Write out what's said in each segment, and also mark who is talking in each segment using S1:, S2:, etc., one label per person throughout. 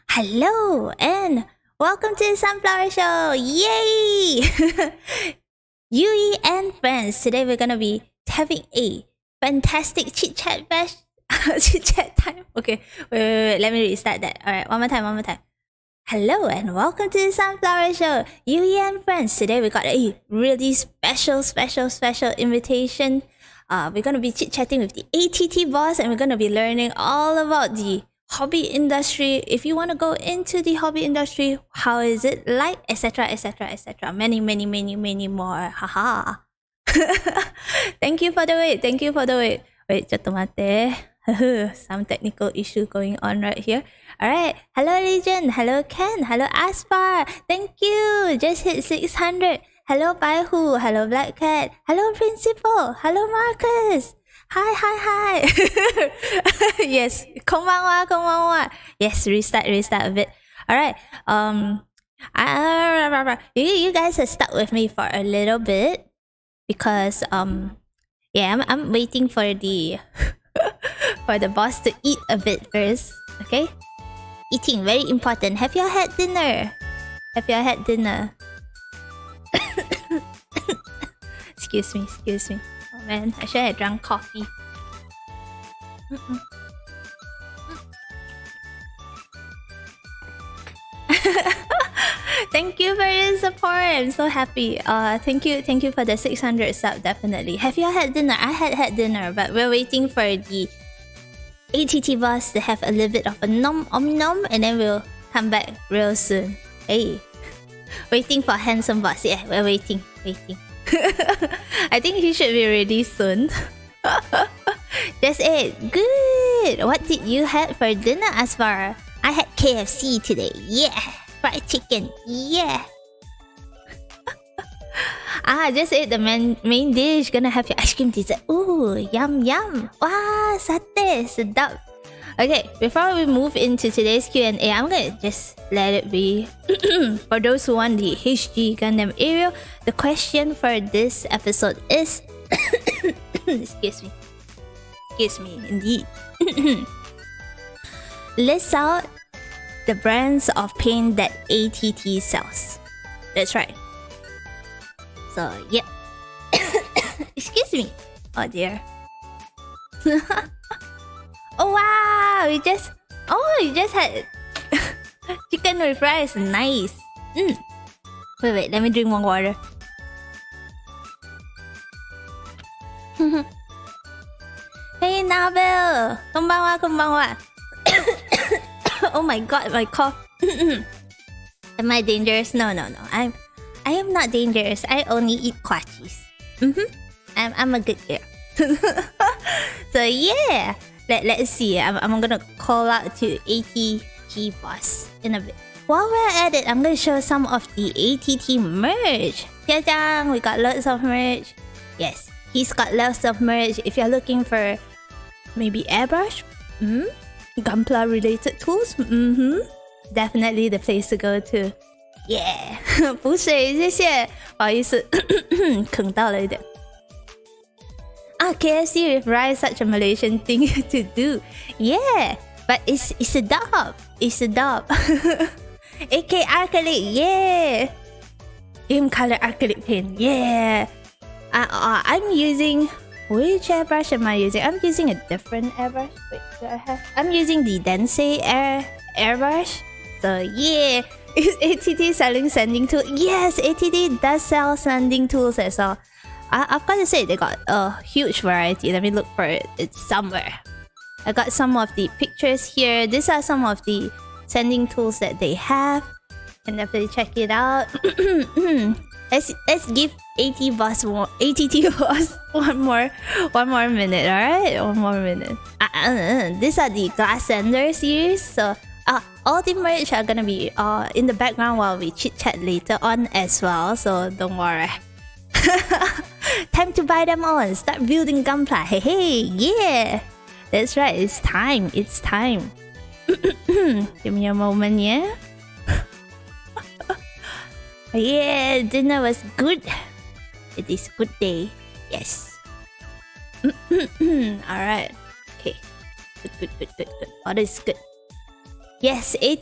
S1: Hello and welcome to the Sunflower Show! Yay! Yui and Friends. Today we're gonna be having a fantastic chit chat bash. Chit chat time. Okay, wait. Let me restart that. Alright, one more time. Hello and welcome to the Sunflower Show. Yui and Friends. Today we got a really special invitation. We're gonna be chit chatting with the ATT boss, and we're gonna be learning all about the hobby industry. If you want to go into the hobby industry, how is it like, etc. Many more. Haha. Thank you for the wait. Wait, ちょっと待って. Some technical issue going on right here. Alright. Hello Legion. Hello Ken. Hello Aspar. Thank you. Just hit 600. Hello Baihu. Hello Black Cat. Hello Principal. Hello Marcus. Hi. Yes. こんばんは. Yes, restart a bit. Alright. You guys are stuck with me for a little bit because yeah, I'm waiting for the for the boss to eat a bit first. Okay? Eating, very important. Have you had dinner? Excuse me. Oh man, I should have drunk coffee. Thank you for your support. I'm so happy. Thank you for the 600 sub. Definitely. Have you had dinner? I had dinner, but we're waiting for the ATT boss to have a little bit of a nom, and then we'll come back real soon. Hey, waiting for handsome boss. Yeah, we're waiting. I think he should be ready soon. That's it. Good. What did you have for dinner, Asfar? I had KFC today. Yeah. Fried chicken. Yeah. Just ate the main dish. Gonna have your ice cream dessert. Ooh, yum. Wow, satay. Sedap. Okay, before we move into today's Q&A, I'm gonna just let it be. For those who want the HG Gundam area, the question for this episode is... Excuse me, indeed. List out the brands of paint that ATT sells. That's right. So, yep. Excuse me. Oh dear. Oh wow! You just had chicken with rice. Nice. Wait. Let me drink more water. Hey Nabel. Konbanwa. Oh my god, my cough. Am I dangerous? No. I am not dangerous. I only eat quachis. I'm a good girl. So yeah. Let's see. I'm gonna call out to ATT boss in a bit. While we're at it, I'm gonna show some of the ATT merch. Jiajang, we got lots of merch. Yes, he's got lots of merch. If you're looking for maybe airbrush, Gunpla related tools, definitely the place to go to. Yeah. 不水，谢谢。不好意思，啃到了一点。KFC with rice, such a Malaysian thing to do. Yeah, but it's a dub. AK acrylic, yeah. Game color acrylic paint, yeah. I'm using... Which airbrush am I using? I'm using a different airbrush. Wait, do I have... I'm using the Densei airbrush. So yeah. Is ATT selling sanding tools? Yes, ATT does sell sanding tools as well. I've got to say, they got a huge variety. Let me look for it. It's somewhere. I got some of the pictures here. These are some of the sanding tools that they have. Can definitely check it out. Let's give ATT boss one more minute. Alright, one more minute. These are the glass sander series. So all the merch are gonna be in the background while we chit chat later on as well. So don't worry. Time to buy them all and start building Gunpla. Hey, yeah. That's right. It's time. Give me a moment, yeah. Yeah, dinner was good. It is good day. Yes. Alright. Okay. Good. All is good. Yes, I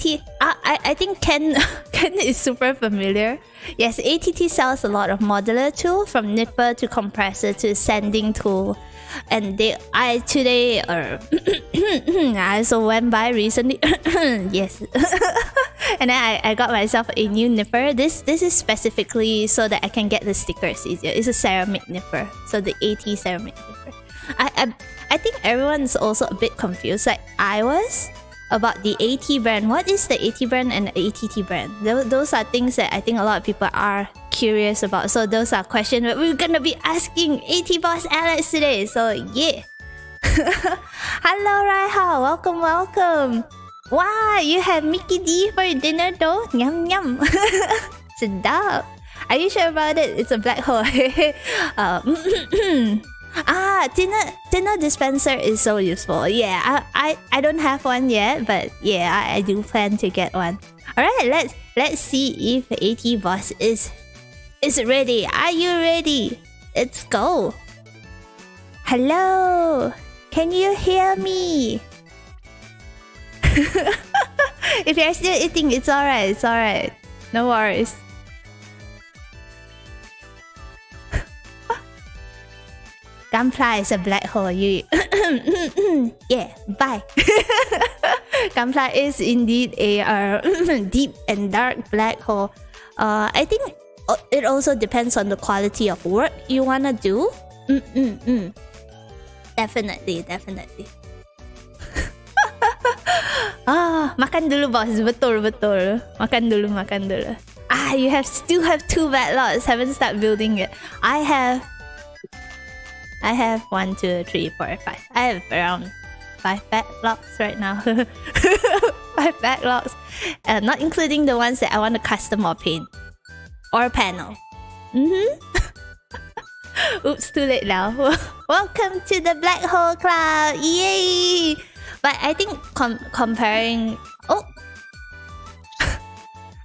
S1: think Ken Ken is super familiar. Yes, ATT sells a lot of modular tool, from nipper to compressor to sanding tool. And I also went by recently. Yes. And then I got myself a new nipper. This is specifically so that I can get the stickers easier. It's a ceramic nipper. So the AT ceramic nipper. I think everyone's also a bit confused, like I was, about the AT brand. What is the AT brand and the ATT brand? Those are things that I think a lot of people are curious about. So those are questions that we're gonna be asking AT Boss Alex today. So yeah. Hello Raiha, welcome. Wow, you have Mickey D for dinner though? Yum yum. Sedap. Are you sure about it? It's a black hole. Dinner dispenser is so useful. Yeah, I don't have one yet, but yeah, I do plan to get one. Alright, let's see if AT Boss is ready. Are you ready? Let's go. Hello, can you hear me? If you're still eating, it's alright. No worries. Gunpla is a black hole. You yeah, bye. Gunpla is indeed a deep and dark black hole. I think it also depends on the quality of work you wanna do. Definitely. Makan dulu boss. Betul. Makan dulu. You still have 2 backlogs. Haven't started building it. I have 1, 2, 3, 4, 5. I have around 5 backlogs right now. 5 backlogs. Not including the ones that I want to custom or paint. Or panel. Oops, too late now. Welcome to the black hole cloud. Yay! But I think comparing... Oh!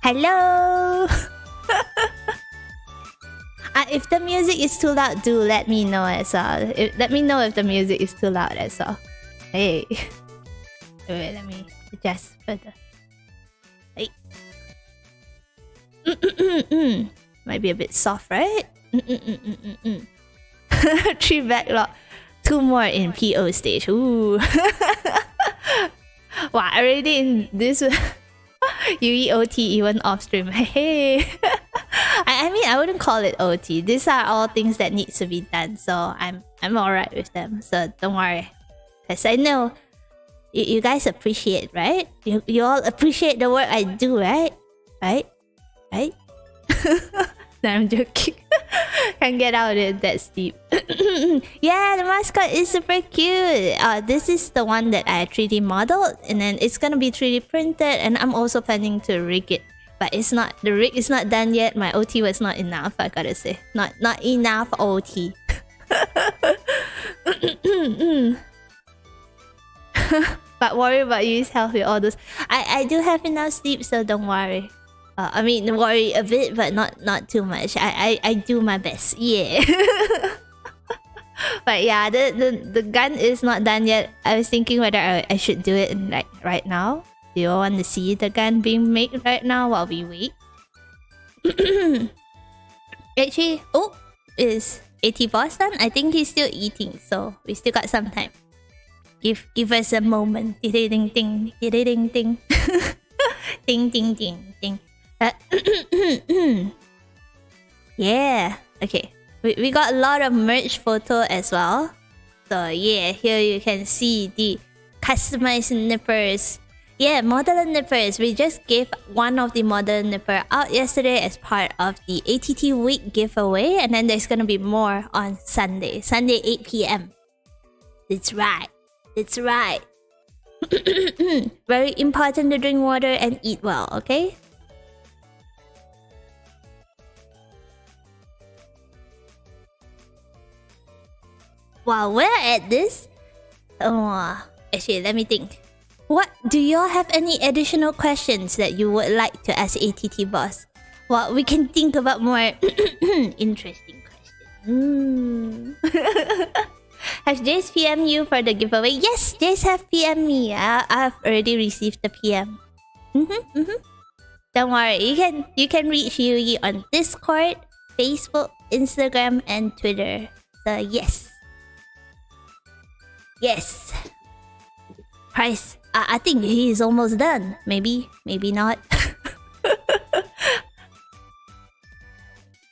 S1: Hello! If the music is too loud, do let me know as well. Let me know if the music is too loud as well. Hey. Wait, let me adjust further. Hey. Might be a bit soft, right? 3 backlog. 2 more in PO stage. Ooh. Wow, already in this Yui OT even off stream. Hey. I mean, I wouldn't call it OT. These are all things that need to be done, so I'm alright with them. So don't worry, cause I know you guys appreciate, right? You all appreciate the work I do, right? Right? No, I'm joking. Can't get out of it that steep. Yeah, the mascot is super cute. This is the one that I 3D modeled, and then it's gonna be 3D printed, and I'm also planning to rig it. But the rig is not done yet. My OT was not enough, I gotta say. Not enough OT. But worry about Yui's health with all those. I do have enough sleep, so don't worry. I mean, worry a bit, but not too much. I do my best. Yeah. But yeah, the gun is not done yet. I was thinking whether I should do it like right now. Do you want to see the gun being made right now while we wait? Actually, is AT Boss done? I think he's still eating, so we still got some time. Give us a moment. Ding ding ding ding. Ding ding ding ding. Yeah. Okay. We got a lot of merch photo as well. So yeah, here you can see the customized nippers. Yeah, modular nippers. We just gave one of the modular nipper out yesterday as part of the ATT week giveaway, and then there's gonna be more on Sunday 8 p.m. That's right. Very important to drink water and eat well, okay? While we're at this, actually, let me think. What do y'all have any additional questions that you would like to ask ATT Boss? Well, we can think about more interesting questions. Has Jace PM you for the giveaway? Yes, Jace have PM me. I've already received the PM. Don't worry, you can reach Yui on Discord, Facebook, Instagram, and Twitter. So yes. Yes. Price. I think he is almost done. Maybe not.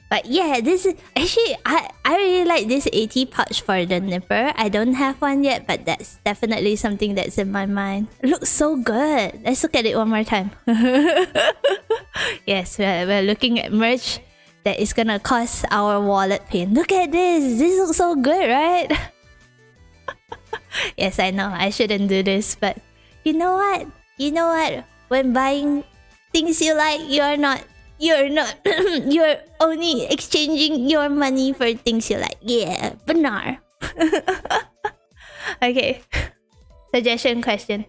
S1: But yeah, this is actually I really like this AT pouch for the nipper. I don't have one yet, but that's definitely something that's in my mind. It looks so good. Let's look at it one more time. Yes, we're looking at merch that is gonna cost our wallet pain. Look at this. This looks so good, right? Yes, I know I shouldn't do this, but you know what? When buying things you like, you're only exchanging your money for things you like. Yeah, benar. Okay. Suggestion question.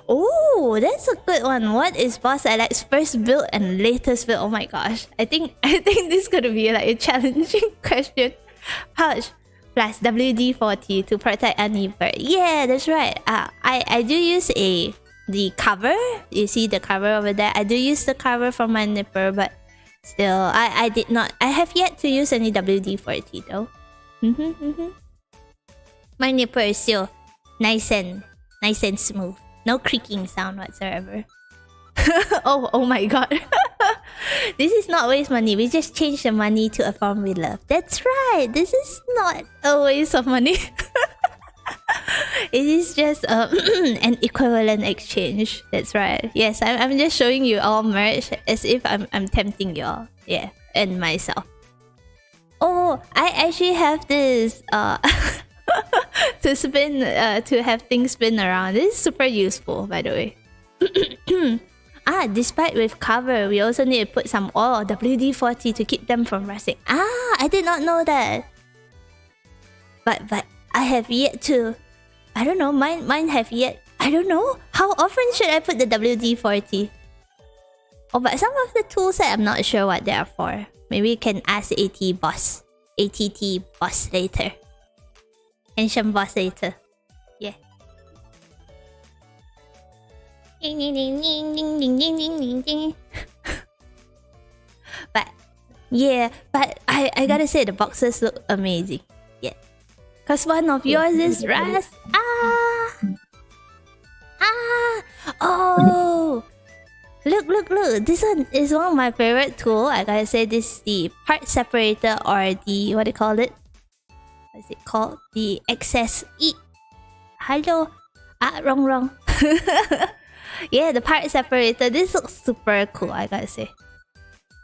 S1: Oh, that's a good one. What is Boss Alex's first build and latest build? Oh my gosh. I think this is gonna be like a challenging question. Pouch plus WD-40 to protect a nipper. Yeah, that's right. I do use the cover. You see the cover over there? I do use the cover for my nipper, but still, I did not. I have yet to use any WD-40 though. My nipper is still nice and smooth. No creaking sound whatsoever. Oh my god. This is not waste money. We just changed the money to a form we love. That's right. This is not a waste of money. It is just an equivalent exchange. That's right. Yes, I'm just showing you all merch as if I'm tempting y'all. Yeah, and myself. Oh, I actually have this to spin to have things spin around. This is super useful, by the way. Despite with cover, we also need to put some oil, WD-40, to keep them from rusting. I did not know that. But I have yet to. I don't know. Mine have yet. I don't know. How often should I put the WD-40? Oh, but some of the tools I'm not sure what they are for. Maybe you can ask ATT boss later. Ancient boss later. Yeah. But yeah, but I gotta say the boxes look amazing. Yeah. Cause one of yours is Ras. Oh, look! This one is one of my favorite tool. I gotta say, this is the part separator, or the what do you call it? What's it called? The excess. Hello. Wrong. Yeah, the part separator. This looks super cool. I gotta say.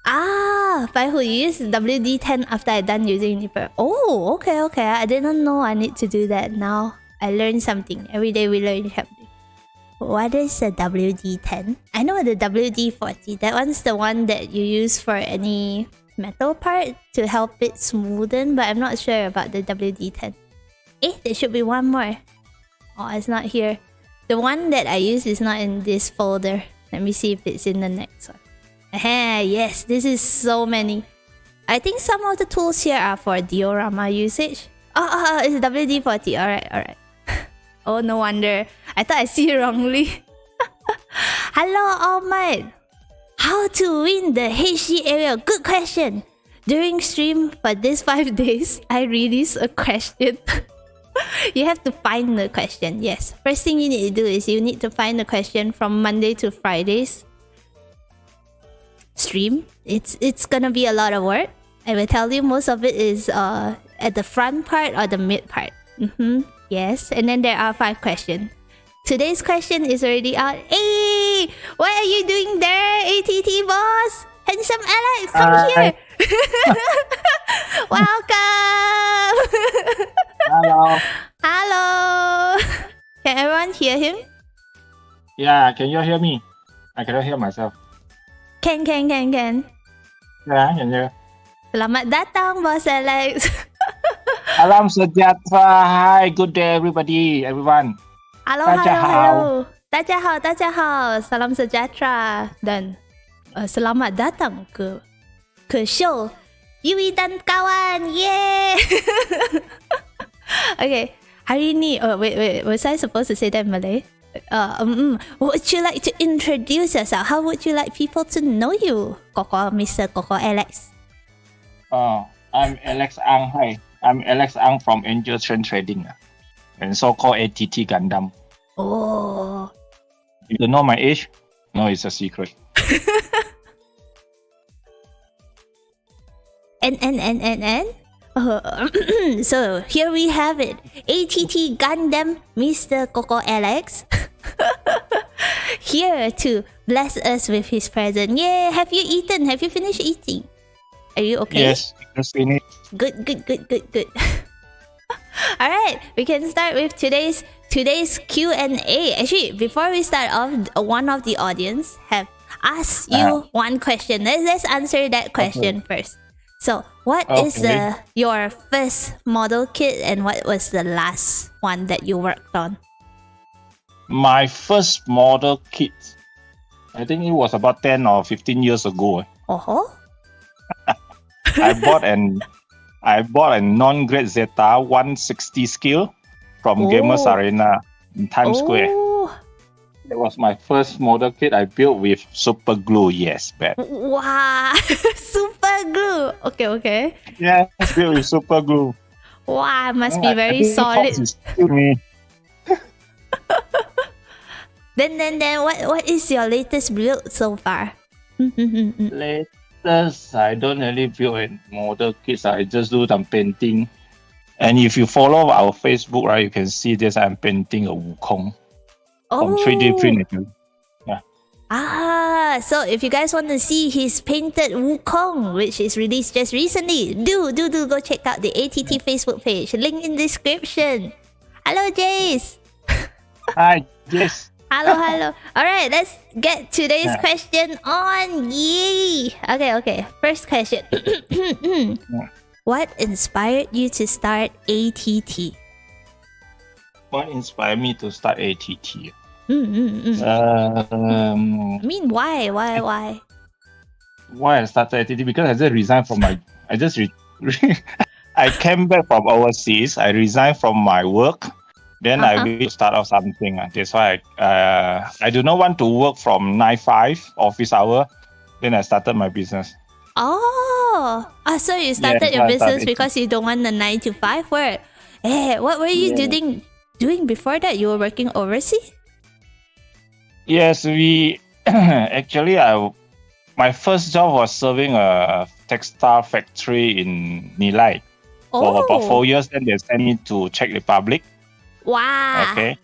S1: By who you use WD-10 after I done using nipper. Oh, okay. I didn't know I need to do that now. I learned something. Every day we learn something. What is a WD-10? I know the WD-40. That one's the one that you use for any metal part to help it smoothen, but I'm not sure about the WD-10. There should be one more. Oh, it's not here. The one that I use is not in this folder. Let me see if it's in the next one. Yes, this is so many. I think some of the tools here are for diorama usage. It's WD-40. Alright. Oh, no wonder. I thought I see it wrongly. Hello, All Might. How to win the HD area? Good question. During stream for these 5 days, I released a question. You have to find the question. Yes. First thing you need to do is you need to find the question from Monday to Friday's stream. It's gonna be a lot of work. I will tell you, most of it is at the front part or the mid part. Yes. And then there are 5 questions. Today's question is already out. Hey! What are you doing there, ATT boss? Handsome Alex, come here! Welcome! Hello! Can everyone hear him?
S2: Yeah, can you hear me? I cannot hear myself.
S1: Can.
S2: Yeah, can you?
S1: Selamat datang, Boss Alex.
S2: Salam sejahtera. Hi, good day everyone.
S1: Hello. 大家好 Salam sejahtera. Dan selamat datang ke show Yui dan kawan. Yeah. Okay. hari ni, oh wait, was I supposed to say that in Malay? Would you like to introduce yourself? How would you like people to know you, Mr. Koko Alex?
S2: I'm Alex Ang. Hi, I'm Alex Ang from Angel Trading, and so-called ATT Gundam.
S1: Oh.
S2: You don't know my age? No, it's a secret.
S1: And? So here we have it. ATT Gundam, Mr. Koko Alex. Here to bless us with his present. Yeah, have you eaten? Have you finished eating? Are you okay?
S2: Yes, just finished.
S1: Good. All right, we can start with today's Q&A. Actually, before we start off, one of the audience have asked you one question. Let's answer that question first. So, what is your first model kit, and what was the last one that you worked on?
S2: My first model kit, I think it was about 10 or 15 years ago. I bought a non-grade Zeta 160 scale from Gamers Arena in Times Square. That was my first model kit I built with super glue. Yes, bet.
S1: Wow, super glue. Okay.
S2: Yeah, it's built with super glue.
S1: Wow, must be very solid. Then what is your latest build so far?
S2: Latest, I don't really build a model kits. I just do some painting. And if you follow our Facebook, right, you can see this. I'm painting a Wukong from 3D printing. Yeah.
S1: So if you guys want to see his painted Wukong, which is released just recently, do go check out the ATT Facebook page. Link in description. Hello, Jace.
S2: Hi, Jace.
S1: Hello. All right, let's get today's question on. Yay. Okay. First question. What inspired you to start ATT?
S2: What inspired me to start ATT?
S1: I mean, why?
S2: Why I started ATT? Because I just resigned from my... I came back from overseas. I resigned from my work. Then I will start off something. That's why I do not want to work from 9-5 office hour. Then I started my business.
S1: So you started your business because you don't want the 9-to-5 work. What were you doing before that? You were working overseas?
S2: Yes, we actually my first job was serving a textile factory in Nilai for about 4 years. Then they sent me to Czech Republic.
S1: Wow.
S2: Okay.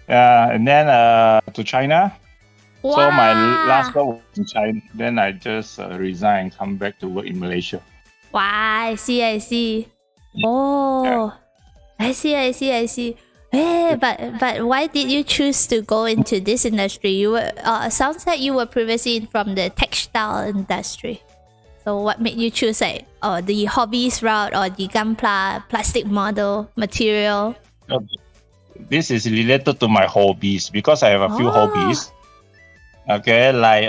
S2: And then to China. Wow. So my last job was in China. Then I just resigned and come back to work in Malaysia.
S1: Wow, I see. Oh, I see. But why did you choose to go into this industry? You were sounds like you were previously from the textile industry. So what made you choose the hobbies route or the Gunpla plastic model material?
S2: This is related to my hobbies because I have a few hobbies. Okay, like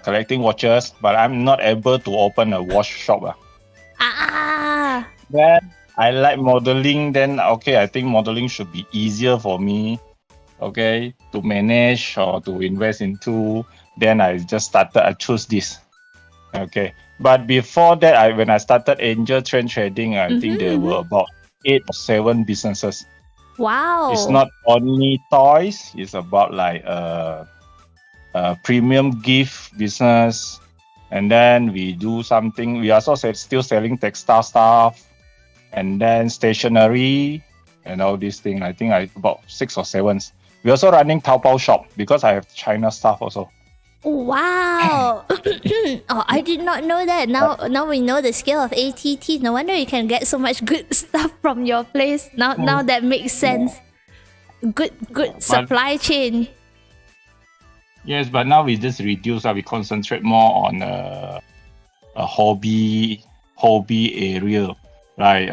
S2: collecting watches, but I'm not able to open a watch shop. Then I like modeling. Then I think modeling should be easier for me. Okay, to manage or to invest into. Then I choose this. Okay, but before that, when I started Angel Trading, I think there were about 8 or 7 businesses.
S1: Wow!
S2: It's not only toys. It's about like premium gift business, and then we do something. We also still selling textile stuff, and then stationery and all these things. I think about 6 or 7. We also running Taobao shop because I have China stuff also.
S1: Wow! I did not know that. Now we know the scale of ATT. No wonder you can get so much good stuff from your place. Now that makes sense. Good supply chain.
S2: Yes, but now we just reduce. We concentrate more on a hobby area, like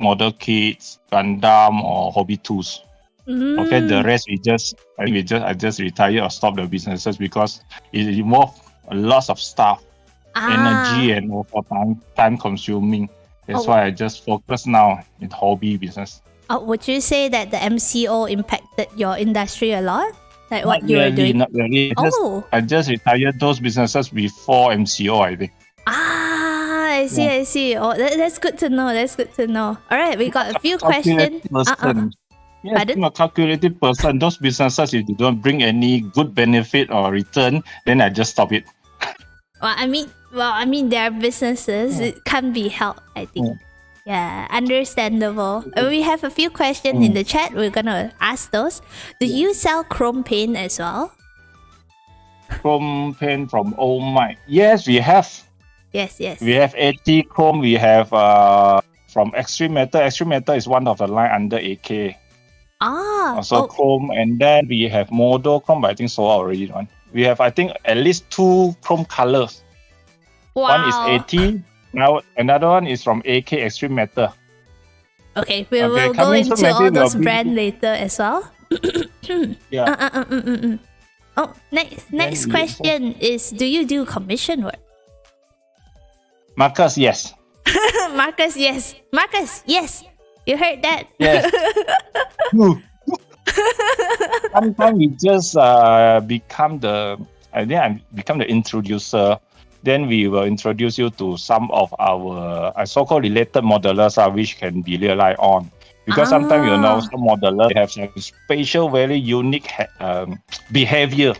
S2: model kits, Gundam, or hobby tools. Okay, the rest I just retire or stop the businesses because it involves a lot of stuff, energy, and also time consuming. That's why I just focus now in hobby business.
S1: Would you say that the MCO impacted your industry a lot? Like what you were doing?
S2: Not really. I just retired those businesses before MCO, I think.
S1: I see. Oh, that's good to know. All right, we got a few questions.
S2: Yes, I'm a calculated person. Those businesses, if they don't bring any good benefit or return, then I just stop it.
S1: Well, I mean, they are businesses. It can't be helped, I think. Yeah, understandable. We have a few questions in the chat. We're gonna ask those. Do you sell chrome paint as well?
S2: Chrome paint from Old Mike. Yes, we have.
S1: Yes.
S2: We have AT Chrome. We have from Extreme Metal. Extreme Metal is one of the line under AK. Chrome, and then we have Modo Chrome, but I think so already one. We have, I think, at least 2 Chrome colors.
S1: Wow.
S2: One is AT. Now another one is from AK Extreme Metal.
S1: Okay, we will go into all those brands later as well.
S2: Yeah.
S1: Oh, next question is: do you do commission work?
S2: Marcus, yes.
S1: Marcus, yes. You heard that?
S2: Yes. Sometimes we just become the introducer. Then we will introduce you to some of our so-called related modelers which can be relied on. Because sometimes some modelers have some special, very unique behavior.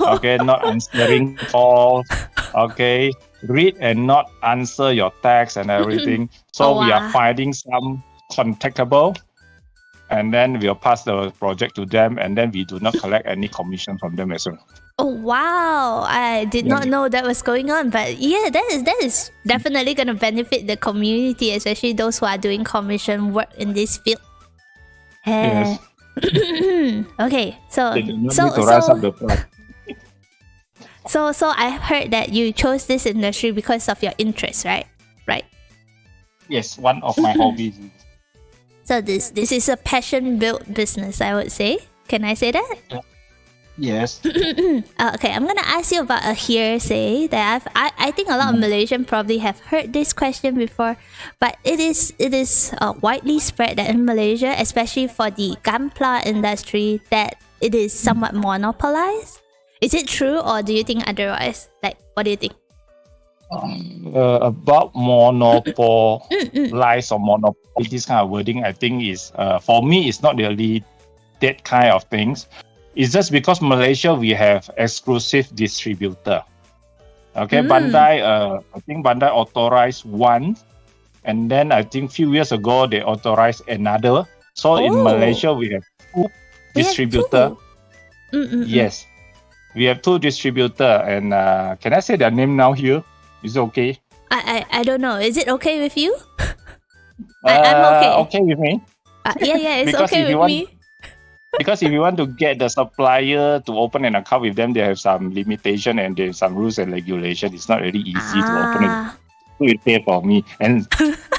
S2: Okay, not answering calls. Okay, read and not answer your text and everything. So we are finding some contactable, and then we'll pass the project to them, and then we do not collect any commission from them as well.
S1: Oh wow! I did not know that was going on, but yeah, that is definitely gonna benefit the community, especially those who are doing commission work in this field.
S2: Yes.
S1: Okay, so I heard that you chose this industry because of your interest, right? Right.
S2: Yes, one of my hobbies.
S1: So this is a passion-built business, I would say. Can I say that?
S2: Yes.
S1: Okay, I'm gonna ask you about a hearsay that I think a lot of Malaysians probably have heard this question before, but it is widely spread that in Malaysia, especially for the Gunpla industry, that it is somewhat monopolized. Is it true, or do you think otherwise? Like, what do you think?
S2: About monopolized or monopoly, this kind of wording, I think is for me, it's not really that kind of things. It's just because Malaysia we have exclusive distributor. Okay, Bandai. I think Bandai authorized one, and then I think few years ago they authorized another. So in Malaysia we have 2 distributor. Yes, we have 2 distributor, and can I say their name now here? Is it okay?
S1: I don't know. Is it okay with you? I'm okay.
S2: Okay with me.
S1: Yeah, it's okay with me.
S2: Because if you want to get the supplier to open an account with them, they have some limitation and there's some rules and regulation. It's not really easy to open it. So it pay for me, and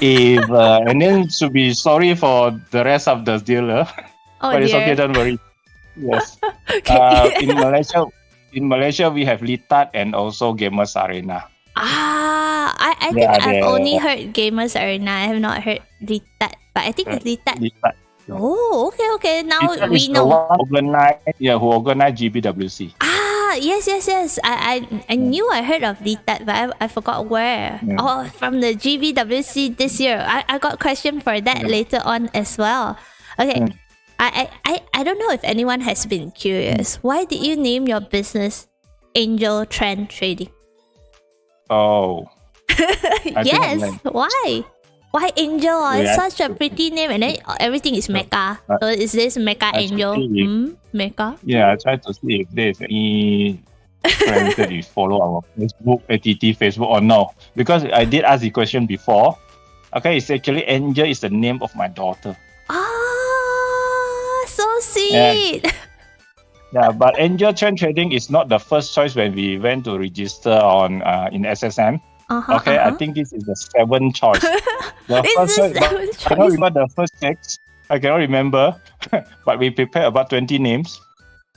S2: if and then should be sorry for the rest of the dealer. But it's okay, don't worry. Yes. In Malaysia we have Litat and also Gamers Arena.
S1: I think I've only heard Gamers Arena. I have not heard Litat, but I think it's Litat. Oh, okay. Now we know.
S2: Who organized GBWC.
S1: Yes. I knew I heard of Litat, but I forgot where. Yeah. Oh, from the GBWC this year. I got question for that later on as well. Okay. I don't know if anyone has been curious. Why did you name your business Angel Trend Trading?
S2: Oh.
S1: Yes. Why? Why Angel? It's such a pretty name, and then everything is mecha. So is this mecha Angel? Mecha?
S2: Yeah, I try to see if there's any friends that you follow our Facebook, ATT Facebook, or no. Because I did ask the question before. Okay, it's actually Angel is the name of my daughter.
S1: So sweet.
S2: Yeah, but Angel Trend Trading is not the first choice when we went to register on in SSM. I think this is the 7th choice. The first choice, I don't remember the first text. I cannot remember, but we prepared about 20 names.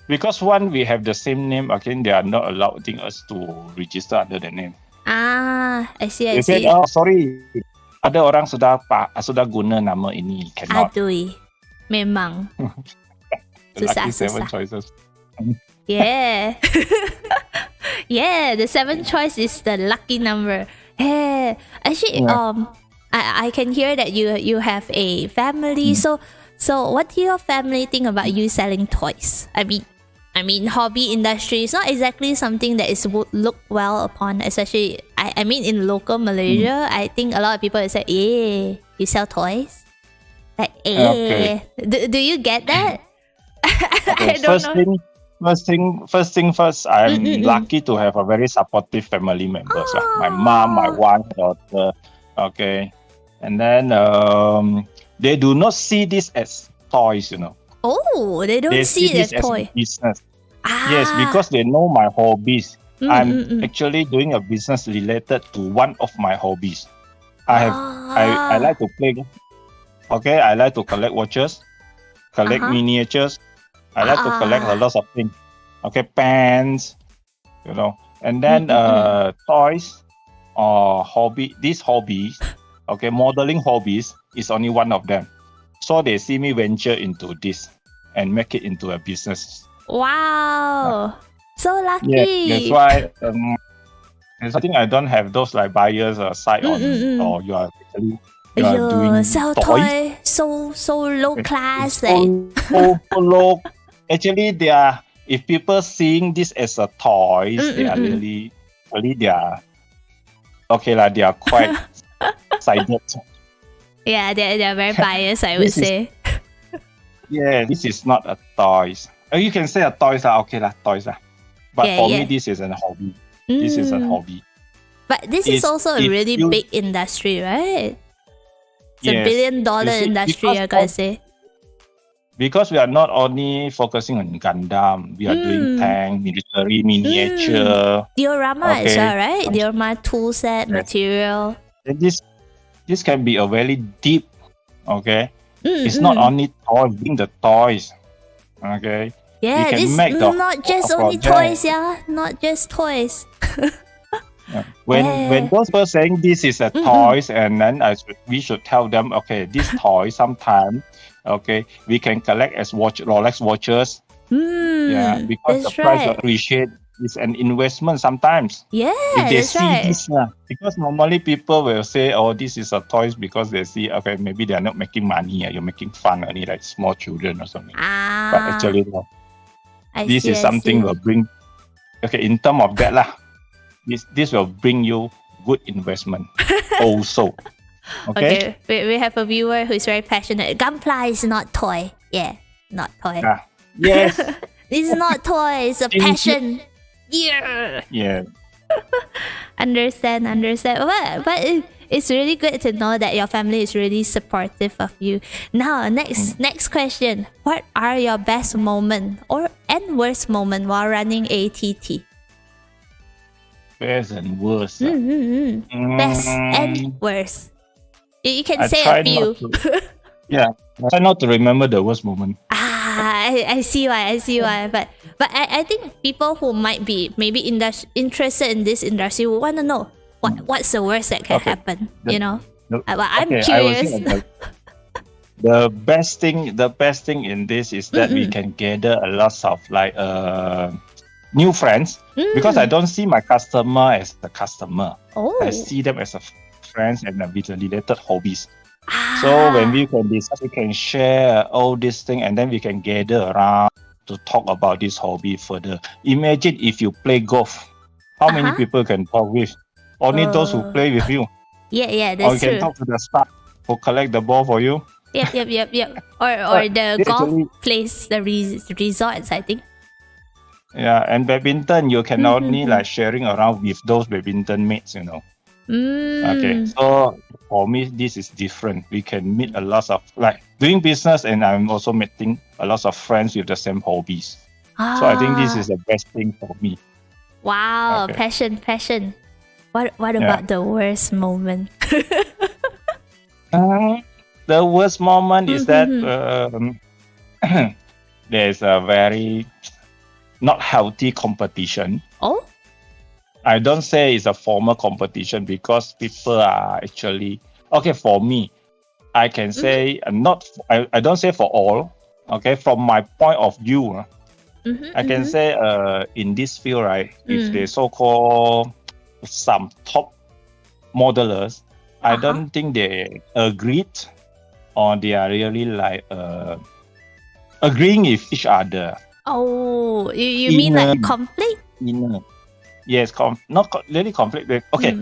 S2: Because one, we have the same name, again, they are not allowing us to register under the name.
S1: I see.
S2: They said, oh, sorry, ada orang sudah guna nama ini, cannot.
S1: Adui. Memang.
S2: Lucky
S1: Susah.
S2: 7 choices.
S1: Yeah. Yeah, the 7th choice is the lucky number. Yeah. Actually, I can hear that you have a family. So what do your family think about you selling toys? I mean, hobby industry is not exactly something that is looked well upon, especially I mean in local Malaysia. I think a lot of people will say, "Yeah, you sell toys." Like,
S2: Okay.
S1: Do you get that?
S2: Okay,
S1: I don't know.
S2: First thing first, I'm lucky to have a very supportive family members. My mom, my wife, daughter. Okay. And then they do not see this as toys,
S1: Oh, they don't
S2: They
S1: see
S2: this
S1: the
S2: as
S1: toy.
S2: business. Yes, because they know my hobbies. I'm actually doing a business related to one of my hobbies. I like to play. Okay, I like to collect watches, collect miniatures. I like to collect a lot of things. Okay, pens, and then toys or these hobbies, okay, modeling hobbies is only one of them. So they see me venture into this and make it into a business.
S1: Wow, so lucky.
S2: Yeah, that's why I think I don't have those like buyers side on, or you are doing
S1: sell
S2: toys.
S1: so low class.
S2: So low. Actually, if people seeing this as a toys, they are really they are okay they are quite sided.
S1: Yeah, they're very biased, I would say.
S2: Yeah, this is not a toys. You can say a toys okay toys But for me, this is a hobby. This is a hobby.
S1: But this is also a really big industry, right? It's a $1 billion industry, I gotta say.
S2: Because we are not only focusing on Gundam, we are doing tank, military, miniature.
S1: Diorama as well, right? Diorama tool set, material.
S2: And this can be a very deep, okay? It's not only toys, being the toys, okay?
S1: Yeah, this not just only toys, not just toys.
S2: When those people saying this is a toys, and then we should tell them, okay, this toy sometimes, okay, we can collect as Rolex watches. Because the price appreciate. It's an investment sometimes.
S1: Yeah,
S2: if they see this, because normally people will say, "Oh, this is a toys," because they see, okay, maybe they are not making money. You're making fun only, like small children or something. But actually, no. This is something will bring. Okay, in terms of that this will bring you good investment also. Okay,
S1: we have a viewer who is very passionate. Gunpla is not toy. Yeah, not toy.
S2: Yes.
S1: This is not toy. It's a passion. Yeah. Understand. But it's really good to know that your family is really supportive of you. Now, next question. What are your best moment and worst moment while running ATT?
S2: Best and worst.
S1: Best and worst. You can say a few.
S2: I try not to remember the worst moment.
S1: I see why. But I think people who might be maybe interested in this industry will want to know what's the worst that can happen. I'm curious.
S2: The best thing in this is that we can gather a lot of new friends, because I don't see my customer as the customer. I see them as a friends and with related hobbies. So when we can discuss, we can share all these things, and then we can gather around to talk about this hobby further. Imagine if you play golf, how many people can talk with? Only those who play with you.
S1: Yeah, that's
S2: true. Or you
S1: true.
S2: can talk to the staff who collect the ball for you.
S1: Yep. Or the golf place, the resorts, I think.
S2: Yeah, and badminton, you can only sharing around with those badminton mates, Okay, so for me, this is different. We can meet a lot of doing business, and I'm also meeting a lot of friends with the same hobbies. So I think this is the best thing for me.
S1: Wow, passion. What about the worst moment?
S2: The worst moment is that there's a very not healthy competition. I don't say it's a formal competition, because people are actually okay, for me, I can say I don't say for all. Okay, from my point of view, I can say in this field, right, if they so-called some top modelers, I don't think they agreed or they are really like agreeing with each other.
S1: Oh, you mean like conflict?
S2: Yes, not really conflict. Okay,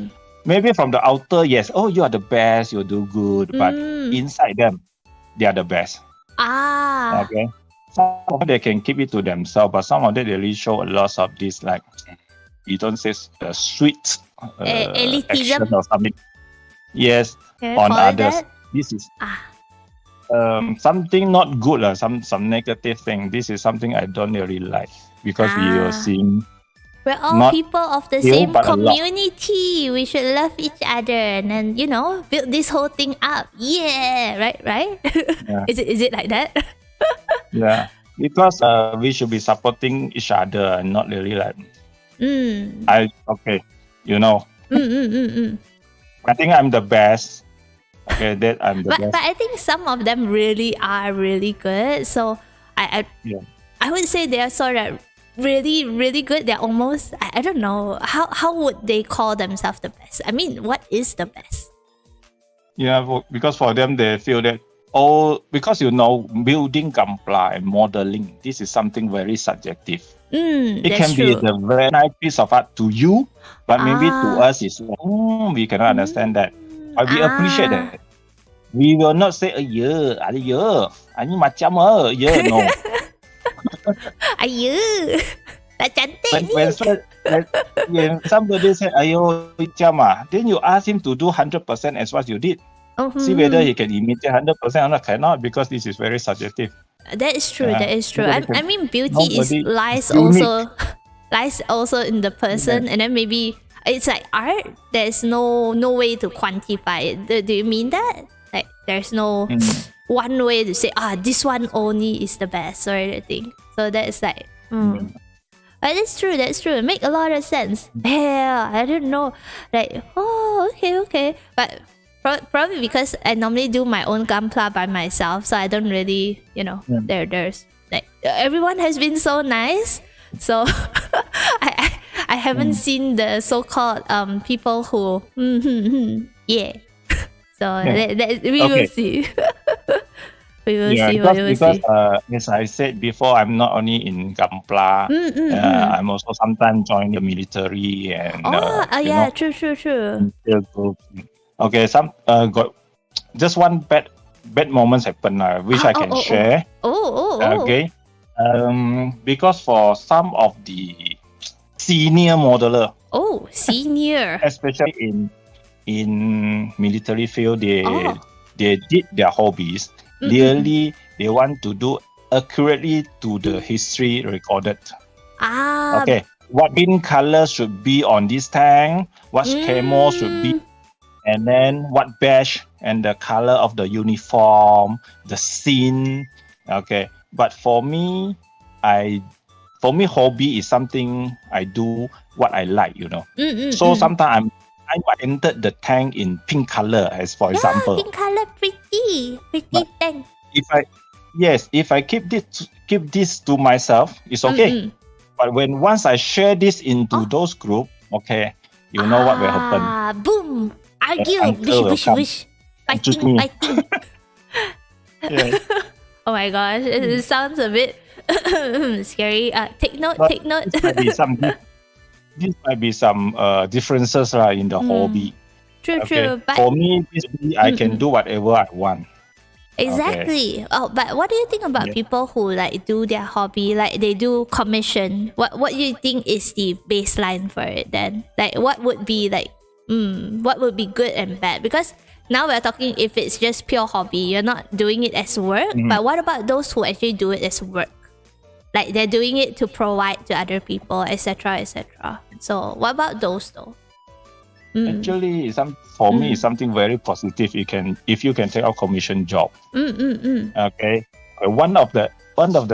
S2: maybe from the outer, yes. Oh, you are the best. You do good, but inside them, they are the best. Okay. Some of them they can keep it to themselves, but some of them they really show a lot of this, like you don't say sweet
S1: elitism
S2: or something. Yes,
S1: can
S2: on others.
S1: that?
S2: This is something not good, some negative thing. This is something I don't really like because we are seeing.
S1: We're all
S2: not
S1: people of the
S2: few,
S1: same
S2: but a lot.
S1: community. We should love each other and then, build this whole thing up. Yeah, right?
S2: Yeah.
S1: Is it like that?
S2: Yeah, because we should be supporting each other and not really like. I think I'm the best. Okay, that I'm the best.
S1: But I think some of them really are really good. So I would say they are sort of really, really good. They're almost, I don't know, how would they call themselves the best? I mean, what is the best?
S2: Yeah, because for them they feel that because building Gunpla and modeling, this is something very subjective. It can be the very nice piece of art to you, but maybe to us it's we cannot understand that. But we appreciate that. We will not say, ani macam no.
S1: Tak cantik
S2: when somebody say, macam then you ask him to do 100% as what you did. See whether he can imitate 100% or not. Cannot, because this is very subjective.
S1: That is true. That is true. I mean, beauty lies also in the person, and then maybe it's like art. There's no way to quantify it. Do you mean that? Like there's no one way to say this one only is the best or anything. So that's like But that's true. It makes a lot of sense. Yeah, I don't know. Like okay. But probably because I normally do my own Gunpla by myself, so I don't really, there's like everyone has been so nice, so I haven't seen the so-called people who yeah. So we will see. We will see.
S2: Because as I said before, I'm not only in Gunpla. I'm also sometimes join the military and.
S1: True.
S2: Okay, got just one bad moments happen which I can share. Okay. Because for some of the senior modeler.
S1: Senior.
S2: Especially in military field, they did their hobbies. Clearly, they want to do accurately to the history recorded. Okay, what green color should be on this tank? What camo should be? And then what badge and the color of the uniform, the scene. Okay, but for me, hobby is something I do what I like, So sometimes I entered the tank in pink color, as for example.
S1: Pink color, pretty tank.
S2: If I keep this to myself, it's okay. But once I share this into those group, okay, you know what will happen.
S1: Boom. Argue, wish. Fighting.
S2: Yes.
S1: Oh my gosh, it sounds a bit scary. Take note.
S2: This might be some differences in the hobby.
S1: True. But
S2: for me, I can do whatever I want.
S1: Exactly. Okay. But what do you think about people who like do their hobby, like they do commission? What do you think is the baseline for it then? Like what would be good and bad? Because now we're talking if it's just pure hobby, you're not doing it as work. But what about those who actually do it as work? Like they're doing it to provide to other people, etc. So what about those though?
S2: Actually, for me, it's something very positive. If you can take out commission job. Okay, one of the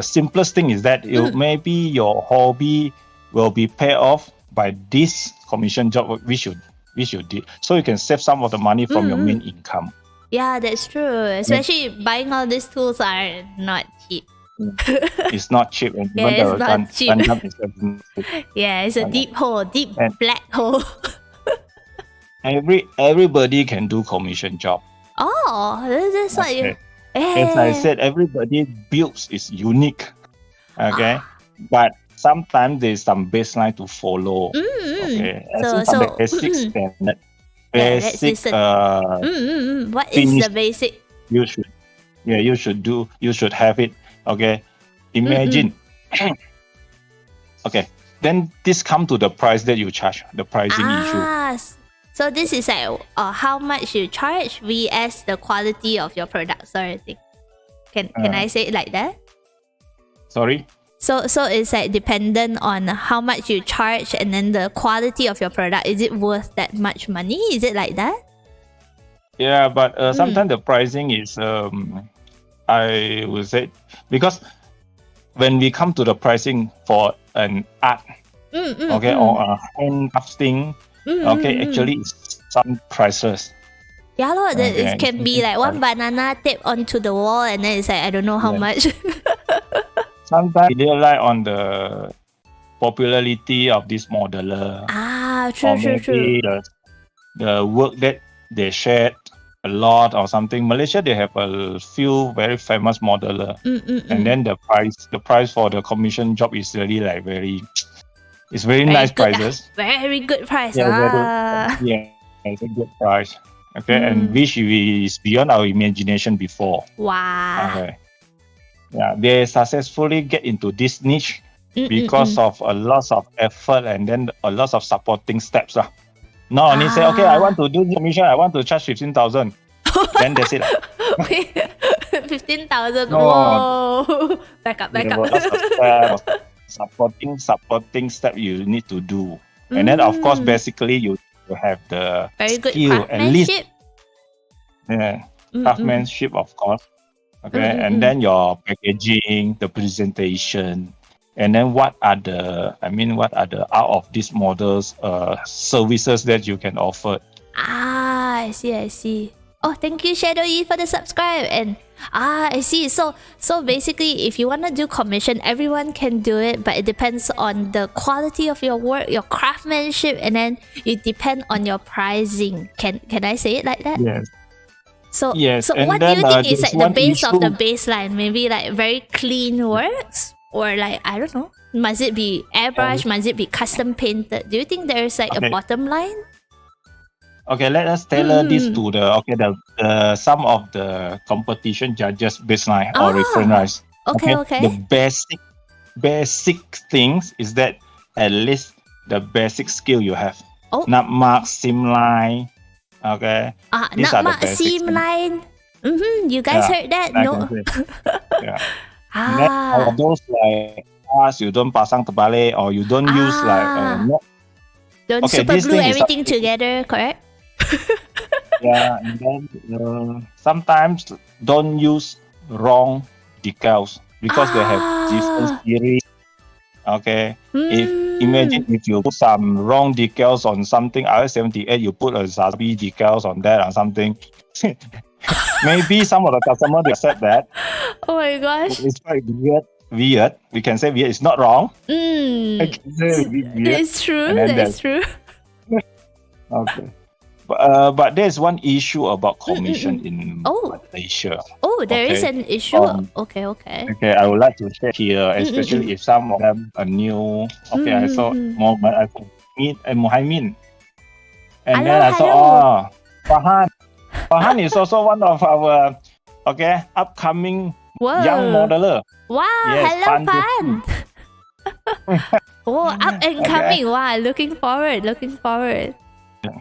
S2: simplest thing is that maybe your hobby will be paid off by this commission job which which you did, so you can save some of the money from your main income.
S1: Yeah, that's true. Especially buying all these tools are not cheap.
S2: It's not cheap, and
S1: Yeah,
S2: even
S1: it's not cheap.
S2: Gundam is expensive.
S1: Yeah, it's a deep hole, deep black hole.
S2: Everybody can do commission job.
S1: Oh, that's what you.
S2: As I said, everybody builds is unique. Okay, but sometimes there's some baseline to follow. Okay,
S1: so
S2: basic standard.
S1: Basic. What is the basic?
S2: You should have it. Okay, imagine. Okay, then this come to the price that you charge, the pricing issue.
S1: So this is like how much you charge vs the quality of your product sort of thing. Can I say it like that?
S2: Sorry?
S1: So it's like dependent on how much you charge and then the quality of your product. Is it worth that much money? Is it like that?
S2: Yeah, but sometimes the pricing is I would say, because when we come to the pricing for an art, okay, or a handcrafting, okay, actually it's some priceless.
S1: Yeah, Lord, it can be like one banana taped onto the wall and then it's like I don't know how much.
S2: Sometimes they rely on the popularity of this modeler.
S1: True.
S2: The work that they shared a lot or something. Malaysia, they have a few very famous modeler, and then the price for the commission job is really like it's very nice
S1: good,
S2: prices.
S1: Very good price.
S2: It's a good price. Okay, and which is beyond our imagination before.
S1: Wow.
S2: Okay. Yeah, they successfully get into this niche because of a lot of effort and then a lot of supporting steps. Not only say, okay, I want to do this commission, I want to charge 15,000. Then that's it.
S1: 15,000. Whoa. Back up.
S2: Lots of supporting step you need to do. And then, of course, basically, you have the
S1: very good
S2: skill, at least.
S1: Craftsmanship.
S2: Craftsmanship, of course. Okay, and then your packaging, the presentation, and then what are the out of these models services that you can offer.
S1: I see. Oh, thank you, Shadow E, for the subscribe. And I see. So basically, if you want to do commission, everyone can do it, but it depends on the quality of your work, your craftsmanship, and then it depends on your pricing. Can I say it like that?
S2: Yes.
S1: So
S2: and
S1: what do you think is like the base
S2: issue
S1: of the baseline? Maybe like very clean works, or like I don't know. Must it be airbrush? Must it be custom painted? Do you think there's like a bottom line?
S2: Okay, let us tailor this to the some of the competition judges baseline or reference.
S1: Okay.
S2: The basic things is that at least the basic skill you have. Nutmark, seam line. Okay.
S1: Nutmark, seam line. You guys heard that? No.
S2: All those like you don't pasang terbalik or you don't use like
S1: don't super glue everything together, correct?
S2: And then sometimes don't use wrong decals because they have different series. Okay, imagine if you put some wrong decals on something RS78, you put a Zabi decals on that or something. Maybe some of the customers they accept that.
S1: Oh my gosh,
S2: it's quite weird. We can say weird. It's not wrong.
S1: It's true. That's true.
S2: Okay. But there's one issue about commission in Malaysia.
S1: Oh, there is an issue. Okay.
S2: Okay, I would like to share here, especially if some of them are new. Okay, I saw Mohammed, I saw Meet and Muhaimin. And then I saw Fahan. Fahan is also one of our upcoming young modeler.
S1: Wow,
S2: yes,
S1: hello Fan. Up and coming. Wow, looking forward.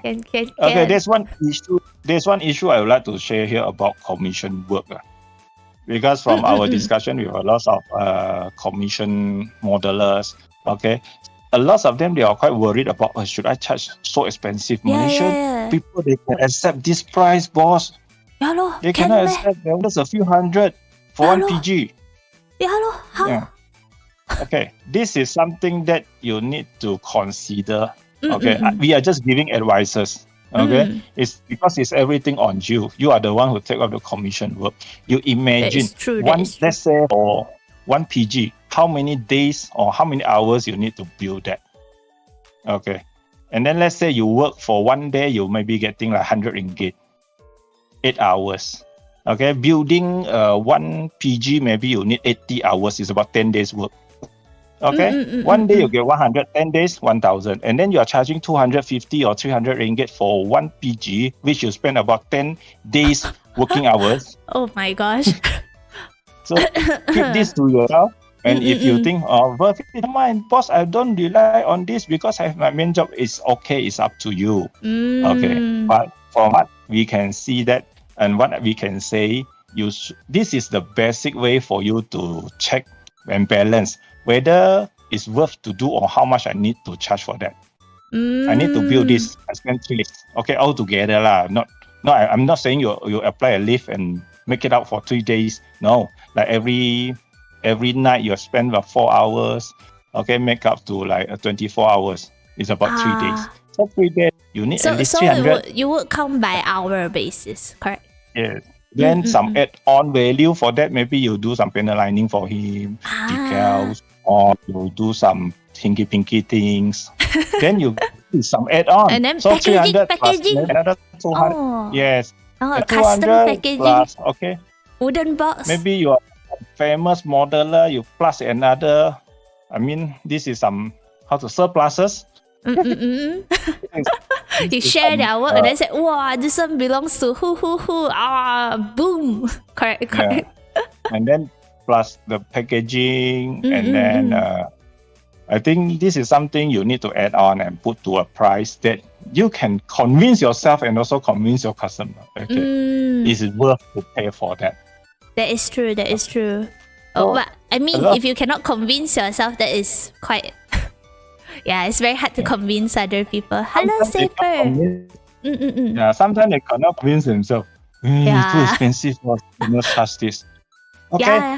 S1: Can.
S2: Okay, there's one issue I would like to share here about commission work. Because from our discussion with a lot of commission modelers, okay, a lot of them, they are quite worried about, should I charge so expensive? Malaysian people, they can accept this price, boss. They cannot accept just a few hundred for one PG.
S1: How?
S2: Okay, this is something that you need to consider Okay, we are just giving advices. Okay, it's because it's everything on you. You are the one who take up the commission work. You imagine let's say for 1 PG, how many days or how many hours you need to build that. Okay, and then let's say you work for 1 day, you may be getting like 100 ringgit, 8 hours. Okay, building 1 PG, maybe you need 80 hours. It's about 10 days work. Okay, 1 day you get 100, 10 days 1,000, and then you are charging 250 or 300 ringgit for 1 PG, which you spend about 10 days working hours.
S1: Oh my gosh!
S2: So keep this to yourself, and if you think, well, never mind, boss, I don't rely on this because I have my main job. It's okay. It's up to you. Okay, but from what we can see that, and what we can say, this is the basic way for you to check and balance whether it's worth to do or how much I need to charge for that. I need to build this. I spend 3 days. Okay, all together lah. I'm not saying you apply a lift and make it out for 3 days. No, like every night you spend about 4 hours. Okay, make up to like 24 hours. It's about 3 days. So 3 days you need at least 300.
S1: You would count by hour basis, correct?
S2: Yes. Then some add-on value for that. Maybe you do some panel lining for him, decals, or you do some hinky-pinky things. Then you do some add-on.
S1: And then
S2: so
S1: packaging.
S2: Plus another 200.
S1: Oh.
S2: Yes.
S1: Custom packaging.
S2: Plus, okay.
S1: Wooden box.
S2: Maybe you are a famous modeler. You plus another. I mean, this is some surpluses.
S1: You share their work and then say, wow, this one belongs to who. Boom. Correct.
S2: Yeah. And then plus the packaging, and then I think this is something you need to add on and put to a price that you can convince yourself and also convince your customer. Okay, is it worth to pay for that?
S1: That is true. But I mean, if you cannot convince yourself, that is quite. Yeah, it's very hard to convince other people. Hello, Sabar.
S2: Yeah, sometimes they cannot convince themselves. It's too expensive for not trust this. Okay,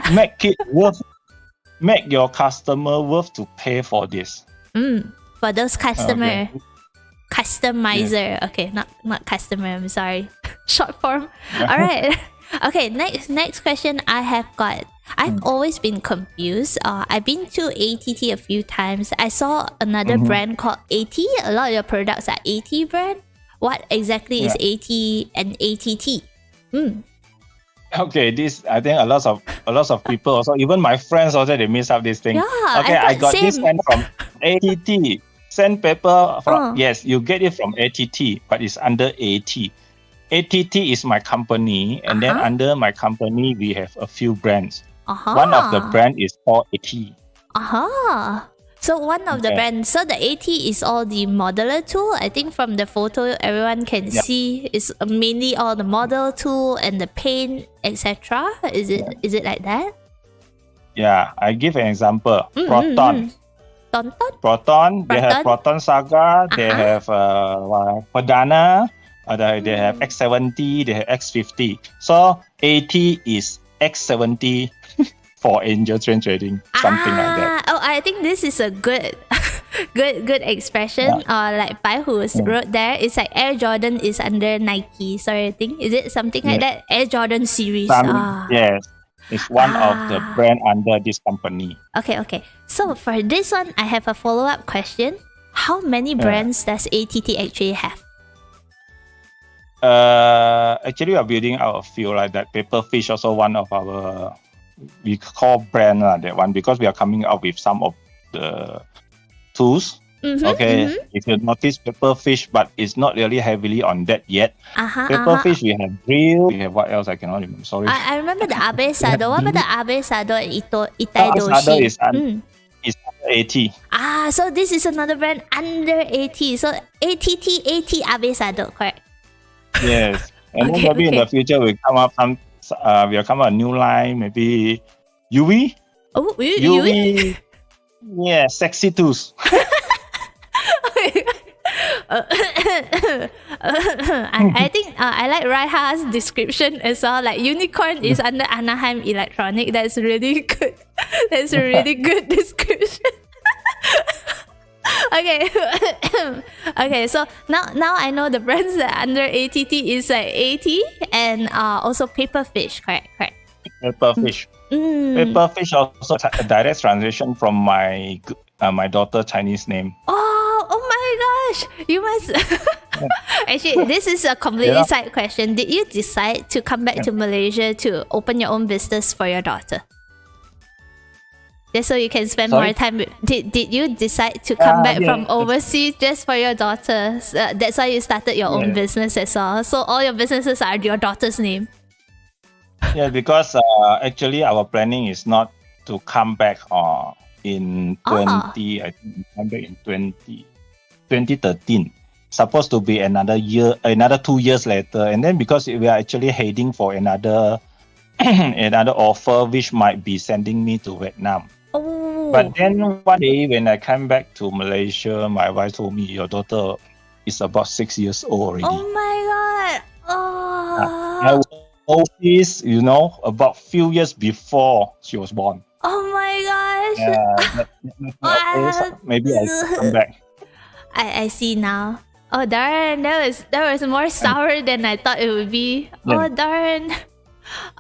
S2: make your customer worth to pay for this.
S1: For those customizer. Okay, not customer. I'm sorry. Short form. All right. Okay, next question I have got. I've always been confused. I've been to ATT a few times. I saw another brand called AT. A lot of your products are AT brand. What exactly is AT and ATT?
S2: Okay, this I think a lot of people also, even my friends also, they miss out this thing.
S1: Yeah,
S2: okay, I got this pen from ATT. Sandpaper from yes, you get it from ATT, but it's under AT. ATT is my company, and then under my company we have a few brands. One of the brand is called AT.
S1: So one of the brands. So the AT is all the modeler tool. I think from the photo everyone can see is mainly all the model tool and the paint, etc. Is it like that?
S2: Yeah, I give an example. Proton. Proton. They have Proton Saga. They have Perdana. They have X70. They have X50. So AT is X70 for angel train trading, something like that.
S1: Oh, I think this is a good expression. Like Pai who's wrote there, it's like Air Jordan is under Nike. Sorry, I think is it something like that? Air Jordan series.
S2: Yes, it's one of the brand under this company.
S1: Okay. So for this one, I have a follow-up question. How many brands does ATT actually have?
S2: Actually, we are building out a few like that. Paperfish also one of our we call brand that one, because we are coming out with some of the tools. If you notice Paperfish, but it's not really heavily on that yet. Paperfish, we have Grill, we have what else I cannot remember. Sorry.
S1: I remember the Abe Sado. What about the Abe Sado and Itai Doshi?
S2: Is under AT.
S1: So this is another brand under AT. So ATT, AT Abe Sado, correct?
S2: Yes. And then maybe in the future we'll come up we'll come up a new line, maybe Yui.
S1: Oh, Yui?
S2: Yeah, sexy tools.
S1: I think I like Raiha's description as well. Like unicorn is under Anaheim Electronic. That's really good. That's a really good description. Okay. Okay, so now I know the brands that are under ATT is like AT and also Paperfish, correct?
S2: Paperfish. Paperfish also a direct translation from my daughter Chinese name.
S1: Oh my gosh! You must. Actually, this is a completely side question. Did you decide to come back to Malaysia to open your own business for your daughter? Just so you can spend more time with... Did you decide to come back from overseas just for your daughter? That's why you started your own business as well. So all your businesses are your daughter's name.
S2: Yeah, because actually our planning is not to come back in 20. I think we come back in 2013. Supposed to be another 2 years later, and then because we are actually heading for another offer which might be sending me to Vietnam.
S1: Oh.
S2: But then one day when I came back to Malaysia, my wife told me your daughter is about 6 years old already.
S1: Oh my god! Oh.
S2: I was overseas, about few years before she was born.
S1: Oh my gosh!
S2: Yeah, maybe I should come back.
S1: I see now. Oh darn! That was more sour than I thought it would be. Yeah. Oh darn!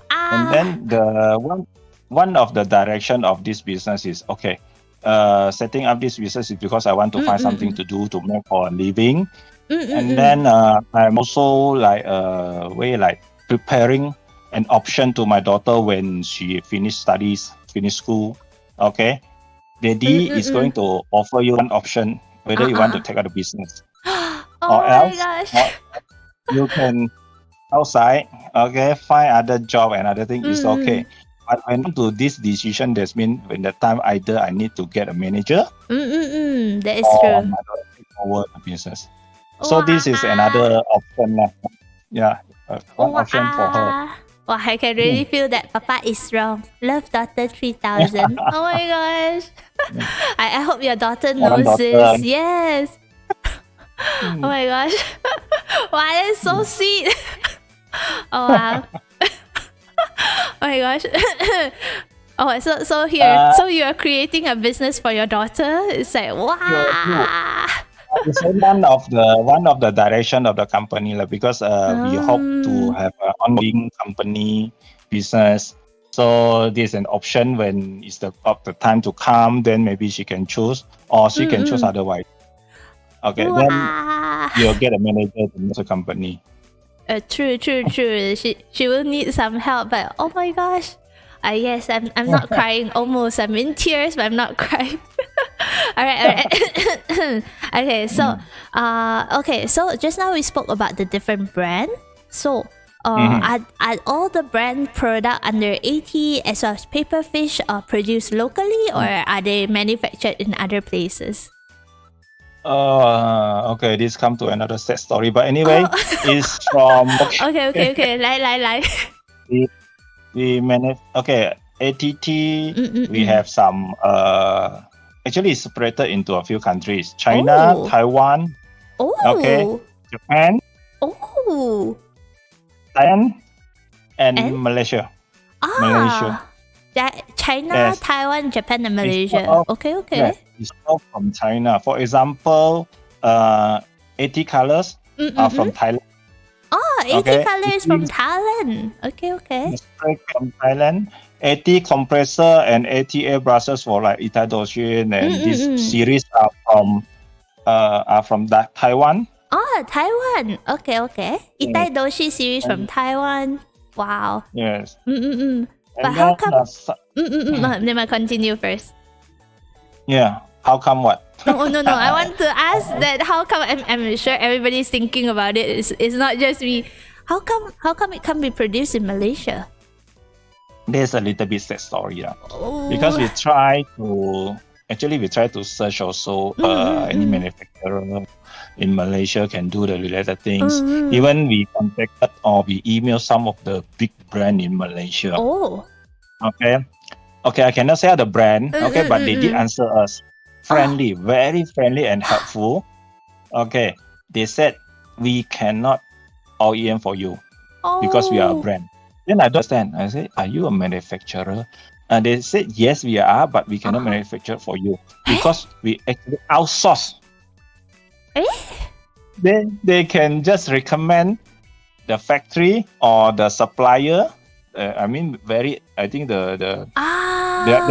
S2: And then the one of the direction of this business is setting up this business is because I want to find something to do to make for a living. And then I'm also preparing an option to my daughter when she finish school. Okay, Daddy is going to offer you an option whether you want to take out the business or else you can outside, find other job and other thing is okay. But when to this decision, that means when the time either I need to get a manager,
S1: that is
S2: or
S1: true.
S2: take over the business. So this is another option. One option for her.
S1: Wow, I can really feel that Papa is strong. Love daughter 3000. Oh my gosh. I hope your daughter knows this. Yes. Oh my gosh. Wow, that is so sweet. Oh wow. Oh my gosh. So here, so you are creating a business for your daughter. It's like wow.
S2: It's one of the direction of the company, because we hope to have an ongoing company business. So this is an option when it's the time to come. Then maybe she can choose, or she can choose otherwise. Okay, then you'll get a manager to manage the company.
S1: True. She will need some help, but oh my gosh. Yes, I'm not crying. Almost, I'm in tears, but I'm not crying. all right. Okay, so so just now we spoke about the different brand. So are all the brand product under AT as well as Paperfish produced locally, or are they manufactured in other places?
S2: Okay, this come to another sad story, but anyway, it's from
S1: okay, lie.
S2: ATT. We have some actually it's separated into a few countries: China, Taiwan, Japan, Thailand, and Malaysia. Malaysia.
S1: China, Taiwan, Japan, and Malaysia. Okay.
S2: Yeah, it's all from China. For example, AT colors are from Thailand.
S1: AT colors from Thailand. Okay.
S2: From Thailand. AT compressor and AT air brushes for like Itadoshin and this series are from Taiwan.
S1: Taiwan. Okay. Itaidoshi series from Taiwan. Wow.
S2: Yes.
S1: But how come? Let me continue first.
S2: Yeah. How come what?
S1: No. I want to ask that. How come? I'm sure everybody's thinking about it. It's not just me. How come it can't be produced in Malaysia?
S2: There's a little bit sad story, because we try to search also any manufacturer in Malaysia can do the related things. Even we contacted or we emailed some of the big brand in Malaysia. Okay, I cannot say the brand. But they did answer us friendly, very friendly and helpful. Okay, they said we cannot OEM for you because we are a brand. Then I don't understand. I said, are you a manufacturer? And they said, yes, we are, but we cannot manufacture for you because we actually outsource They can just recommend the factory or the supplier. I think their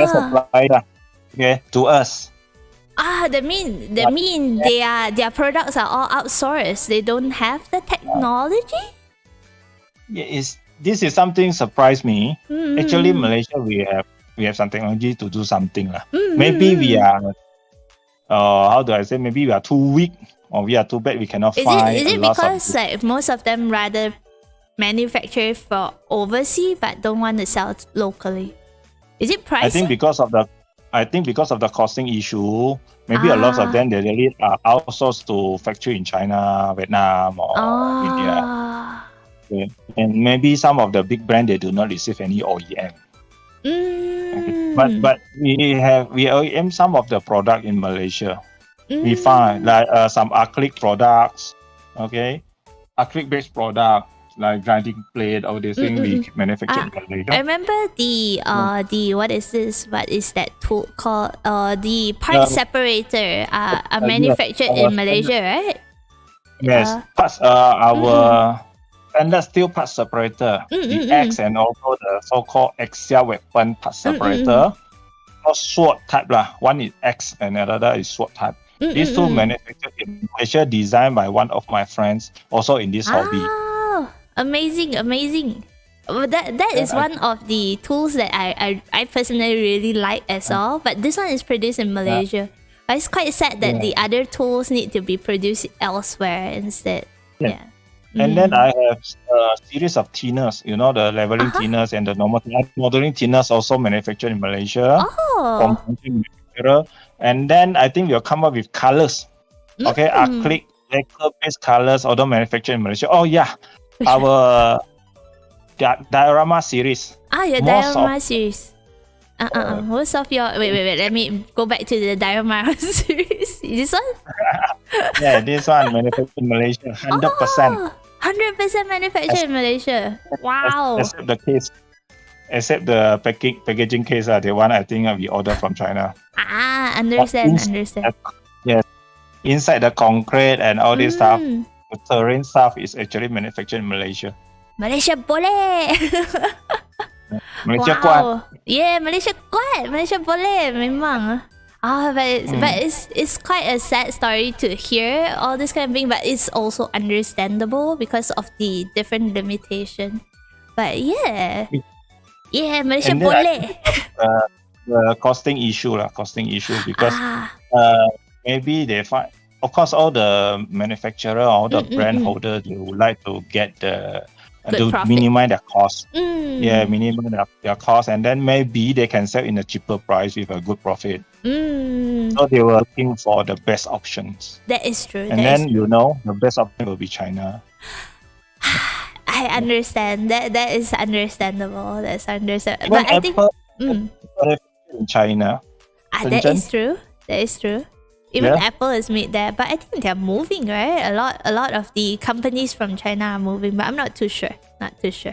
S2: supplier, okay, to us.
S1: That mean their products are all outsourced. They don't have the technology.
S2: Yeah, this is something surprised me. Actually, Malaysia we have some technology to do something lah. Maybe we are how do I say? Maybe we are too weak or we are too bad. We cannot find.
S1: Is it because like most of them rather manufacture for overseas but don't want to sell locally? Is it price?
S2: I think because of the costing issue, maybe a lot of them they really are outsourced to factory in China, Vietnam, or India. Okay. And maybe some of the big brand they do not receive any OEM. Okay. But we OEM some of the product in Malaysia. We find like some acrylic products, okay, acrylic based product like grinding plate, all these things we manufacture in Malaysia.
S1: I remember the what is this? What is that tool called? The part separator are manufactured in Malaysia, right?
S2: Yes, parts our standard steel part separator, the axe and also the so-called axial weapon part separator, or sword type lah. One is axe and another is sword type. These two manufactured in Malaysia, designed by one of my friends, also in this hobby.
S1: Amazing. That is one of the tools that I personally really like as well. But this one is produced in Malaysia. But it's quite sad that the other tools need to be produced elsewhere instead. Yeah.
S2: And then I have a series of thinners, the leveling thinners and the normal modeling thinners also manufactured in Malaysia. From manufacturer. And then I think we'll come up with colors. Okay, acrylic lacquer-based colors, although manufactured in Malaysia. Oh yeah, our diorama series.
S1: Your diorama series. Most of your wait. Let me go back to the diorama series. This one?
S2: Yeah, this one manufactured in Malaysia, 100%.
S1: 100% manufactured in Malaysia. Wow.
S2: Except the packaging case, the one I think we order from China.
S1: Understand.
S2: Yes. Inside the concrete and all this stuff, the terrain stuff is actually manufactured in Malaysia.
S1: Malaysia boleh.
S2: Malaysia kuat.
S1: Yeah, Malaysia kuat. Malaysia boleh memang. But it's quite a sad story to hear all this kind of thing, but it's also understandable because of the different limitation. But yeah, Malaysia boleh.
S2: The costing issue because maybe they find, of course, all the manufacturer, all the brand holder, they would like to get to minimize their cost. Minimize their cost, and then maybe they can sell in a cheaper price with a good profit. So they were looking for the best options.
S1: That is true.
S2: And then the best option will be China.
S1: I understand that is understandable. That's understandable.
S2: But
S1: I think
S2: in China.
S1: That is true. Even Apple is made there, but I think they're moving, right? A lot of the companies from China are moving, but I'm not too sure. It's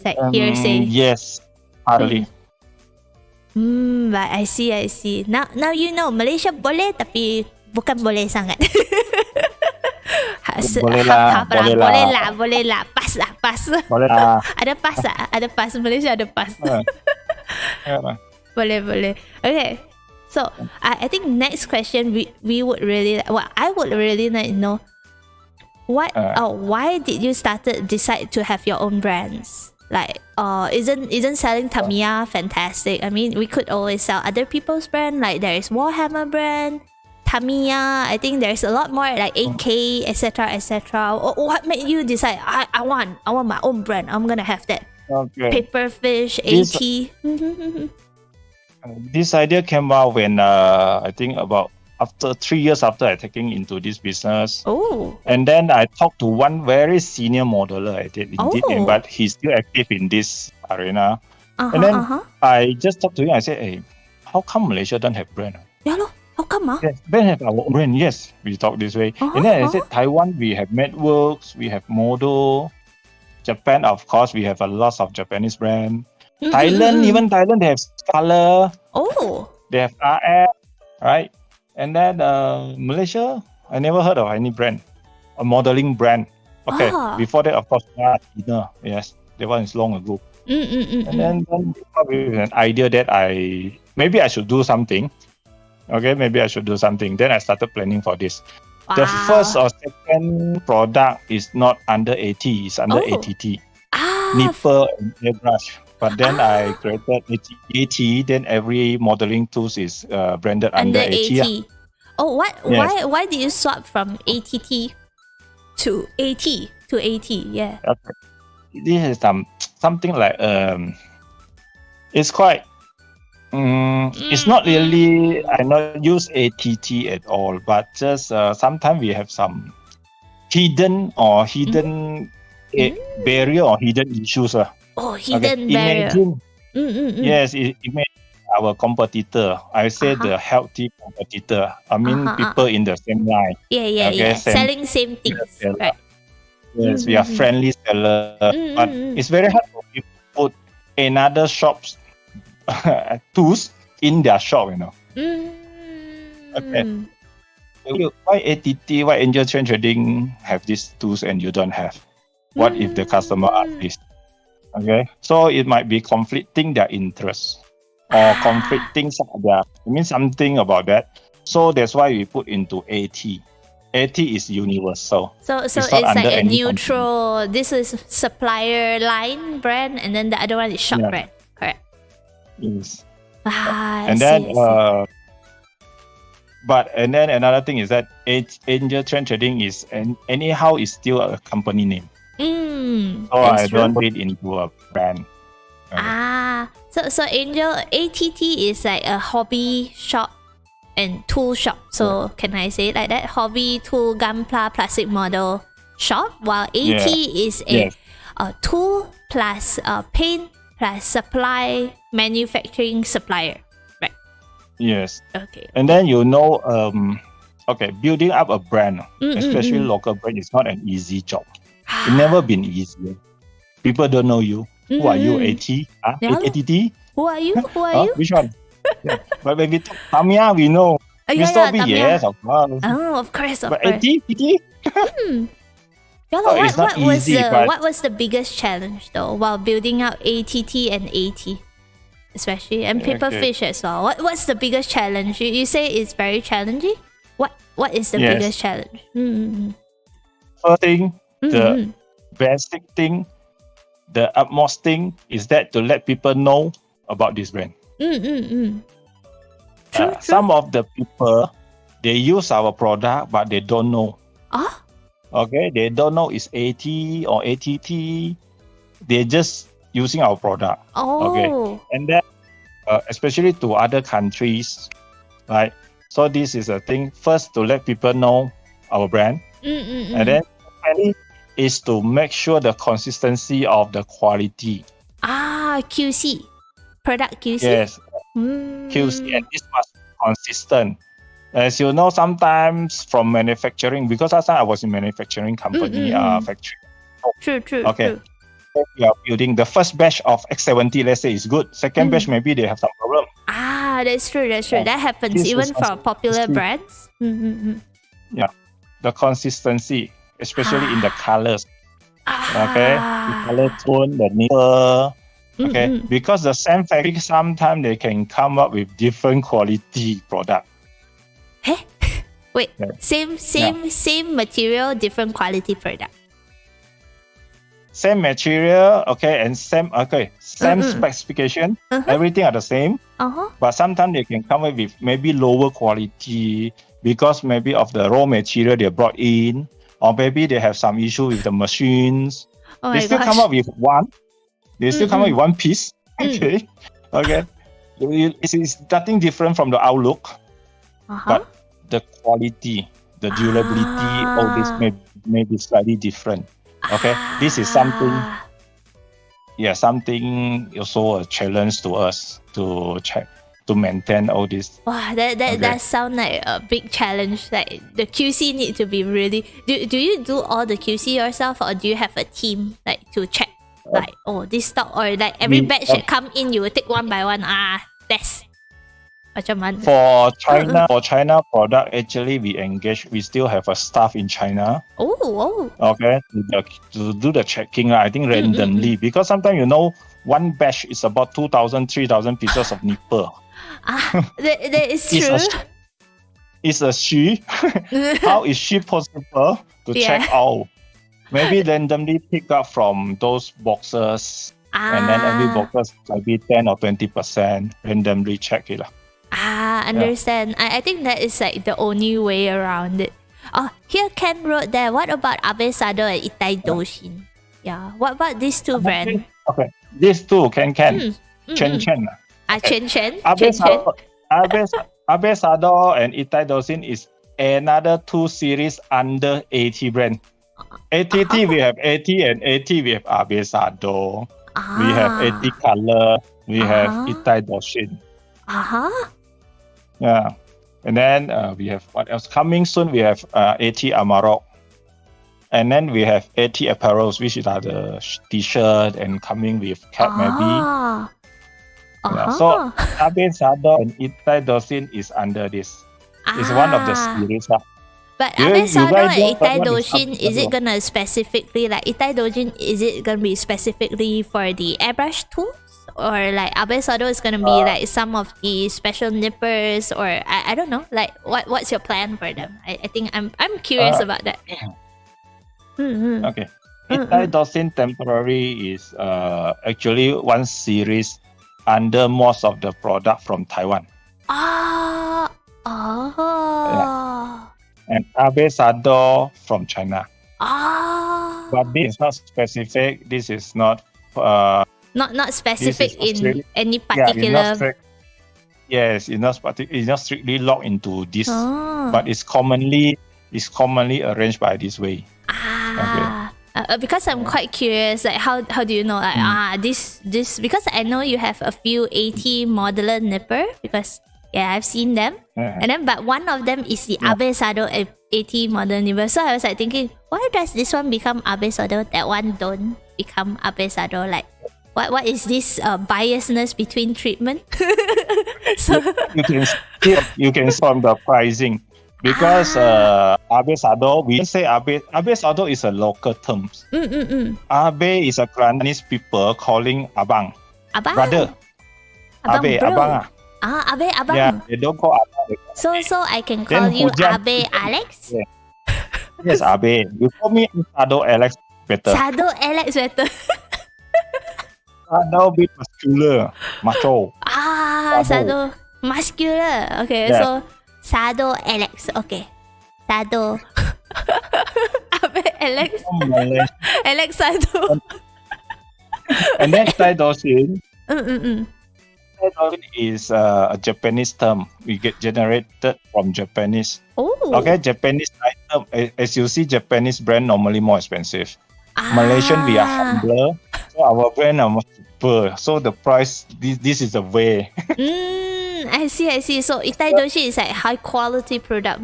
S1: like hearsay.
S2: Yes, hardly.
S1: But I see. Now Malaysia boleh tapi bukan boleh sangat.
S2: Boleh lah.
S1: Pas.
S2: Boleh lah.
S1: Ada pas. Malaysia ada pas. Boleh. Okay. So I think next question we would really I would really like to know why did you decide to have your own brands? Like isn't selling Tamiya fantastic? I mean, we could always sell other people's brand, like there is Warhammer brand, Tamiya. I think there's a lot more like AK, etc. What made you decide I want my own brand? I'm gonna have that. Paperfish, AT.
S2: This idea came out when I think about after 3 years after I taking into this business. And then I talked to one very senior modeler I did, but he's still active in this arena. And then I just talked to him. I said, "Hey, how come Malaysia don't have brand?"
S1: Yeah, how come?
S2: Yes, we have our brand. Yes, we talk this way. And then I said, Taiwan, we have Networks, we have Modo. Japan, of course, we have a lot of Japanese brand. Thailand, they have Scholar.
S1: Oh.
S2: They have RF, right? And then Malaysia, I never heard of any brand, a modeling brand. Okay, before that, of course, Tina. Yes, that one is long ago. And then with an idea that maybe I should do something. Okay, maybe I should do something. Then I started planning for this.
S1: Wow.
S2: The first or second product is not under AT, it's under ATT. Nipper and airbrush. But then I created AT, then every modeling tools is branded under AT.
S1: Oh, what?
S2: Yes.
S1: Why did you swap from ATT to AT? Yeah.
S2: Okay. This is something like it's quite it's not really I not use ATT at all, but just sometimes we have some hidden barrier or hidden issues.
S1: Hidden barrier.
S2: Imagine, yes, imagine our competitor. I say the healthy competitor. I mean people in the same line.
S1: Yeah. Selling same things. Right.
S2: Yes, we are friendly seller, but it's very hard for people to put another shop's tools in their shop, Okay. Why ATT, why Angel Chain Trading have these tools and you don't have? What if the customer asks this? Okay, so it might be conflicting their interests or conflicting something about that. So that's why we put into AT. AT is universal.
S1: So it's like a neutral. Company. This is supplier line brand, and then the other one is shop brand. Correct.
S2: Yes.
S1: And
S2: then another thing is that Angel Chain Trading is anyhow is still a company name. So I don't read into a brand.
S1: So Angel ATT is like a hobby shop and tool shop. So can I say it like that? Hobby tool Gunpla plastic model shop, while AT is a tool plus paint plus supply manufacturing supplier. Right.
S2: Yes.
S1: Okay.
S2: And then building up a brand, especially local brand, is not an easy job. It's never been easy. People don't know you. Who are you? AT? ATT?
S1: Who are you?
S2: Which one? But when we talk Tamiya, we know.
S1: Tamiya.
S2: Yes, of course.
S1: Oh, of course.
S2: But AT?
S1: What was the biggest challenge though while building out ATT and AT, especially and Paperfish as well? What's the biggest challenge? You say it's very challenging. What is the biggest challenge?
S2: First thing, the basic thing, the utmost thing is that to let people know about this brand.
S1: True.
S2: Some of the people, they use our product but they don't know. Okay, they don't know it's AT or ATT. They're just using our product. Okay, and then especially to other countries, right? So this is a thing. First, to let people know our brand, and then is to make sure the consistency of the quality.
S1: QC, product QC.
S2: Yes, QC, and this must be consistent. As you know, sometimes from manufacturing, because last time I was in manufacturing company, factory.
S1: True.
S2: Okay. True. So we are building the first batch of X70, let's say, is good. Second batch, maybe they have some problem.
S1: That's true. That happens even for popular brands.
S2: Yeah. The consistency, especially in the colors. Okay. The color tone, the nipple. Okay. Because the same factory, sometimes they can come up with different quality product.
S1: Wait, same material, different quality product.
S2: Same material, and same specification. Everything are the same. But sometimes they can come up with maybe lower quality because maybe of the raw material they brought in, or maybe they have some issue with the machines. They still come up with one. They still come up with one piece. Okay. It's nothing different from the outlook, but the quality, the durability, all this may be slightly different. Okay, this is something also a challenge to us to check, to maintain all this.
S1: Wow, that sounds like a big challenge. Like the QC need to be really. Do you do all the QC yourself, or do you have a team like to check? This stock, or like every batch that come in, you will take one by one. Test. Macam mana?
S2: For China product, actually we still have a staff in China.
S1: Oh.
S2: Okay, to do the checking. I think randomly because sometimes one batch is about 2,000, 3,000 pieces of nipple.
S1: That is true.
S2: It's a she. How is she possible to check all? Maybe randomly pick up from those boxes, and then every box maybe 10 or 20% randomly check it.
S1: Understand. I think that is like the only way around it. Oh, here Ken wrote there. What about Abe Sado and Itai Doshin? Yeah. What about these two brands?
S2: Okay, these two Chen.
S1: Chen.
S2: Abe Sado and Itai Doshin is another two series under AT brand. ATT we have AT and AT we have Abe Sado. We have AT Color. We have Itai Doshin. Yeah. And then we have what else? Coming soon we have AT Amarok. And then we have AT Apparels, which are the t-shirt and coming with cap maybe. Yeah, so Abe Sado and Itai Doshin is under this. It's one of the series.
S1: But Abe Sado and Itai Doshin, is it gonna specifically like Itai Doshin? Is it gonna be specifically for the airbrush tools, or like Abe Sado is gonna be like some of the special nippers, or I don't know. Like what's your plan for them? I think I'm curious about that.
S2: Okay, Itai Doshin temporary is actually one series under most of the product from Taiwan. And Abe Sado from China. But this is not specific. This is not
S1: not specific in any particular.
S2: It's not strictly locked into this, but it's commonly arranged by this way.
S1: Because I'm quite curious, like how do you know this because I know you have a few AT modular nipper because I've seen them, and then but one of them is the Abe Sado AT modular nipper. So I was like thinking, why does this one become Abe Sado, that one don't become Abe Sado? Like what is this biasness between treatment? So
S2: you can from the pricing. Because Abe Sado, we say Abe Sado is a local term. Abe is a Cantonese people calling Abang. Brother.
S1: Abang,
S2: Abang.
S1: Abe, Abang.
S2: Yeah, they don't call Abang.
S1: So I can call you Abe Alex?
S2: Yeah. Yes, Abe. You call me Sado Alex better.
S1: Sado Alex better.
S2: Sado be muscular, macho.
S1: Sado muscular. Okay, so Sado Alex. Okay. Sado. Abe Alex. Alex Sado.
S2: And then Itai Doshin. Itai Doshin is a Japanese term. We get generated from Japanese. Okay, Japanese item. As you see, Japanese brand normally more expensive. Malaysian, we are humbler. So our brand are more cheaper. So the price, this is the way.
S1: I see. So Itai Doshin is like high quality product.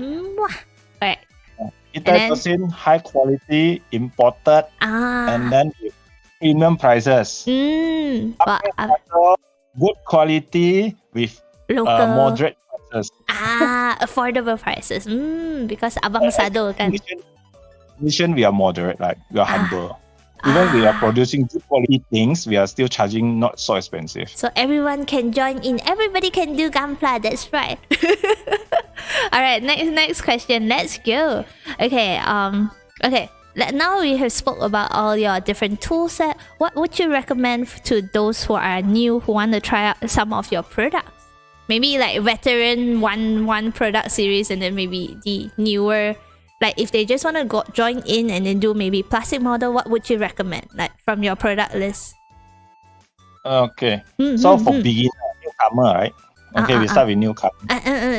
S1: Right.
S2: Itai Doshin high quality imported and then with premium prices. Good quality with moderate prices.
S1: Affordable prices. Because Abang Sado kan.
S2: Malaysian, we are moderate, like we are humble. Even we are producing good quality things, we are still charging not so expensive. So
S1: everyone can join in. Everybody can do Gunpla. That's right. All right. Next question. Let's go. Okay. Okay. Now we have spoke about all your different tool set. What would you recommend to those who are new, who want to try out some of your products? Maybe like veteran one product series, and then maybe the newer. Like if they just want to join in and then do maybe plastic model, what would you recommend? Like from your product list?
S2: Okay. So for beginner, newcomer, right? Okay, we start with newcomer.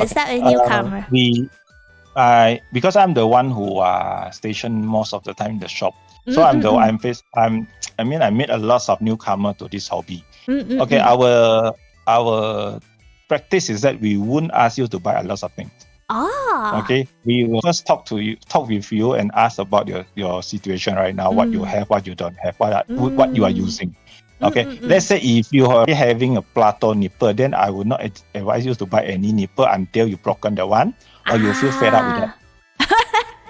S1: Start with newcomer.
S2: Because I'm the one who stationed most of the time in the shop. So I made a lot of newcomer to this hobby. Okay, our practice is that we wouldn't ask you to buy a lot of things. Okay, we will first talk with you and ask about your situation right now, what you have, what you don't have, what you are using. Okay, let's say if you are having a plateau nipple, then I would not advise you to buy any nipple until you broken the one or you feel fed up with that.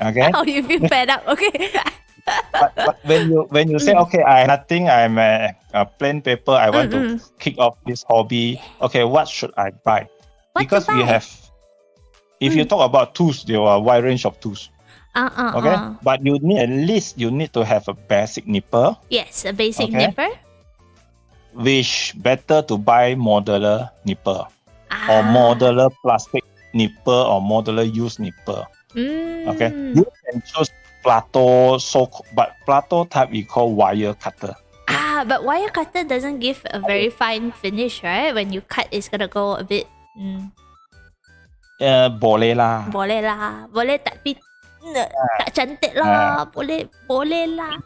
S2: Okay.
S1: Oh, you feel fed up. Okay.
S2: But when you say, okay, I'm a plain paper, I want to kick off this hobby. Okay, what should I buy? Because we have, if you talk about tools, there are a wide range of tools. Okay, but you need at least to have a basic nipper.
S1: Yes, a basic nipper.
S2: Which better to buy modular nipper or modular plastic nipper or modular used nipper. Okay, you can choose plateau, but plateau type we call wire cutter.
S1: But wire cutter doesn't give a very fine finish, right? When you cut, it's gonna go a bit.
S2: Boleh lah.
S1: Boleh tapi tak cantik lah. Boleh lah.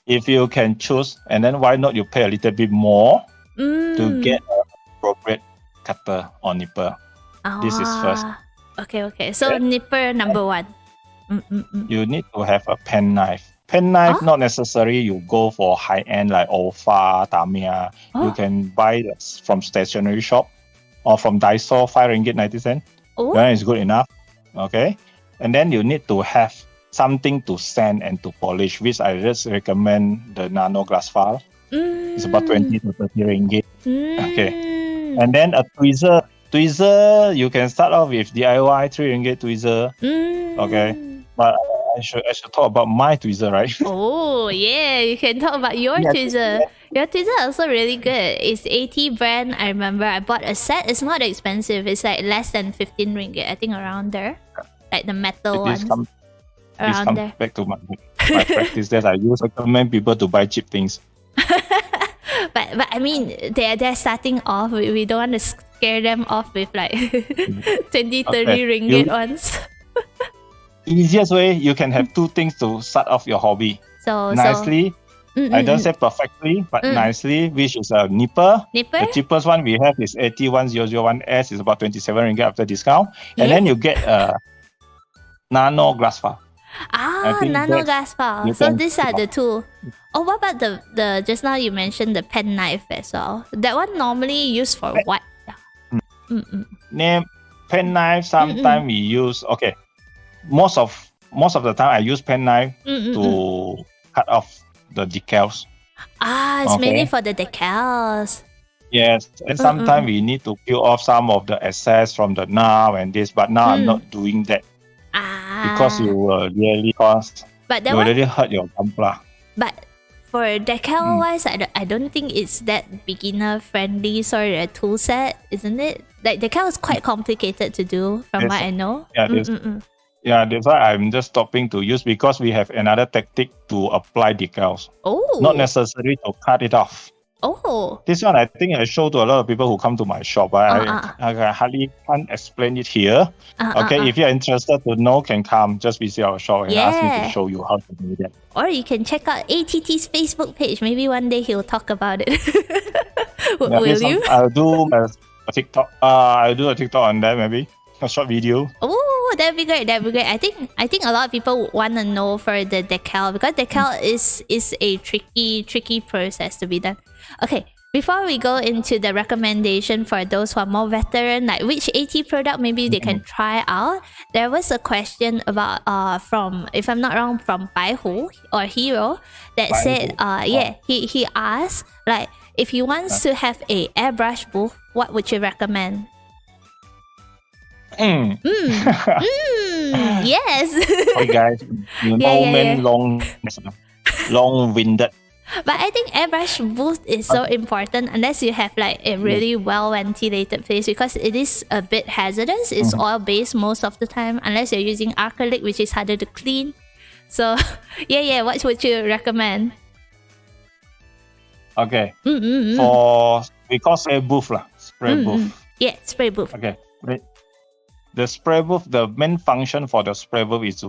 S2: If you can choose, and then why not you pay a little bit more to get an appropriate cutter or nipper. This is first.
S1: Okay. So nipper number 1.
S2: You need to have a pen knife. Pen knife, not necessary you go for high-end like Olfa, Tamiya. You can buy from stationery shop or from Daiso, 5 ringgit 90 cents. That is good enough. Okay. And then you need to have something to sand and to polish, which I just recommend the nano glass file. It's about 20 to 30 ringgit. Okay. And then a tweezer. Tweezer, you can start off with DIY 3 ringgit tweezer. Okay. But I should talk about my tweezer, right?
S1: Oh, yeah. You can talk about your tweezer. Your tweezer is also really good. It's AT brand. I remember I bought a set. It's not expensive. It's like less than 15 ringgit. I think around there. Like the metal ones. Around there.
S2: Back to my practice that I recommend people to buy cheap things.
S1: But I mean, they're starting off. We don't want to scare them off with like 20, 30 ringgit ones.
S2: Easiest way, you can have 2 things to start off your hobby. Nicely. I don't say perfectly, but nicely, which is a nipper. The cheapest one we have is AT1001S. It's about 27 ringgit after discount. And then you get a nano glass file.
S1: Nano glass file. So these are the 2. Oh, what about the just now you mentioned the pen knife as well? That one normally used for what?
S2: Pen knife, sometimes we use, okay. Most of the time I use pen knife to cut off the decals.
S1: It's mainly for the decals.
S2: Yes, and sometimes we need to peel off some of the excess from the knob and this, but now I'm not doing that. Because you will really hurt your Gunpla.
S1: But for decal wise, I don't think it's that beginner friendly sort of tool set, isn't it? Like decal is quite complicated to do from what I know.
S2: Yeah, that's why I'm just stopping to use, because we have another tactic to apply decals. Not necessary to cut it off. This one I think I show to a lot of people who come to my shop. I hardly can't explain it here. If you're interested to know, can come just visit our shop and ask me to show you how to do that.
S1: Or you can check out ATT's Facebook page. Maybe one day he'll talk about it. Will you?
S2: I'll do a TikTok. I'll do a TikTok on that, maybe a short video.
S1: That'd be great. I think a lot of people want to know for the decal, because decal is a tricky process to be done. Okay, before we go into the recommendation for those who are more veteran, like which AT product maybe they can try out, there was a question about from, if I'm not wrong, from Baihu or Hero that said he asked, like, if he wants to have a airbrush booth, what would you recommend? Yes.
S2: Hey guys, long-winded.
S1: But I think airbrush booth is so important unless you have like a really well ventilated place, because it is a bit hazardous. It's oil based most of the time, unless you're using acrylic, which is harder to clean. So what would you recommend?
S2: Okay. We call spray booth lah. Spray booth.
S1: Yeah, spray booth.
S2: Okay. The spray booth, the main function for the spray booth is to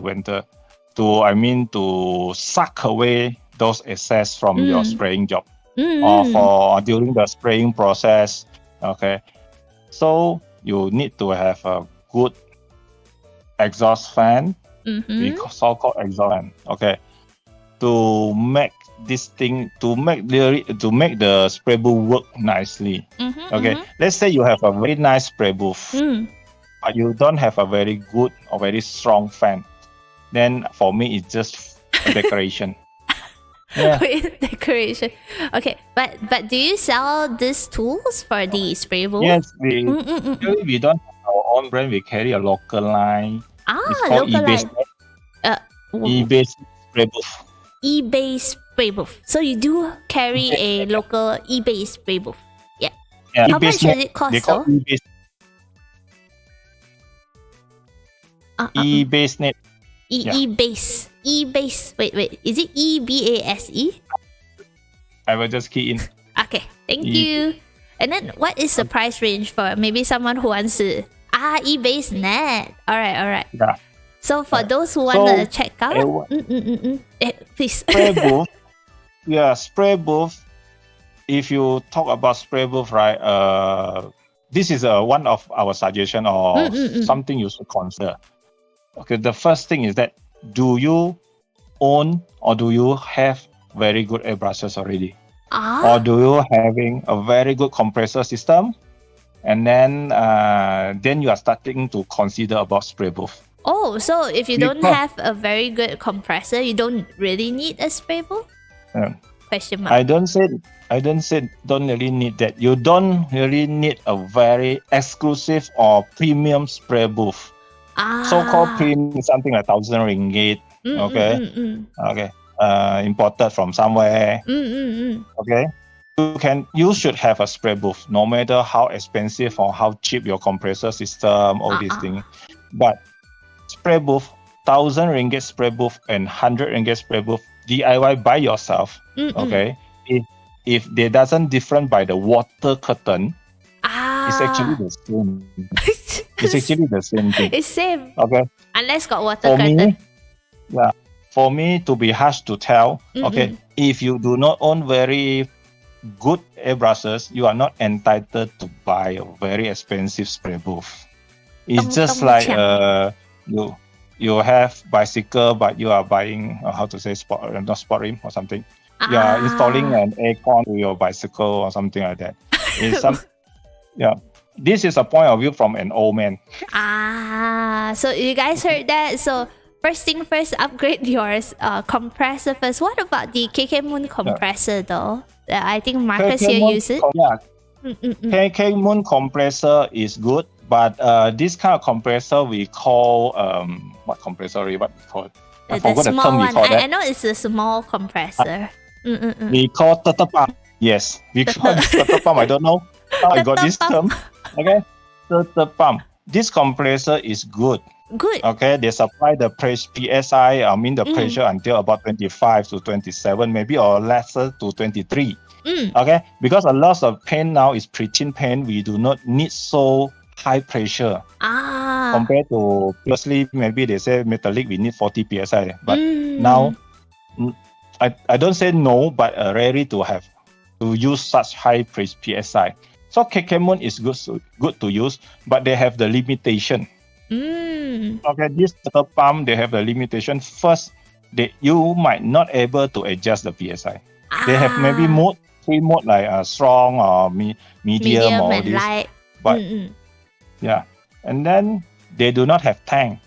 S2: suck away those excess from your spraying job or for during the spraying process. Okay, so you need to have a good exhaust fan, we so-called exhaust fan. Okay, to make this thing to make the spray booth work nicely. Okay, let's say you have a very nice spray booth, but you don't have a very good or very strong fan. Then for me, it's just a decoration. Yeah.
S1: Decoration. Okay, but do you sell these tools for the spray booth?
S2: Yes, we don't have our own brand. We carry a local line. It's called
S1: localized.
S2: eBay spray booth.
S1: eBay spray booth. So you do carry a local eBay spray booth. Yeah. How much does it cost?
S2: They call eBay. eBase net.
S1: eBase. eBase. Wait. Is it EBASE?
S2: I will just key in.
S1: Okay, thank you. And then what is the price range for maybe someone who wants to eBase net? All right.
S2: Yeah.
S1: So for those who want to check out, please.
S2: Spray booth. Yeah, spray booth. If you talk about spray booth, right? This is one of our suggestion or something you should consider. Okay, the first thing is that do you own or do you have very good airbrushes already? Or do you having a very good compressor system? And then you are starting to consider about spray booth.
S1: Oh, so if you don't have a very good compressor, you don't really need a spray booth? Question mark.
S2: I don't say don't really need that. You don't really need a very exclusive or premium spray booth. So-called premium is something like 1,000 ringgit. Okay. Imported from somewhere. Okay. You should have a spray booth, no matter how expensive or how cheap your compressor system, all these things. But spray booth, 1,000 ringgit spray booth and 100 ringgit spray booth, DIY by yourself. Okay. If they doesn't different by the water curtain, it's actually the same. It's actually the same thing.
S1: It's same.
S2: Okay.
S1: Unless got water curtain.
S2: For me to be harsh to tell, okay, if you do not own very good airbrushes, you are not entitled to buy a very expensive spray booth. It's just like you have bicycle, but you are buying not sport rim or something. You are installing an aircon to your bicycle or something like that. This is a point of view from an old man.
S1: So you guys heard that? So first thing first, upgrade your compressor first. What about the KK Moon compressor though? I think Marcus here uses it.
S2: KK Moon compressor is good, but this kind of compressor we call what compressor? What we call it? I forgot the term we call that.
S1: I know it's a small compressor.
S2: We call turtle pump. Yes, we call turtle pump. I don't know how I got this term. Okay, turtle pump. This compressor is good.
S1: Good.
S2: Okay, they supply the PSI, the pressure until about 25 to 27, maybe or lesser to 23. Okay, because a lot of paint now is pre-chin paint, we do not need so high pressure. Compared to previously, maybe they say metallic, we need 40 PSI. But now, I don't say no, but rarely to use such high PSI. So KK is good to use, but they have the limitation. Okay, this turtle pump, they have the limitation. First, you might not able to adjust the PSI. They have maybe three mode like strong or medium or
S1: and
S2: this.
S1: light.
S2: But and then they do not have tank.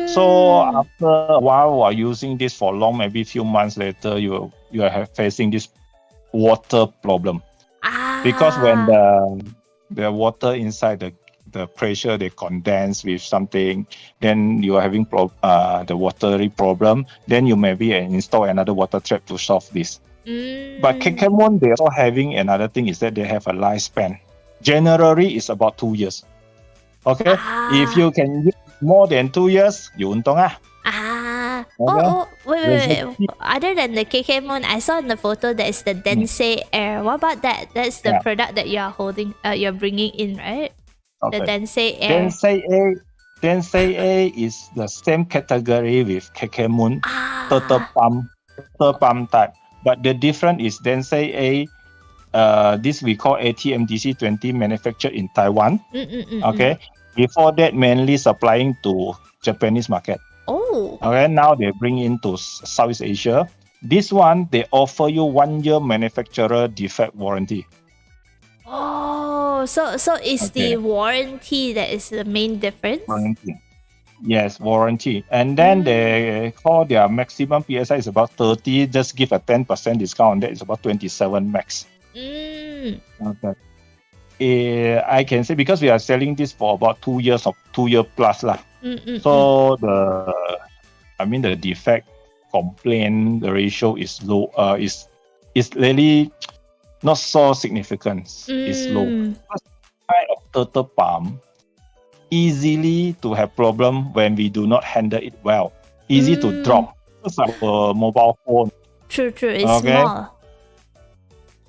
S2: So after a while, while using this for long, maybe a few months later, you are facing this water problem. Because when the water inside the pressure, they condense with something, then you are having the watery problem, then you maybe install another water trap to solve this. But KK they also having another thing is that they have a lifespan. Generally, it's about 2 years. Okay? If you can use more than 2 years, you untung
S1: Wait. Other than the KK Moon, I saw in the photo that is the Densei Air. What about that? That's the product that you are holding, you're bringing in, right? Okay. The Densei Air.
S2: Densei A is the same category with KK Moon, turtle pump type. But the difference is Densei A, this we call ATMDC 20, manufactured in Taiwan. Okay. Before that, mainly supplying to Japanese market.
S1: Oh.
S2: Okay, now they bring into Southeast Asia. This one, they offer you 1 year manufacturer defect warranty.
S1: Oh, so it's the warranty that is the main difference?
S2: Warranty. Yes, warranty. And then they call their maximum PSI is about 30, just give a 10% discount. That is about 27 max. Okay. I can say because we are selling this for about 2 years or 2 year plus lah. So the defect complaint, the ratio is low. Is really not so significant. It's low. First kind of turtle palm easily to have problem when we do not handle it well. Easy to drop. Just like a mobile phone.
S1: True. It's small.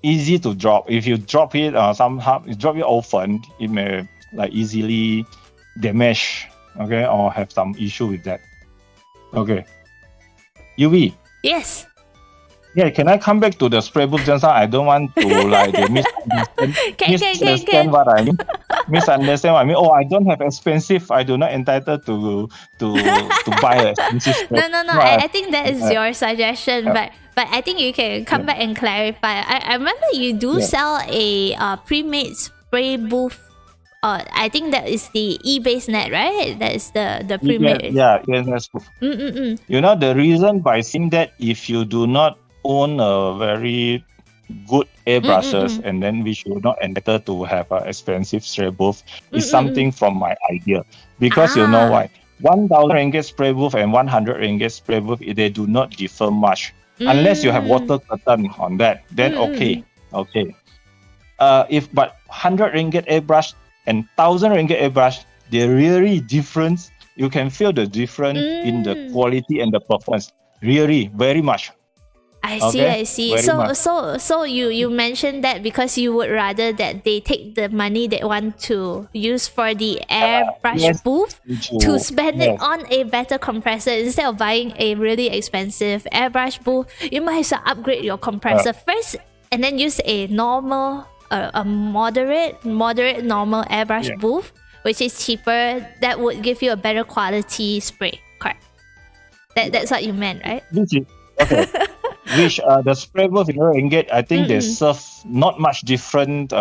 S2: Easy to drop. If you drop it, somehow you drop it often, it may like easily damage. Okay, or have some issue with that. Okay. Yui.
S1: Yes.
S2: Yeah, can I come back to the spray booth just now? I don't want to like they misunderstand what I mean. Misunderstand what I mean. Oh, I don't have expensive. I do not entitled to buy an expensive spray.
S1: No. I think that is your suggestion, but I think you can come back and clarify. I remember you do sell a pre-made spray booth. I think that is the e-based net, right? That is the pre-made.
S2: Yeah, that's booth. You know the reason by saying that if you do not own a very good airbrushes and then we should not entitled to have an expensive spray booth is something from my idea. Because you know why? 1,000 ringgit spray booth and 100 ringgit spray booth, they do not differ much. Unless you have water curtain on that, then okay. But 100 ringgit airbrush and 1,000 ringgit airbrush, they're really different. You can feel the difference in the quality and the performance. Really, very much.
S1: I see. So you mentioned that because you would rather that they take the money they want to use for the airbrush booth to spend it on a better compressor instead of buying a really expensive airbrush booth. You might as well upgrade your compressor first and then use a normal, a moderate normal airbrush booth, which is cheaper. That would give you a better quality spray. Correct. That's what you meant, right?
S2: Okay. Which the spray booth in ringgit, I think they serve not much different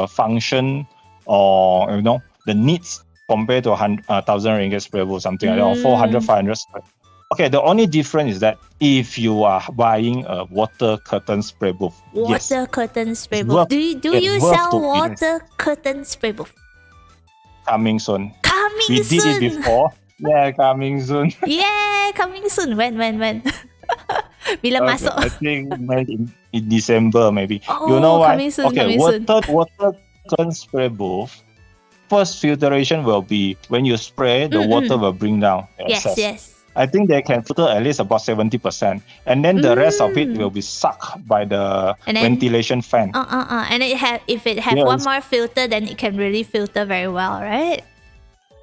S2: function or the needs compared to 1,000 ringgit spray booth, something like that, or 400, 500. Okay, the only difference is that if you are buying a water curtain spray booth,
S1: curtain spray booth. Do you sell water curtain spray booth?
S2: Coming soon.
S1: We
S2: did it before. Yeah, coming soon.
S1: Yeah, coming soon. When? Bila masuk?
S2: I think in December maybe.
S1: Oh,
S2: you know why?
S1: Coming soon.
S2: Water curtain spray booth. First filtration will be when you spray, the water will bring down.
S1: Yes.
S2: I think they can filter at least about 70%, and then the rest of it will be sucked by the ventilation fan.
S1: And if it have one more filter, then it can really filter very well, right?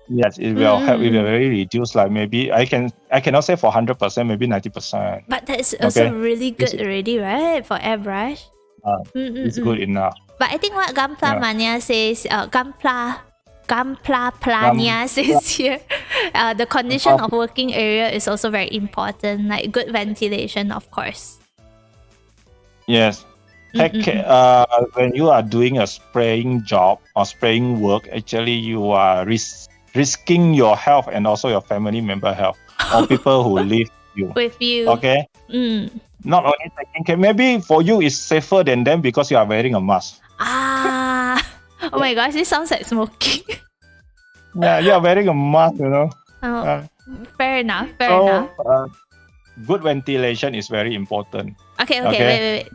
S2: Yes, it will help. It will very reduce. Like maybe I cannot say for 100%, maybe 90%.
S1: But that's also really good already, right? For airbrush.
S2: It's good enough.
S1: But I think what Gunpla Mania says, Gunpla Plania says here, the condition of working area is also very important. Like good ventilation, of course.
S2: Yes. When you are doing a spraying job or spraying work, actually you are risking your health and also your family member health or people who live
S1: with you.
S2: Okay. Not only taking care. Maybe for you it's safer than them because you are wearing a mask.
S1: Oh my gosh, this sounds like smoking.
S2: Yeah, you are wearing a mask,
S1: Fair enough.
S2: Good ventilation is very important.
S1: Okay, wait.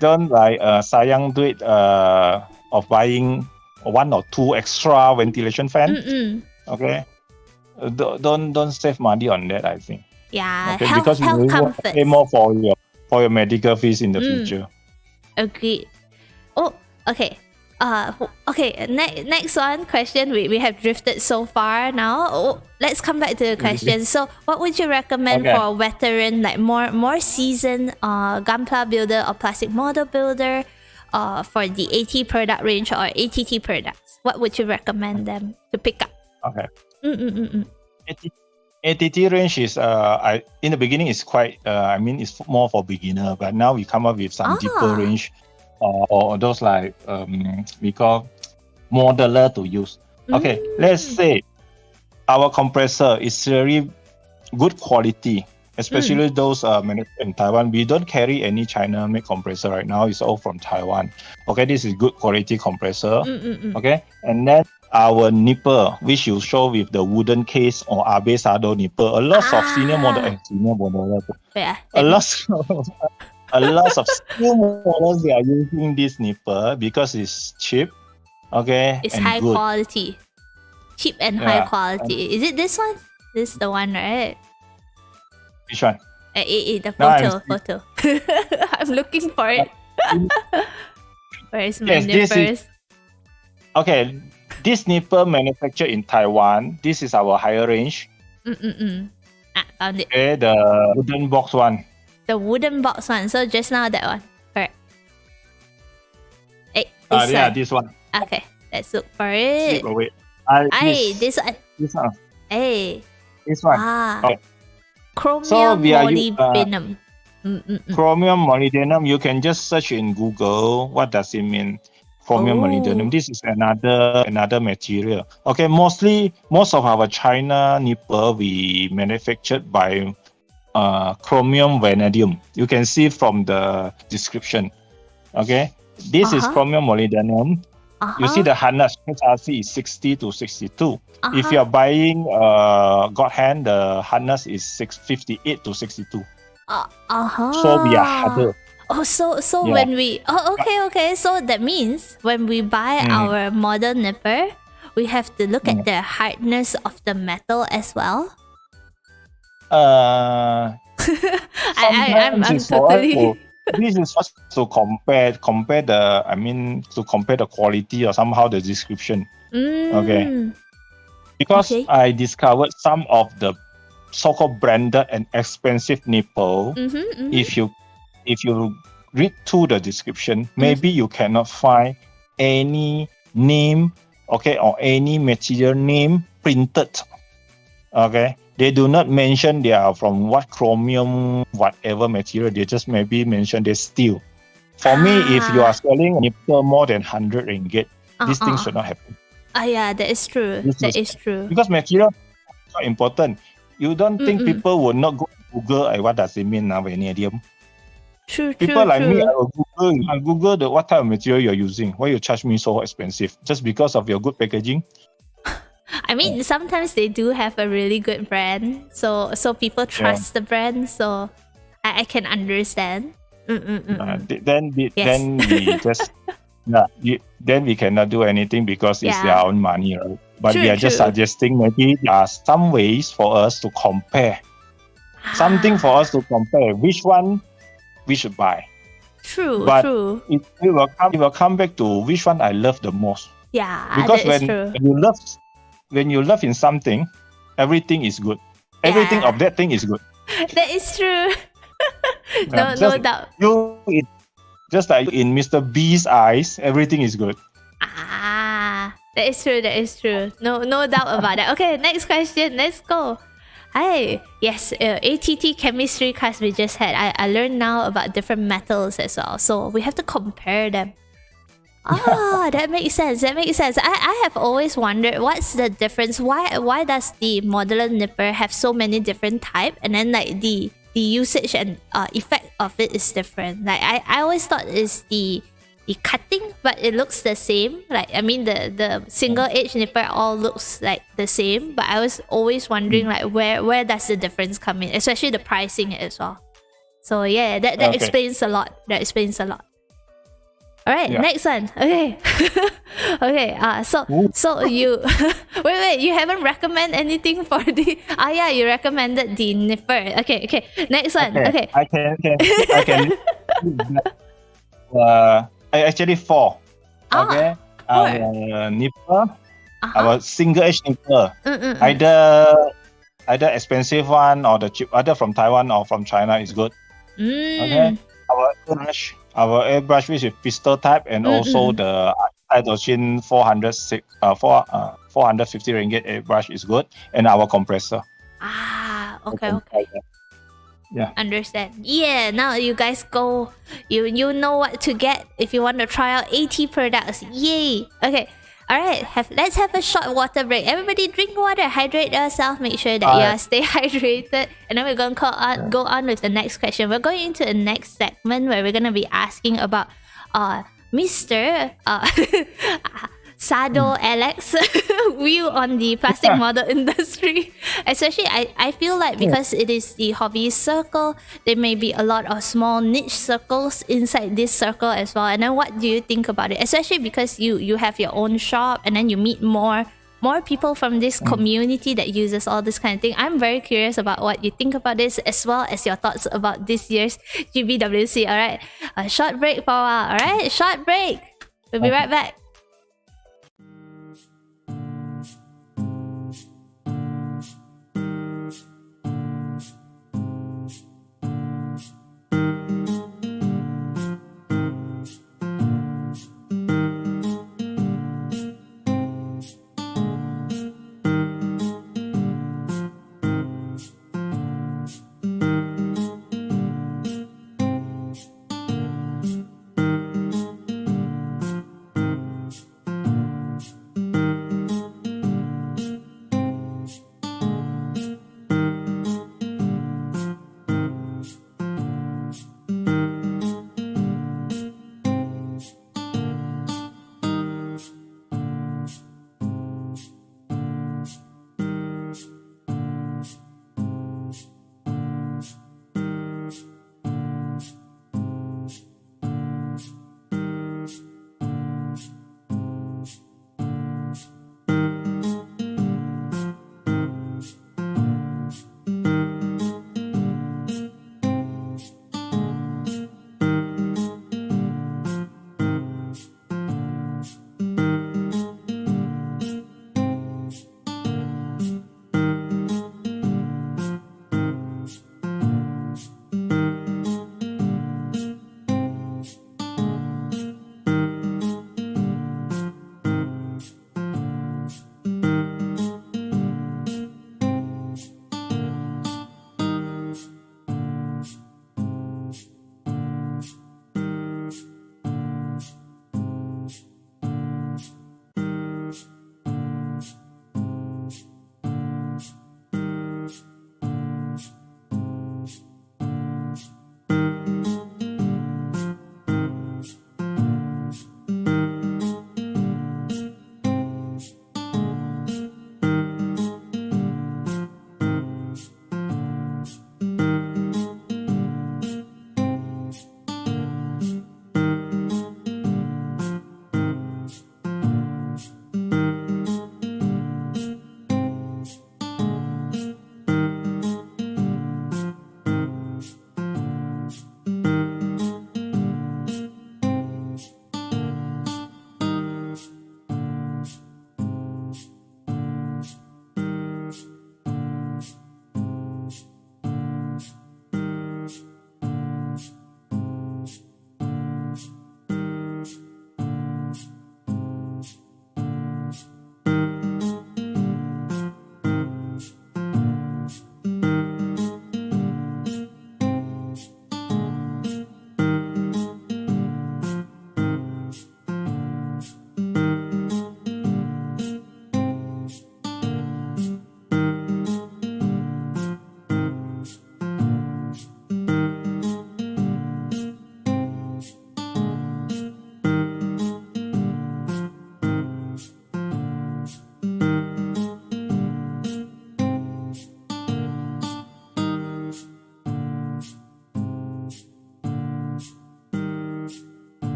S2: Don't like sayang duit of buying 1 or 2 extra ventilation fan. Okay, don't save money on that. I think.
S1: Yeah,
S2: okay?
S1: health
S2: you
S1: comfort.
S2: Pay more for your medical fees in the future.
S1: Agreed. Oh, okay. Next one question. We have drifted so far now. Let's come back to the question. So, what would you recommend for a veteran, like more seasoned Gunpla builder or plastic model builder, for the AT product range or ATT products? What would you recommend them to pick up?
S2: Okay. ATT range is in the beginning is quite it's more for beginner, but now we come up with some deeper range, or those like we call modeler to use. Okay, let's say our compressor is very good quality, especially those manufactured in Taiwan. We don't carry any China-made compressor right now. It's all from Taiwan. Okay, this is good quality compressor. Okay, and then our nipper, which you show with the wooden case or Abe Sado nipper, a lot of senior model, a lot of senior models they are using this nipper because it's cheap. Okay,
S1: it's
S2: and
S1: high
S2: good.
S1: quality, cheap and high quality. Is it this one? This is the one, right?
S2: Which one?
S1: The photo. I'm looking for it. Where's my nippers?
S2: Okay, this nipper manufactured in Taiwan. This is our higher range.
S1: Found it.
S2: Okay, the wooden box one.
S1: The wooden box one. So just now that one. Correct.
S2: This one.
S1: Okay, let's look for it.
S2: Wait.
S1: This one.
S2: This one.
S1: Hey.
S2: This one.
S1: Okay. Chromium molybdenum.
S2: Chromium molybdenum. You can just search in Google. What does it mean? Chromium molybdenum. This is another material. Okay, most of our China nipper we manufactured by chromium vanadium. You can see from the description. Okay, this is chromium molybdenum. You see the harness HRC is 60 to 62. If you are buying God hand, the harness is 58 to 62. So we are harder.
S1: When we okay. So that means when we buy our model nipper, we have to look at the hardness of the metal as well.
S2: I'm
S1: totally.
S2: This is just to compare the quality or somehow the description. Okay. Because I discovered some of the so-called branded and expensive nipple. If you read through the description, maybe you cannot find any name, or any material name printed. Okay. They do not mention they are from what chromium, whatever material. They just maybe mention they steel. For me, if you are selling a nipple more than 100 ringgit, this thing should not happen.
S1: Yeah, that is true. That is true.
S2: Because material is not important. You don't think people would not go to Google what does it mean now, vanadium?
S1: True.
S2: People like me, I Google what type of material you're using. Why you charge me so expensive? Just because of your good packaging?
S1: I mean, sometimes they do have a really good brand, so people trust the brand. So I can understand.
S2: Then we cannot do anything because it's their own money, right? But we are just suggesting maybe there are some ways for us to compare. Something for us to compare which one we should buy.
S1: True.
S2: It will come back to which one I love the most.
S1: Yeah,
S2: because when you love in something, everything is good. Everything of that thing is good.
S1: That is true. No doubt.
S2: Just like in Mr. B's eyes, everything is good.
S1: That is true. No doubt about that. Okay, next question. Let's go. Hi. Yes, ATT chemistry class we just had. I learned now about different metals as well. So we have to compare them. That makes sense. I have always wondered what's the difference. Why does the modular nipper have so many different types, and then like the usage and effect of it is different. Like I always thought it's the cutting, but it looks the same. Like I mean the single edge nipper all looks like the same, but I was always wondering like where does the difference come in, especially the pricing as well. So yeah, that explains a lot. All right, next one. Okay. So you wait. You haven't recommended anything for the. You recommended the nipper. Okay. Next one. Okay.
S2: I can. Actually four. Okay. Our nipper, our single edge nipper. Either expensive one or the cheap, either from Taiwan or from China is good. Okay. Our airbrush which is pistol type, and also the Doshin 450 ringgit airbrush is good, and our compressor.
S1: Ah,
S2: I
S1: okay,
S2: can
S1: okay.
S2: try that. Yeah.
S1: Understand. Yeah, now you guys go. You know what to get if you want to try out 80 products. Yay. Okay. All right. Let's have a short water break. Everybody drink water, hydrate yourself, make sure that you stay hydrated. And then we're going to go on with the next question. We're going into the next segment where we're going to be asking about Mr. Sado Alex view on the plastic model industry. Especially, I feel like because it is the hobby circle, there may be a lot of small niche circles inside this circle as well. And then what do you think about it? Especially because you have your own shop and then you meet more people from this community that uses all this kind of thing. I'm very curious about what you think about this, as well as your thoughts about this year's GBWC. All right, a short break for a while. All right, short break. We'll be right back.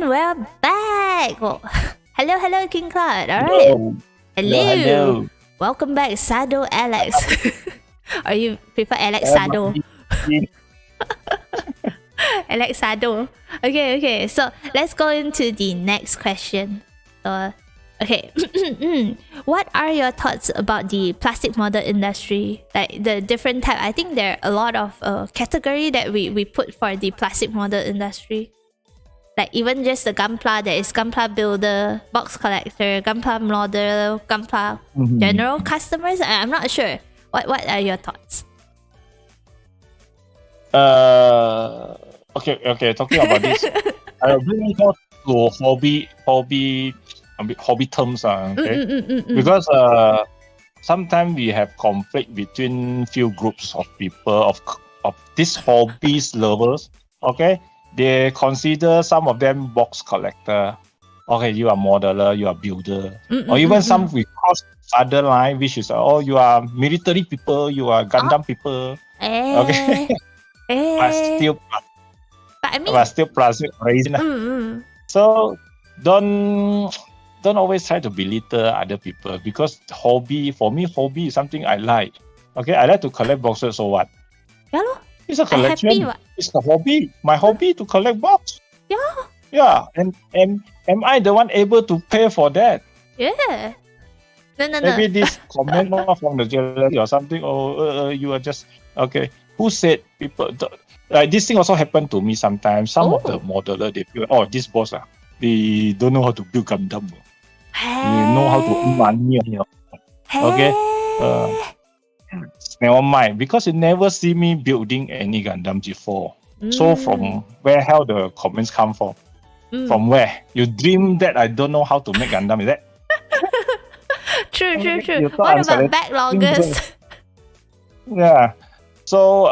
S1: And we're back. Oh, hello, King Cloud. All right. Hello. Welcome back, Sado Alex. Or you prefer Alex Sado? Alex Sado. Okay. So let's go into the next question. Okay. What are your thoughts about the plastic model industry? Like the different type. I think there are a lot of category that we put for the plastic model industry. Like even just the Gunpla, there is Gunpla builder, box collector, Gunpla model, Gunpla general customers. I'm not sure. What are your thoughts?
S2: Okay. Talking about this, I bring it out to hobby terms. Okay, because sometimes we have conflict between few groups of people of these hobbies lovers. Okay. They consider some of them box collector. Okay, you are modeler, you are builder. Or even some we cross other line, which is, you are military people, you are Gundam people. Okay. But still plastic origin. So don't always try to belittle other people, because hobby is something I like. Okay, I like to collect boxes, so what?
S1: Yeah.
S2: It's a collection. It's a hobby. My hobby to collect box. Yeah. And am I the one able to pay for that?
S1: Yeah. No.
S2: Maybe this comment from the jealousy or something. You are just okay. Who said people? Like this thing also happened to me sometimes. Some of the modeler, they feel, this boss they don't know how to build Gundam. They know how to earn money. Okay. Never mind, because you never see me building any Gundam before. So from where hell the comments come from? From where? You dream that I don't know how to make Gundam, is that?
S1: True. What about backloggers?
S2: Yeah. So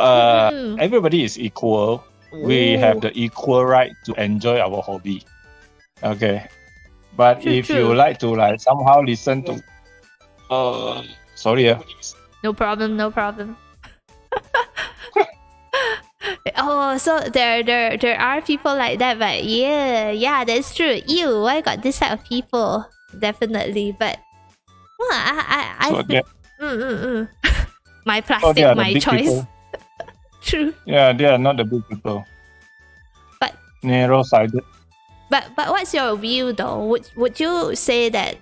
S2: everybody is equal. We have the equal right to enjoy our hobby. Okay. But if you like to somehow listen to sorry.
S1: No problem. So there are people like that, but yeah, that's true. Ew, I got this type of people, definitely. But I think my plastic, my choice. True.
S2: Yeah, they are not the big people.
S1: But
S2: narrow-sided.
S1: But what's your view though? Would you say that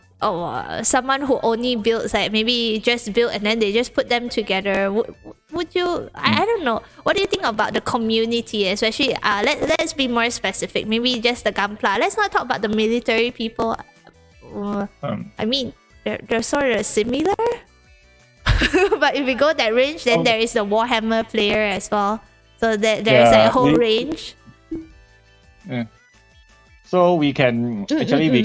S1: someone who only builds, like maybe just build and then they just put them together, would you? I don't know. What do you think about the community, especially? Let's be more specific. Maybe just the Gunpla. Let's not talk about the military people. I mean, they're sort of similar. But if we go that range, then there is the Warhammer player as well. So there's a whole range.
S2: Yeah. So we can we can we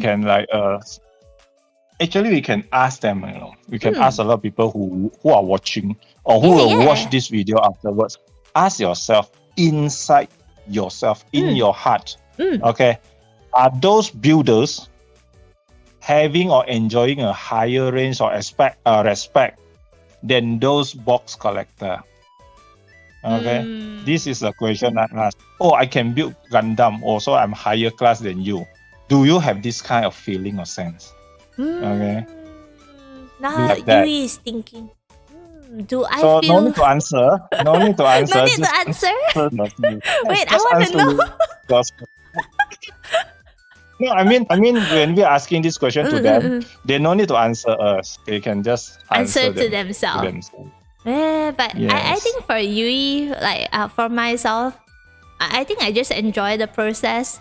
S2: can ask them. We can ask a lot of people who are watching or who will watch this video afterwards. Ask yourself, inside yourself, in your heart. Okay, are those builders having or enjoying a higher range or respect than those box collector? Okay, this is a question I ask. I can build Gundam, so I'm higher class than you. Do you have this kind of feeling or sense? Okay.
S1: Now Yui is thinking. Do I
S2: feel?
S1: No
S2: need to answer. No need to answer.
S1: No need to answer. Wait, I want to know.
S2: No, I mean, when we're asking this question to them, they no need to answer us. They can just answer
S1: to themselves. But yes. I think for Yui, for myself, I think I just enjoy the process.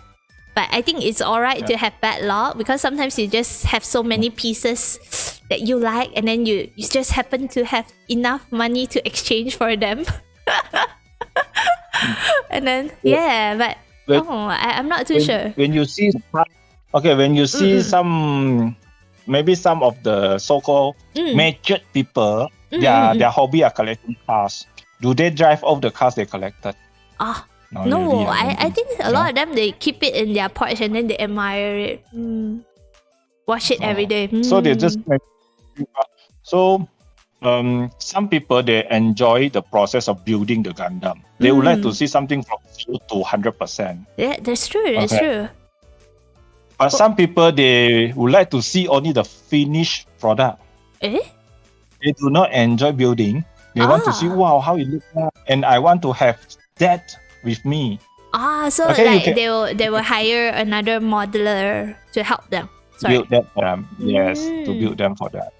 S1: But I think it's alright to have bad luck, because sometimes you just have so many pieces that you like, and then you just happen to have enough money to exchange for them. And then I'm not too sure.
S2: When you see maybe some of the so-called matured people, their hobby are collecting cars. Do they drive off the cars they collected?
S1: No, really, I think a lot of them, they keep it in their porch and then they admire it. Wash it every day.
S2: So they just some people, they enjoy the process of building the Gundam. They would like to see something from 0 to 100%.
S1: Yeah, that's true. That's true.
S2: But some people, they would like to see only the finished product.
S1: Eh?
S2: They do not enjoy building. They want to see, wow, how it looks like. And I want to have that with me.
S1: So
S2: Okay,
S1: like they will hire another modeler to help them.
S2: Build that for them. Yes, to build them for that.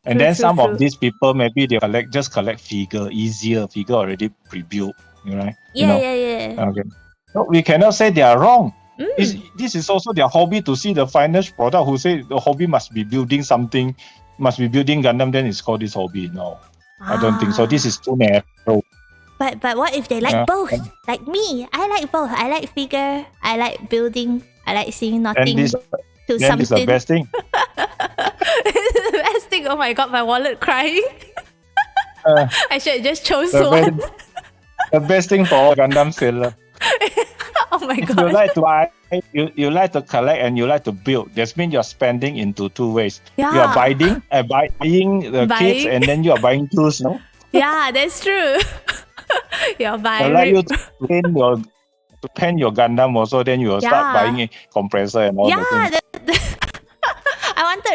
S2: And
S1: True,
S2: then
S1: true,
S2: some
S1: true.
S2: of these people, maybe they collect figure, easier figure already pre-built, right?
S1: Yeah.
S2: Okay. So we cannot say they are wrong. This is also their hobby to see the finished product. Who say the hobby must be building something, must be building Gundam, then it's called this hobby. No, I don't think so. This is too narrow.
S1: But what if they like both? Like me, I like both. I like figure. I like building. I like seeing nothing
S2: Then
S1: to
S2: this is the
S1: something.
S2: best thing.
S1: It's the best thing. Oh my god, my wallet crying. I should have just chose
S2: The
S1: one.
S2: The best thing for all Gundam seller.
S1: Oh my
S2: If you
S1: god.
S2: like to buy, you like to collect and you like to build. That means you're spending into two ways.
S1: Yeah.
S2: You are buying the kits, and then you are buying tools. No,
S1: Yeah, that's true. You're
S2: I
S1: buying.
S2: like you to paint your Gundam also. Then you will start buying a compressor and all that.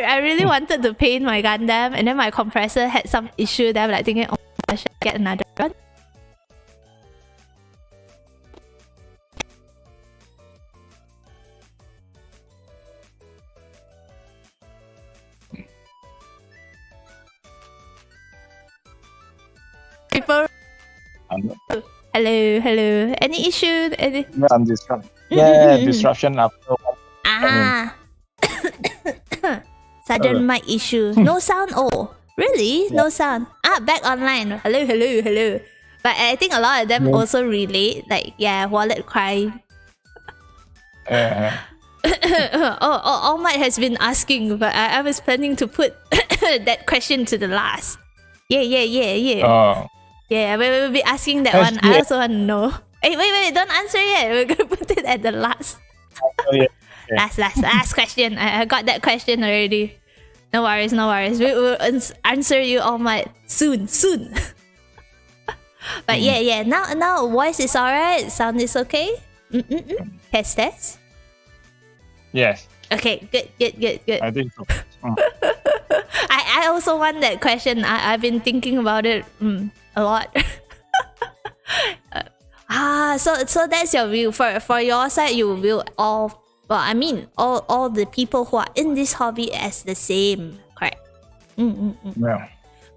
S1: I really wanted to paint my Gundam, and then my compressor had some issue. Then I'm like thinking, oh, I should get another one. People, hello. Any issue?
S2: Some disruption. Yeah, disruption after.
S1: Sudden mic issue. No sound. Oh, really? No sound. Back online. Hello. But I think a lot of them also relate. Like, wallet crying. All Might has been asking, but I was planning to put that question to the last. Yeah.
S2: Oh.
S1: Yeah, we'll be asking that one. I also want to know. Hey, wait, don't answer yet. We're gonna put it at the last. Last question. I got that question already. No worries. We will answer you all my soon. But yeah. Now voice is alright. Sound is okay. Test.
S2: Yes.
S1: Okay, good.
S2: I think so.
S1: I also want that question. I've been thinking about it a lot. So that's your view. For your side, you view all the people who are in this hobby as the same, correct?
S2: Yeah.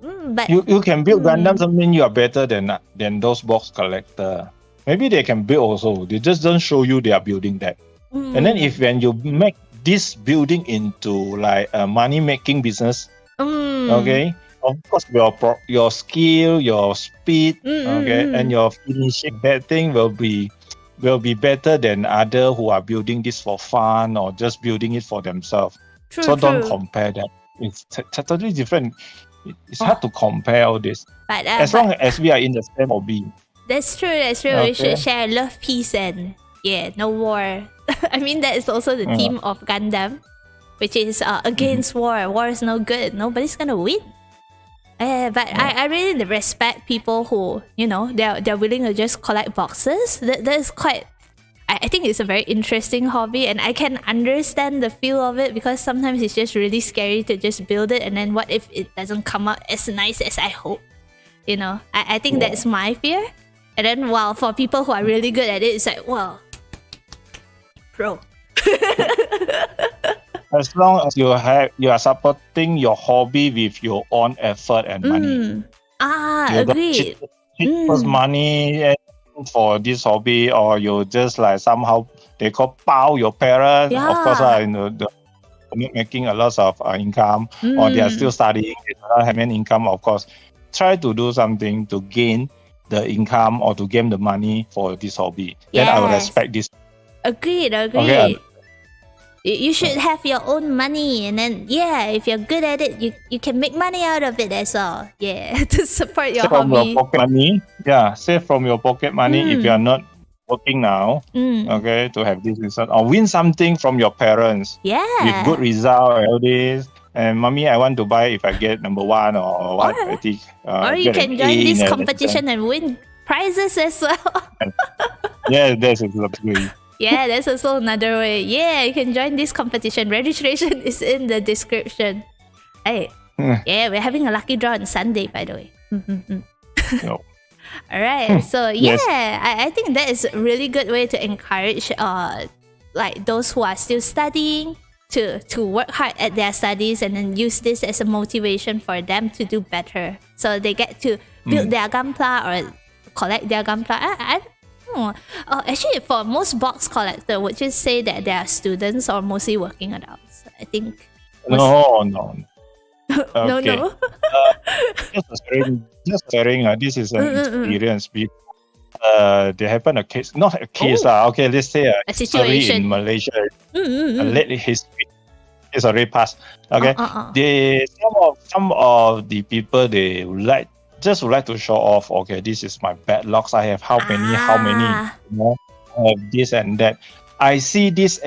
S1: But
S2: You can build Gundam, doesn't mean you are better than those box collector. Maybe they can build also. They just don't show you they are building that. And then when you make this building into like a money making business, okay, of course your skill, your speed, okay, and your finishing, that thing will be better than other who are building this for fun or just building it for themselves. Don't compare that. It's totally different. It's hard to compare all this.
S1: But
S2: as long as we are in the same hobby.
S1: That's true.
S2: Okay.
S1: We should share love, peace, and no war. I mean, that is also the theme of Gundam, which is against war. War is no good. Nobody's gonna win. But I really respect people who, they're willing to just collect boxes. That is quite. I think it's a very interesting hobby, and I can understand the feel of it because sometimes it's just really scary to just build it, and then what if it doesn't come out as nice as I hope? I think that's my fear. And then while for people who are really good at it, it's like, well, pro.
S2: As long as you are supporting your hobby with your own effort and money. You
S1: Agreed.
S2: Cheat money for this hobby, or you just like somehow they call pao your parents. Of course, the making a lot of income, or they are still studying, they do not have any income. Of course, try to do something to gain the income or to gain the money for this hobby. Then I will respect this.
S1: Agreed.
S2: Okay.
S1: You should have your own money, and then if you're good at it, you can make money out of it as well. Yeah, to support your hobby.
S2: From your pocket money. Yeah, save from your pocket money if you are not working now. Okay, to have this result or win something from your parents.
S1: Yeah,
S2: with good result and all this. And mommy, I want to buy if I get number one or what. I think,
S1: or you can join this competition and win prizes as well.
S2: Yeah, that's exactly.
S1: Yeah, that's also another way. Yeah, you can join this competition. Registration is in the description. Hey, yeah, we're having a lucky draw on Sunday, by the way.
S2: No.
S1: All right, so
S2: Yes.
S1: I think that is a really good way to encourage like those who are still studying to work hard at their studies and then use this as a motivation for them to do better. So they get to build their Gunpla or collect their Gunpla. I don't know. Actually, for most box collector, would you say that they are students or mostly working adults? I think.
S2: No.
S1: No.
S2: Just sharing. This is an experience. There happened a case, not a case. Okay, let's say
S1: A situation
S2: in Malaysia. Lately, history is already passed. Okay, some of the people they would like to show off. Okay, this is my bad lucks. I have how many. You know, I have this and that. I see this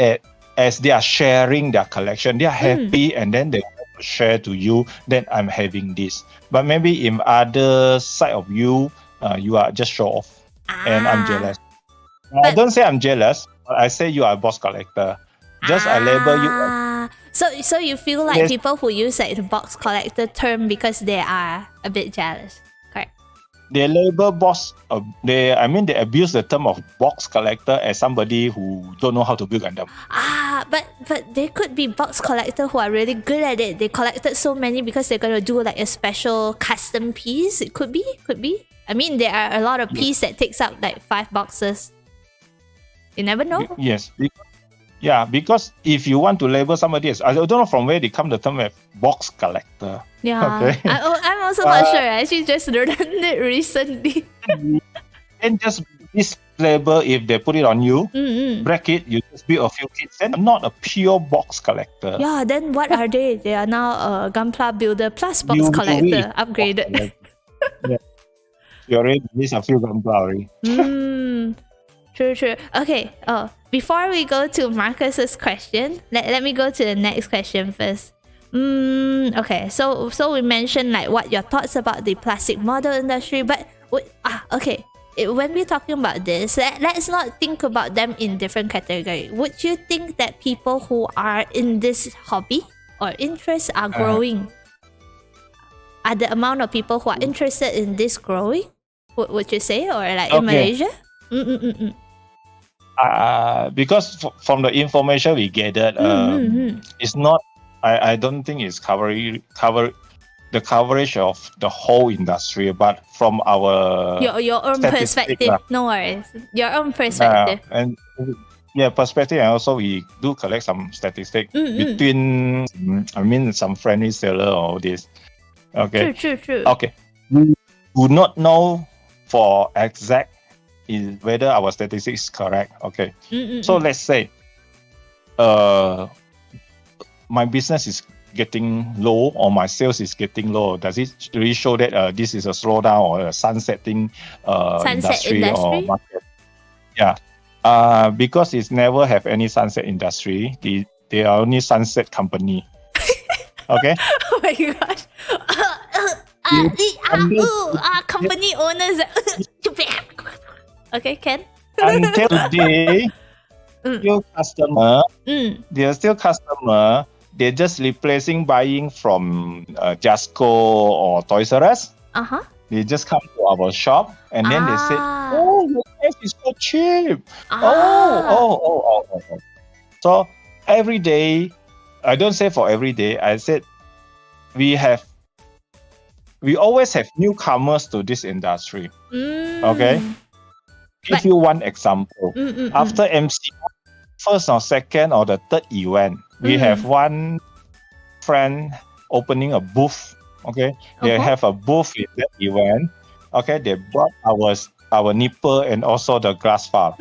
S2: as they are sharing their collection. They are happy, and then they share to you that I'm having this. But maybe in other side of you, you are just show off, and I'm jealous. I don't say I'm jealous, but I say you are a boss collector. Just I label you.
S1: So you feel like people who use like the box collector term because they are a bit jealous, correct?
S2: They label boss. They abuse the term of box collector as somebody who don't know how to build Gundam.
S1: But they could be box collector who are really good at it. They collected so many because they're gonna do like a special custom piece. It could be. I mean, there are a lot of pieces that takes up like 5 boxes. You never know.
S2: Yes. Because if you want to label somebody else, I don't know from where they come the term of box collector.
S1: Yeah.
S2: Okay.
S1: I'm also not sure. I actually just learned it recently.
S2: And just this label, if they put it on you, bracket, you just build a few kits, then not a pure box collector.
S1: Yeah, then what are they? They are now a Gunpla builder plus box collector upgraded.
S2: You already missed a few Gunpla already.
S1: True. Okay. Before we go to Marcus's question, let me go to the next question first. Okay. So we mentioned like what your thoughts about the plastic model industry, but okay. When we're talking about this, let's not think about them in different categories. Would you think that people who are in this hobby or interest are growing? Are the amount of people who are interested in this growing? Would you say, or like in Malaysia?
S2: Because from the information we gathered, it's not. I don't think it's cover the coverage of the whole industry, but from our
S1: your own perspective. No worries, your own perspective.
S2: Perspective, and also we do collect some statistics between. Some friendly seller or this. Okay.
S1: True.
S2: Okay, we do not know for exact is whether our statistics is correct. Okay. So let's say my business is getting low or my sales is getting low. Does it really show that this is a slowdown or a sunsetting industry or market? Yeah. Because it's never have any sunset industry. They are only sunset company. Okay.
S1: Oh my gosh. Company owners. Okay, Ken.
S2: Until today, still customer. They're still customer. They're just replacing buying from Jasco or Toys R Us. They just come to our shop and then they say, "Oh, your price is so cheap." Oh. So every day, I don't say for every day. I said we always have newcomers to this industry. Okay. Give you one example. After MC, first or second or the third event, we have one friend opening a booth. Okay, they have a booth in that event. Okay, they brought our nipper and also the glass file.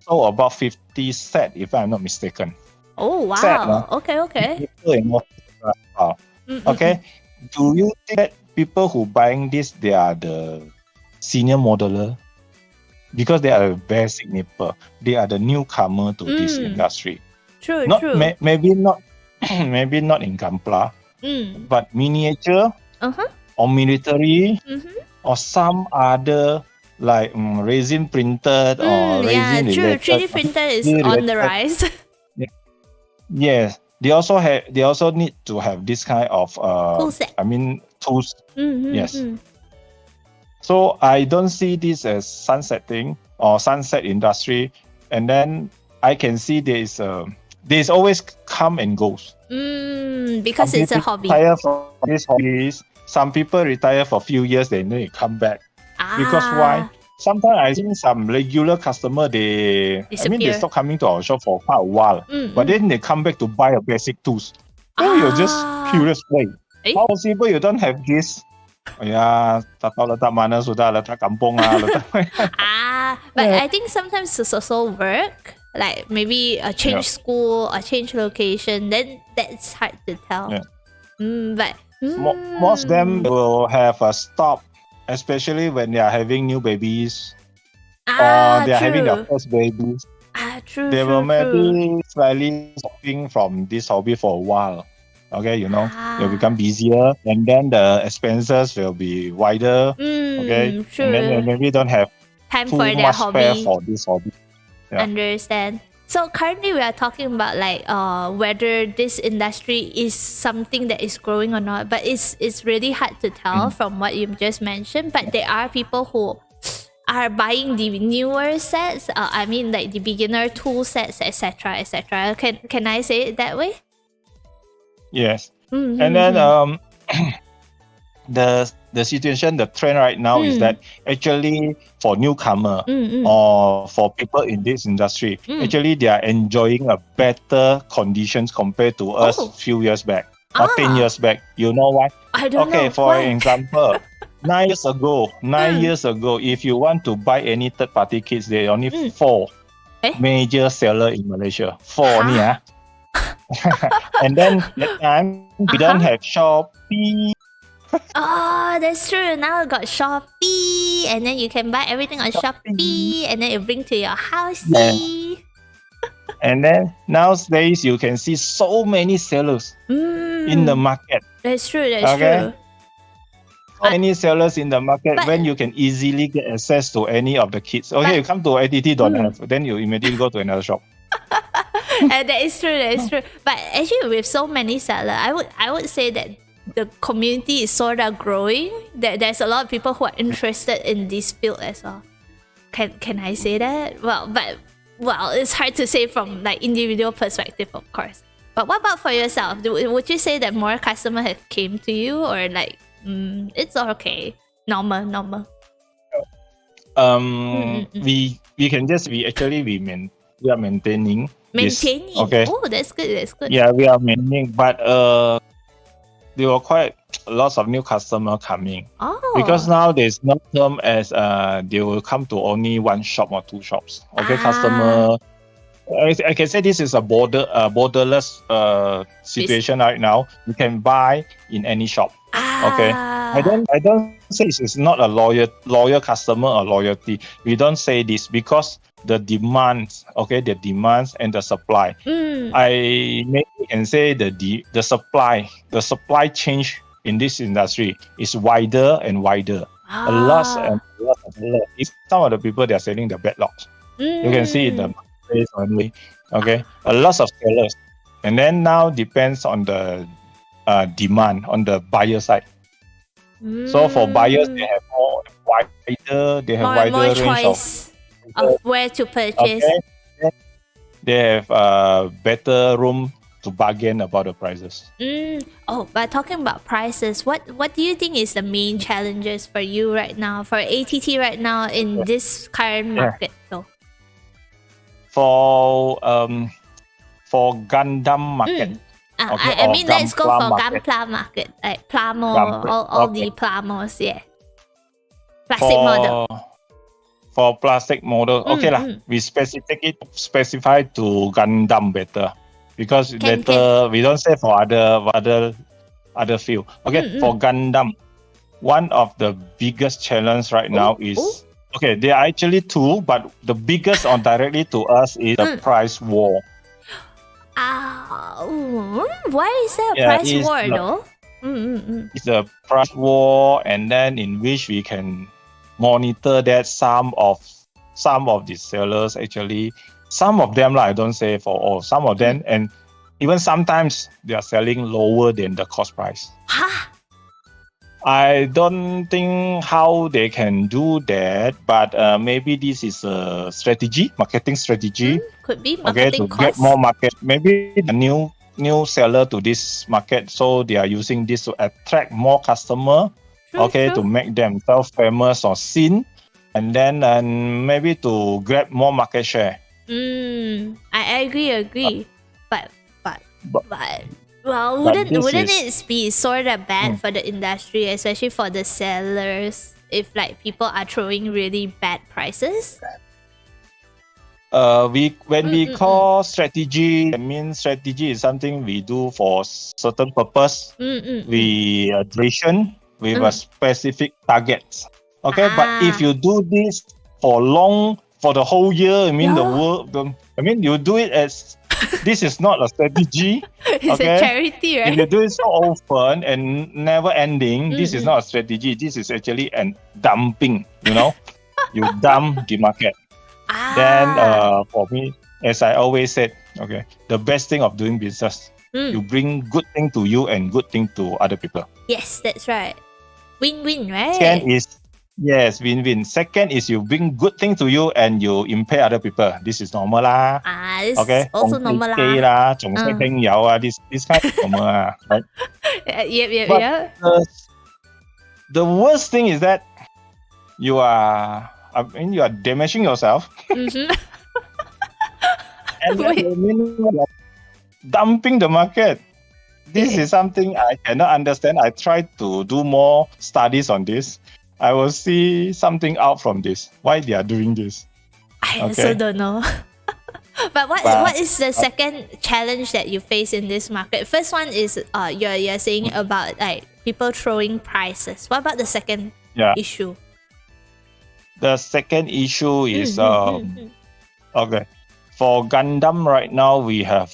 S2: So about 50 set, if I'm not mistaken.
S1: Oh wow!
S2: Set,
S1: okay.
S2: Nipper and also glass file. Okay, do you think that people who buying this, they are the senior modeler? Because they are a basic nipper. They are the newcomer to this industry.
S1: True.
S2: Maybe not in Gunpla, but miniature or military or some other like resin printed or
S1: yeah,
S2: resin
S1: true.
S2: related.
S1: 3D printer is on the rise.
S2: Yes, they also need to have this kind of
S1: Tool set.
S2: tools.
S1: Mm-hmm.
S2: Yes. So I don't see this as sunsetting or sunset industry. And then I can see there's always come and goes.
S1: Because it's a hobby.
S2: Retire for these hobbies. Some people retire for a few years, then they come back. Because why? Sometimes I think some regular customer they stop coming to our shop for quite a while. But then they come back to buy a basic tools. Then you're just curious, wait, how possible you don't have this? Tak tahu letak mana sudah, letak kampung letak.
S1: But I think sometimes it's also work. Like maybe a change school or change location, then that's hard to tell. But
S2: most of them will have a stop, especially when they are having new babies or they are having their first babies. They will maybe slightly stopping from this hobby for a while. Okay, they'll become busier, and then the expenses will be wider. Okay,
S1: true.
S2: And then they maybe don't have
S1: time
S2: too
S1: for their
S2: much
S1: hobby.
S2: spare for this hobby.
S1: Understand. So currently we are talking about like whether this industry is something that is growing or not, but it's really hard to tell from what you've just mentioned. But there are people who are buying the newer sets. Like the beginner tool sets, etc., etc. Can I say it that way?
S2: Yes. And then the situation, the trend right now is that actually for newcomer or for people in this industry, actually they are enjoying a better conditions compared to us few years back or 10 years back. You know why?
S1: I don't know.
S2: Okay, for example, 9 years ago, if you want to buy any third-party kits, there are only 4 major seller in Malaysia. 4 only, And then that time we don't have Shopee.
S1: That's true. Now we got Shopee, and then you can buy everything on Shopee, and then it bring to your house.
S2: And then nowadays you can see so many sellers in the market.
S1: That's true. That's true.
S2: So many sellers in the market when you can easily get access to any of the kits. Okay, you come to ITT, don't have. Then you immediately go to another shop.
S1: That is true. But actually, with so many sellers, I would say that the community is sort of growing. There's a lot of people who are interested in this field as well. Can I say that? Well, it's hard to say from like individual perspective, of course. But what about for yourself? Would you say that more customers have came to you, or like it's okay, normal?
S2: We can just we are maintaining. Okay.
S1: Oh, that's good.
S2: Yeah, we are maintaining, but there were quite lots of new customers coming. Because now there's no term as they will come to only one shop or 2 shops. Okay, customer. I can say this is a borderless situation right now. You can buy in any shop. Okay. I don't say it's not a loyal customer or loyalty. We don't say this because the demands and the supply. I maybe can say the supply change in this industry is wider and wider. A lot. Some of the people they are selling the backlogs. You can see in the marketplace only. Okay, a lot of sellers, and then now depends on the demand on the buyer side. So for buyers, they have more range
S1: choice of where to purchase.
S2: Okay. They have better room to bargain about the prices.
S1: But talking about prices, what do you think is the main challenges for you right now, for ATT right now in this current market?
S2: For Gundam market.
S1: Let's go for Gunpla market, like Plamo, all the Plamos, plastic model.
S2: For plastic model, we specify to Gundam better because we don't say for other field. Okay, for Gundam, one of the biggest challenge right now is there are actually 2, but the biggest on directly to us is the price war.
S1: Why is there a price war though?
S2: It's a price war, and then in which we can monitor that some of the sellers actually, some of them, I don't say for all, some of them, and even sometimes they are selling lower than the cost price.
S1: Huh?
S2: I don't think how they can do that, but maybe this is a strategy, marketing strategy.
S1: Could be
S2: Okay,
S1: marketing
S2: to get more market. Maybe a new seller to this market, so they are using this to attract more customer.
S1: True.
S2: To make themselves famous or seen, and then maybe to grab more market share.
S1: I agree. But well,
S2: But
S1: wouldn't it be sort of bad for the industry, especially for the sellers, if like people are throwing really bad prices?
S2: When we call strategy, I mean strategy is something we do for certain purpose. We duration with a specific targets. Okay, but if you do this for the whole year, I mean you do it as this is not a strategy.
S1: It's a charity, right?
S2: If you do it so often and never ending, this is not a strategy. This is actually an dumping. You dump the market. Then for me, as I always said, the best thing of doing business, you bring good thing to you and good thing to other people.
S1: Yes, that's right. Win-win, right?
S2: Second is win-win. Second is you bring good thing to you and you impair other people. This is normal lah.
S1: This is also normal
S2: lah. This kind of normal right?
S1: Yep.
S2: The worst thing is that you are damaging yourself. And then dumping the market. This is something I cannot understand. I tried to do more studies on this. I will see something out from this. Why they are doing this?
S1: I also don't know. But what is the second challenge that you face in this market? First one is you're saying about like people throwing prices. What about the second issue?
S2: The second issue is for Gundam right now we have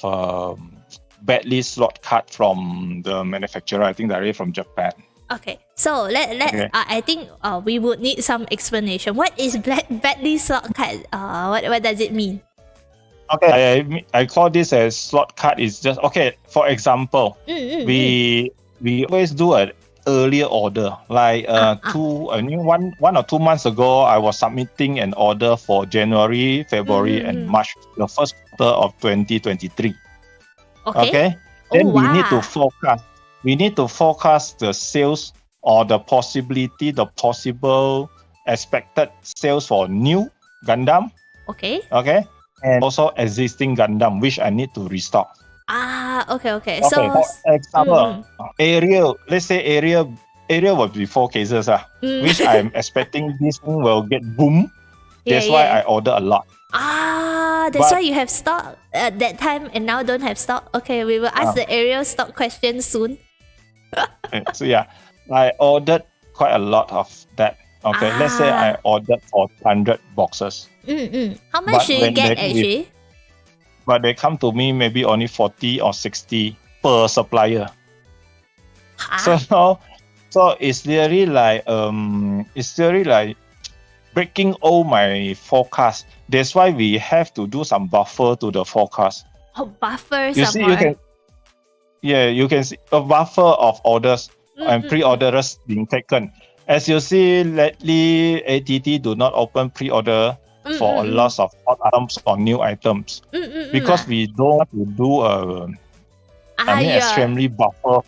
S2: badly slot cut from the manufacturer. I think directly from Japan.
S1: Okay, so I think we would need some explanation. What is badly slot cut? What does it mean?
S2: Okay, I call this as slot cut. Is just for example, we always do an earlier order. Like 1 or 2 months ago, I was submitting an order for January, February, and March, the first quarter of 2023. Okay. Then we need to forecast. We need to forecast the sales or the possible expected sales for new Gundam. Okay. And also existing Gundam, which I need to restock.
S1: Okay.
S2: So, for example, area. Let's say area will be 4 cases, which I'm expecting this thing will get boom. That's why I order a lot.
S1: That's why you have stock at that time and now don't have stock. Okay, we will ask the area stock question soon.
S2: So I ordered quite a lot of that. Okay, let's say I ordered for 100 boxes.
S1: How much do you get actually?
S2: But they come to me maybe only 40 or 60 per supplier. So it's really like breaking all my forecast. That's why we have to do some buffer to the forecast.
S1: Buffers.
S2: You can see a buffer of orders and pre-orders being taken. As you see, lately ATT do not open pre-order for a lot of hot items or new items because we don't want to do extremely buffer.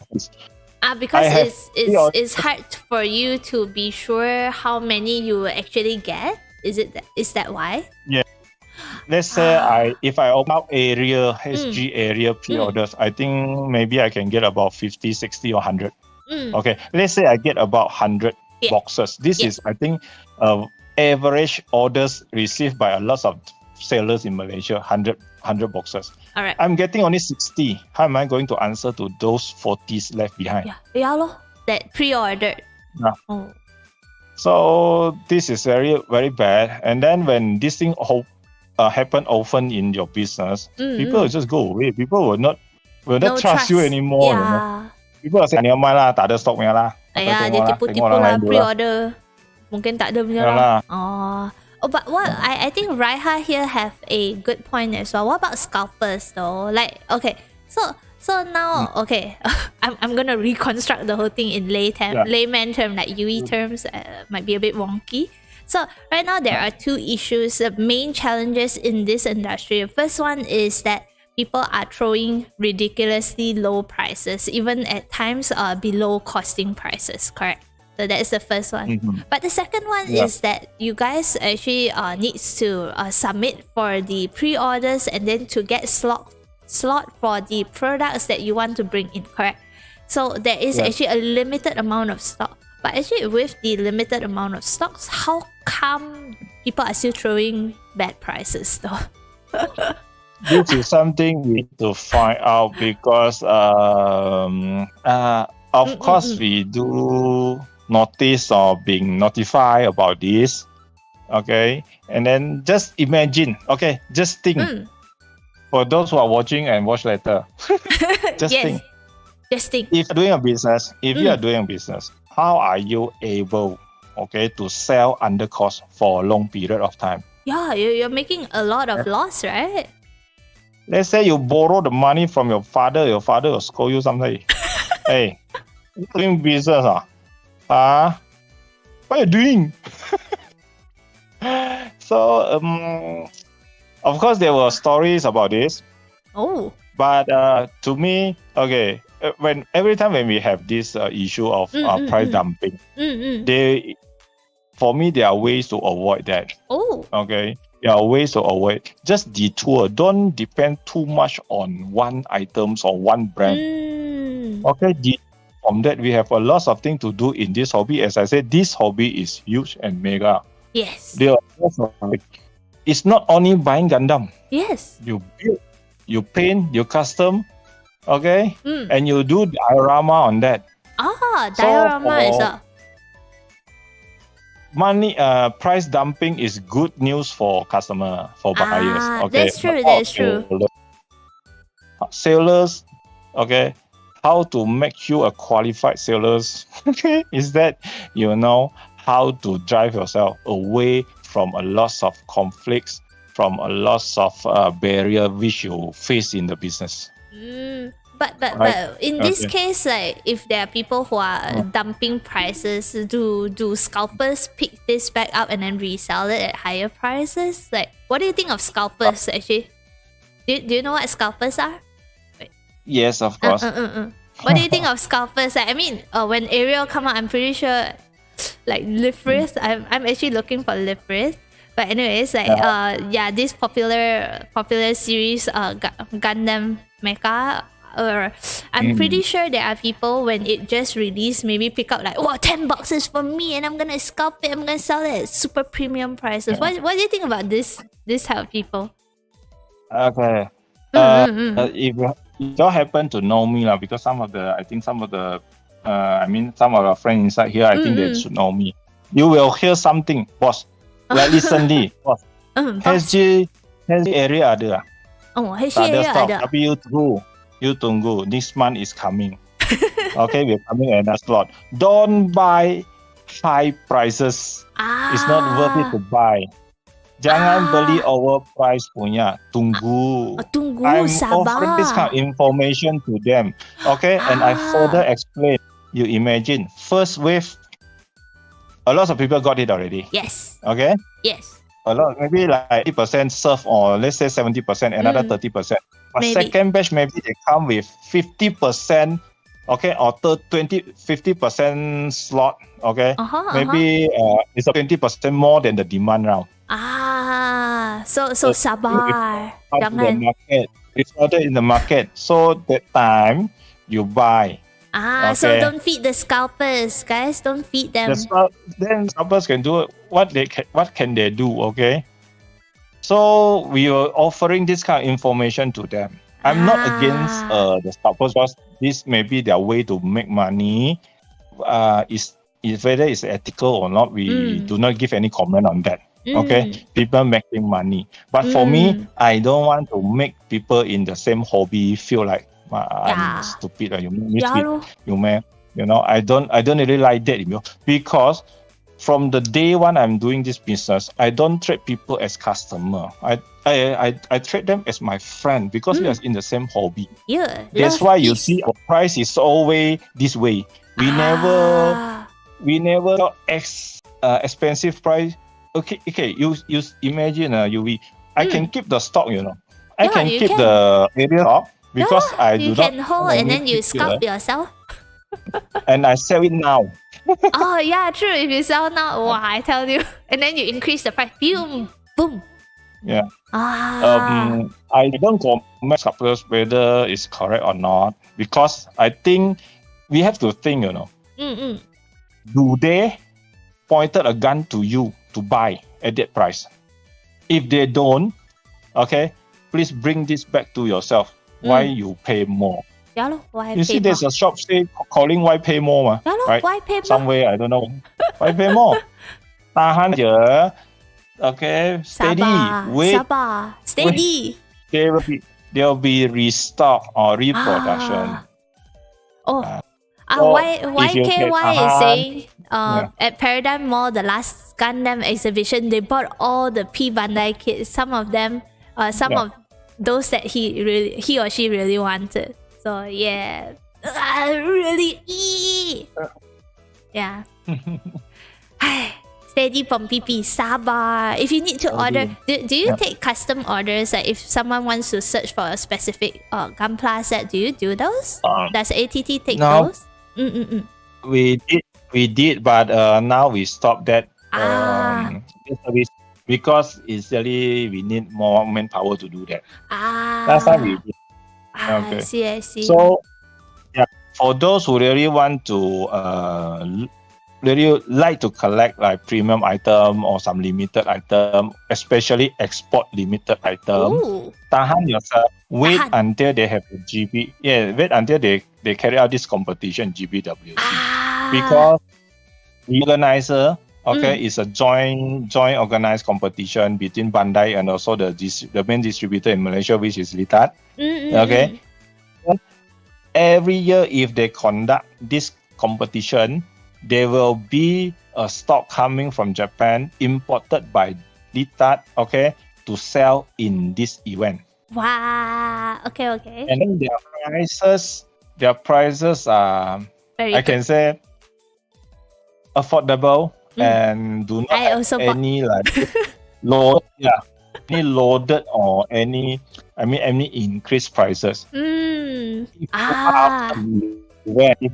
S1: Because it's hard for you to be sure how many you will actually get. Is that why? Yeah.
S2: Let's say if I open up HG area pre-orders, I think maybe I can get about 50, 60 or 100. Okay, let's say I get about 100 boxes. This is, I think, average orders received by a lot of sellers in Malaysia, 100 boxes.
S1: All right.
S2: I'm getting only 60. How am I going to answer to those 40s left behind?
S1: That pre-ordered.
S2: So this is very, very bad. And then when this thing happen often in your business, people will just go away. People will not trust you anymore. You know? People will say, never mind lah, tak ada stock punya lah.
S1: Dia tipu-tipu lah pre-order. mungkin tak ada punya
S2: Yalah.
S1: lah. Oh, but what I think Raiha here have a good point as well. What about scalpers though? Like, okay, so now, okay, I'm gonna reconstruct the whole thing in layman term, like Yui terms, might be a bit wonky. So right now there are two issues, main challenges in this industry. The first one is that people are throwing ridiculously low prices, even at times below costing prices, correct? So that's the first one. But the second one is that you guys actually needs to submit for the pre-orders and then to get slot for the products that you want to bring in, correct? So there is actually a limited amount of stock. But actually with the limited amount of stocks, how come people are still throwing bad prices though?
S2: This is something we need to find out because, of course, we do notice or being notified about this. Okay, and then just imagine. Okay, just think. For those who are watching and watch later, just think.
S1: Just think.
S2: If you're doing a business, you are doing a business, how are you able, to sell under cost for a long period of time?
S1: Yeah, you're making a lot of loss, right?
S2: Let's say you borrow the money from your father will scold you someday. Hey, you doing business, what are you doing? So, of course, there were stories about this.
S1: Oh.
S2: But to me, every time when we have this issue of price dumping, for me, there are ways to avoid that.
S1: Oh.
S2: Okay. There are ways to avoid. Just detour. Don't depend too much on one items or one brand. Okay. From that, we have a lot of things to do in this hobby. As I said, this hobby is huge and mega.
S1: Yes.
S2: There are it's not only buying Gundam.
S1: Yes.
S2: You build, you paint, you custom, and you do diorama on that.
S1: Diorama is a
S2: money. Price dumping is good news for customer, for buyers. Okay,
S1: that's true. That's true.
S2: Sellers, how to make you a qualified sellers? Is that how to drive yourself away from a lot of conflicts, from a lot of barrier which you face in the business.
S1: But in this case, like if there are people who are dumping prices, do scalpers pick this back up and then resell it at higher prices? Like, what do you think of scalpers actually? Do you know what scalpers are?
S2: Yes, of course.
S1: What do you think of scalpers? Like, I mean, when Ariel come out, I'm pretty sure, like Lifris, I'm actually looking for Lifris. But anyways, like this popular series, Gundam Mecha, or I'm pretty sure there are people when it just released, maybe pick up like, oh, 10 boxes for me, and I'm gonna scalp it, I'm gonna sell it at super premium prices. What do you think about this type of people?
S2: Okay. If you happen to know me, because some of our friends inside here, I think they should know me. You will hear something, boss. Like recently, boss. HG area ada.
S1: HG area ada.
S2: Tapi you tunggu. This month is coming. Okay, we're coming in a slot. Don't buy high prices. It's not worth it to buy. Jangan beli overpriced punya. Tunggu. I'm
S1: Sabar.
S2: offering this kind of information to them. Okay, and I further explain. You imagine, first wave, a lot of people got it already.
S1: Yes.
S2: Okay?
S1: Yes.
S2: A lot, maybe like 80% serve, or let's say 70%, another 30%. But
S1: Maybe.
S2: Second batch, maybe they come with 50%, or 50% slot, maybe it's 20% more than the demand round.
S1: So Sabar.
S2: Jangan. It's ordered in the market. So that time, you buy.
S1: So don't feed the scalpers, guys. Don't feed them.
S2: Then scalpers can do what can they do? Okay, so we are offering this kind of information to them. I'm not against the scalpers, because this may be their way to make money. Is whether it's ethical or not, we do not give any comment on that. Okay, people making money, but for me, I don't want to make people in the same hobby feel like I'm stupid, or you make me I don't really like that, because from the day one I'm doing this business, I don't treat people as customer. I treat them as my friend because we are in the same hobby.
S1: Yeah.
S2: That's why you see our price is always this way. We never expensive price. Okay. You imagine I can keep the stock. I can keep the area stock because I do
S1: you
S2: not.
S1: can hold and then you scalp yourself.
S2: And I sell it now.
S1: Oh yeah, true. If you sell now, wow, I tell you, and then you increase the price, boom.
S2: Yeah.
S1: Ah.
S2: I don't comment whether it's correct or not because I think we have to think. Do they pointed a gun to you to buy at that price? If they don't, okay, please bring this back to yourself. Why you pay more?
S1: Yeah, why
S2: you
S1: pay
S2: see, there's
S1: more?
S2: a shop say calling why pay more,
S1: Yeah,
S2: right?
S1: why pay more?
S2: Somewhere I don't know. Why pay more? Tahan je. Okay, steady.
S1: Sabar, steady.
S2: There will be restock or reproduction.
S1: YKY is saying at Paradigm Mall, the last Gundam exhibition, they bought all the P Bandai kits. Some of them, of those that he or she really wanted. So yeah, really. Yeah. Steady from PP, Sabar. If you need to order, do you take custom orders? Like if someone wants to search for a specific Gunpla set, do you do those? Does ATT take those?
S2: We did, but now we stopped that service because essentially we need more manpower to do that. Last time we did. Okay.
S1: I see.
S2: So, for those who really want to really like to collect like premium item or some limited item, especially export limited item, tahan yourself. Wait until they have a GB. Yeah, wait until they carry out this competition GBWC because the organizer is a joint organized competition between Bandai and also the main distributor in Malaysia, which is Litat. Okay. Every year, if they conduct this competition, there will be a stock coming from Japan imported by Litat, to sell in this event.
S1: Wow. Okay.
S2: And then their prices are,
S1: very
S2: I can say, affordable and do not have any loaded or any increased prices. If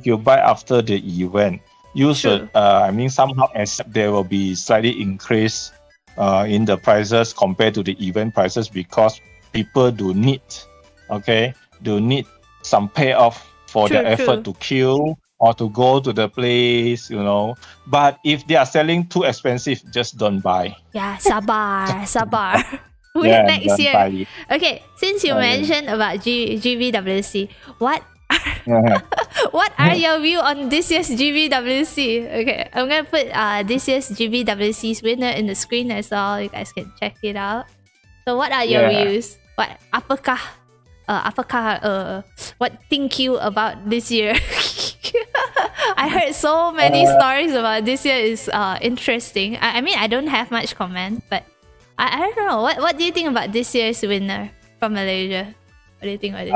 S2: you buy after the event, you should somehow accept there will be slightly increase in the prices compared to the event prices because people do need some payoff for their effort to queue or to go to the place, But if they are selling too expensive, just don't buy.
S1: Yeah, Sabar. Wait, next year. Okay, since you mentioned about GBWC, what are your view on this year's GBWC? Okay, I'm gonna put this year's GBWC's winner in the screen as well. You guys can check it out. So, what are your views? What think you about this year? I heard so many stories about this year is interesting. I don't have much comment, but I don't know. What do you think about this year's winner from Malaysia? What do you think?
S2: I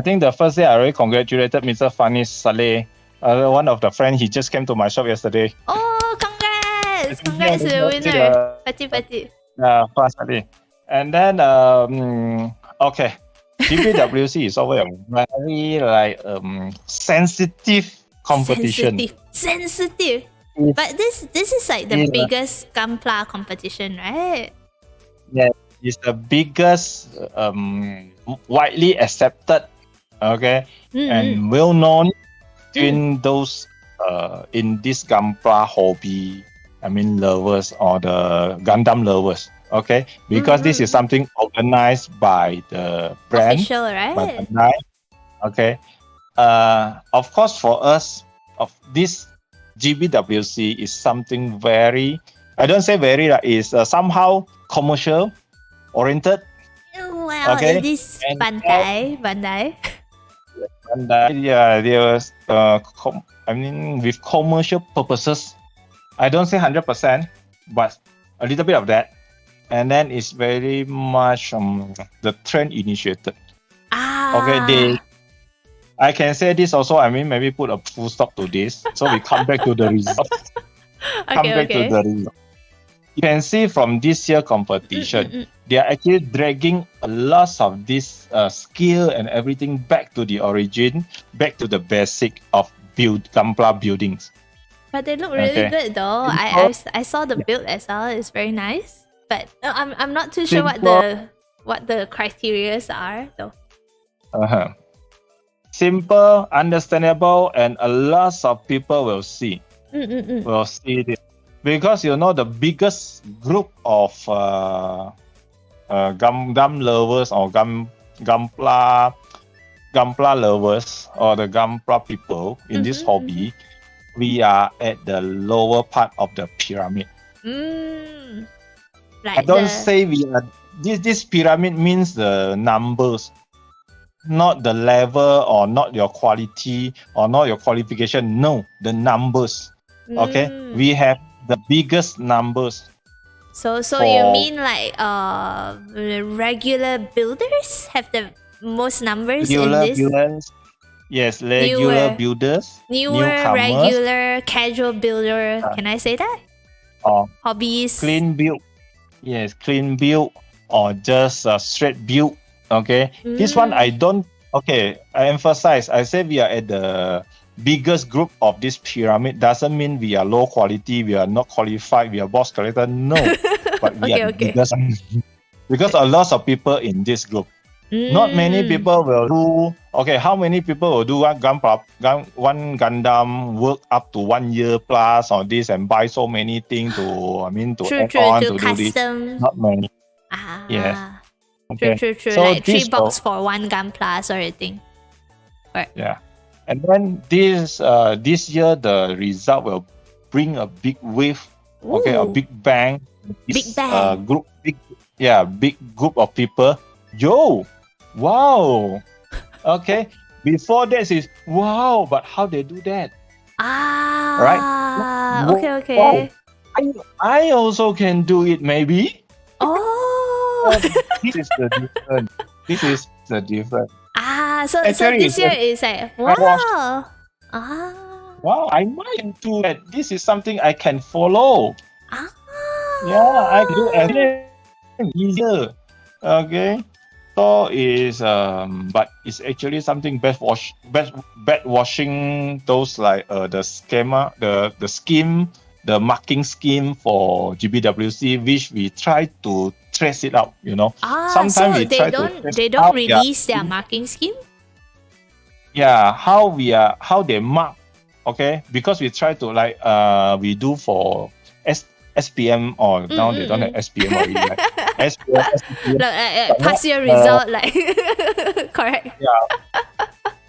S2: think the first day I already congratulated Mr. finalized Saleh. One of the friends, he just came to my shop yesterday.
S1: Oh, congrats! Congrats to the winner. Pati.
S2: Saleh. And then, GBWC is always a very sensitive competition.
S1: Sensitive. But this is like the biggest Gunpla competition, right?
S2: Yeah, it's the biggest, widely accepted, and well known in those in this Gunpla hobby. Lovers or the Gundam lovers. Because this is something organized by the brand,
S1: official, right?
S2: By Bandai. Of course, for us, this GBWC is something very, I don't say very, is somehow commercial oriented.
S1: Well, it is Bandai.
S2: Yeah, there was with commercial purposes. I don't say 100%, but a little bit of that. And then it's very much the trend initiated. Okay, I can say this also. I mean, maybe put a full stop to this. So we come back to the result. To the result. You can see from this year competition, they are actually dragging a lot of this skill and everything back to the origin, back to the basic of Gunpla buildings.
S1: But they look really good though. I saw the build as well. It's very nice. But I'm not too sure what the criteria are though.
S2: Simple, understandable, and a lot of people will see. Will see this. Because the biggest group of Gundam lovers or Gunpla lovers or the Gunpla people in this hobby, we are at the lower part of the pyramid.
S1: Like
S2: I don't say we are. This pyramid means the numbers, not the level or not your quality or not your qualification. No, the numbers. Okay, we have the biggest numbers.
S1: So you mean like regular builders have the most numbers in this?
S2: Builders, yes, regular builders.
S1: Newcomers, regular, casual builder. Can I say that? Hobbies.
S2: Clean build. Yes, clean build or just straight build. Okay, this one I don't. Okay, I emphasize. I say we are at the biggest group of this pyramid. Doesn't mean we are low quality, we are not qualified, we are boss collector. No, but we are the biggest because a lot of people in this group. Not many people will do. Okay, how many people will do one Gundam work up to 1 year plus on this and buy so many things to add on to do this? Not many. Yes. Okay.
S1: True. So like $3 for one Gunpla sort of thing. Right.
S2: Yeah. And then this year the result will bring a big wave.
S1: Ooh.
S2: Okay, a big bang.
S1: Big bang.
S2: Big group of people. Yo, wow. Okay. Before this is wow, but how they do that? Right?
S1: Okay.
S2: Wow. I also can do it maybe. This is the difference.
S1: So this year is like wow.
S2: Wow, I might do that. This is something I can follow. Yeah, I do it easier. Okay. So is but it's actually something bad washing those like the schema, the scheme, the marking scheme for GBWC, which we try to trace it out. Sometimes
S1: so they don't release their marking scheme.
S2: Yeah, how they mark. Okay, because we try to like we do for SPM or now they don't have SPM already. Like SPM.
S1: Pass your result, like correct.
S2: Yeah.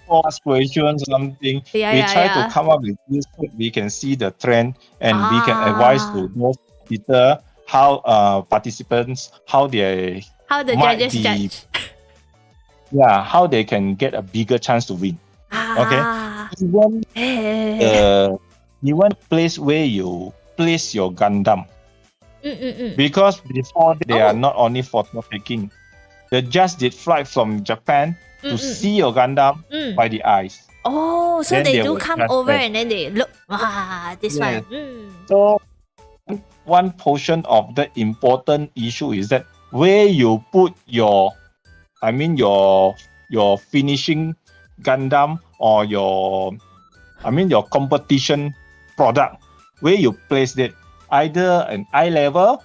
S2: For aspiration something. We try to come up with this so we can see the trend and we can advise to those people how participants how the
S1: judges judge.
S2: Yeah, how they can get a bigger chance to win. Okay. Even place where you place your Gundam. Because before they are not only photo taking. They just did fly from Japan to see your Gundam by the eyes.
S1: So then they do come over and then they look, this one.
S2: So one portion of the important issue is that where you put your finishing Gundam or your competition product, where you place it, either an eye level,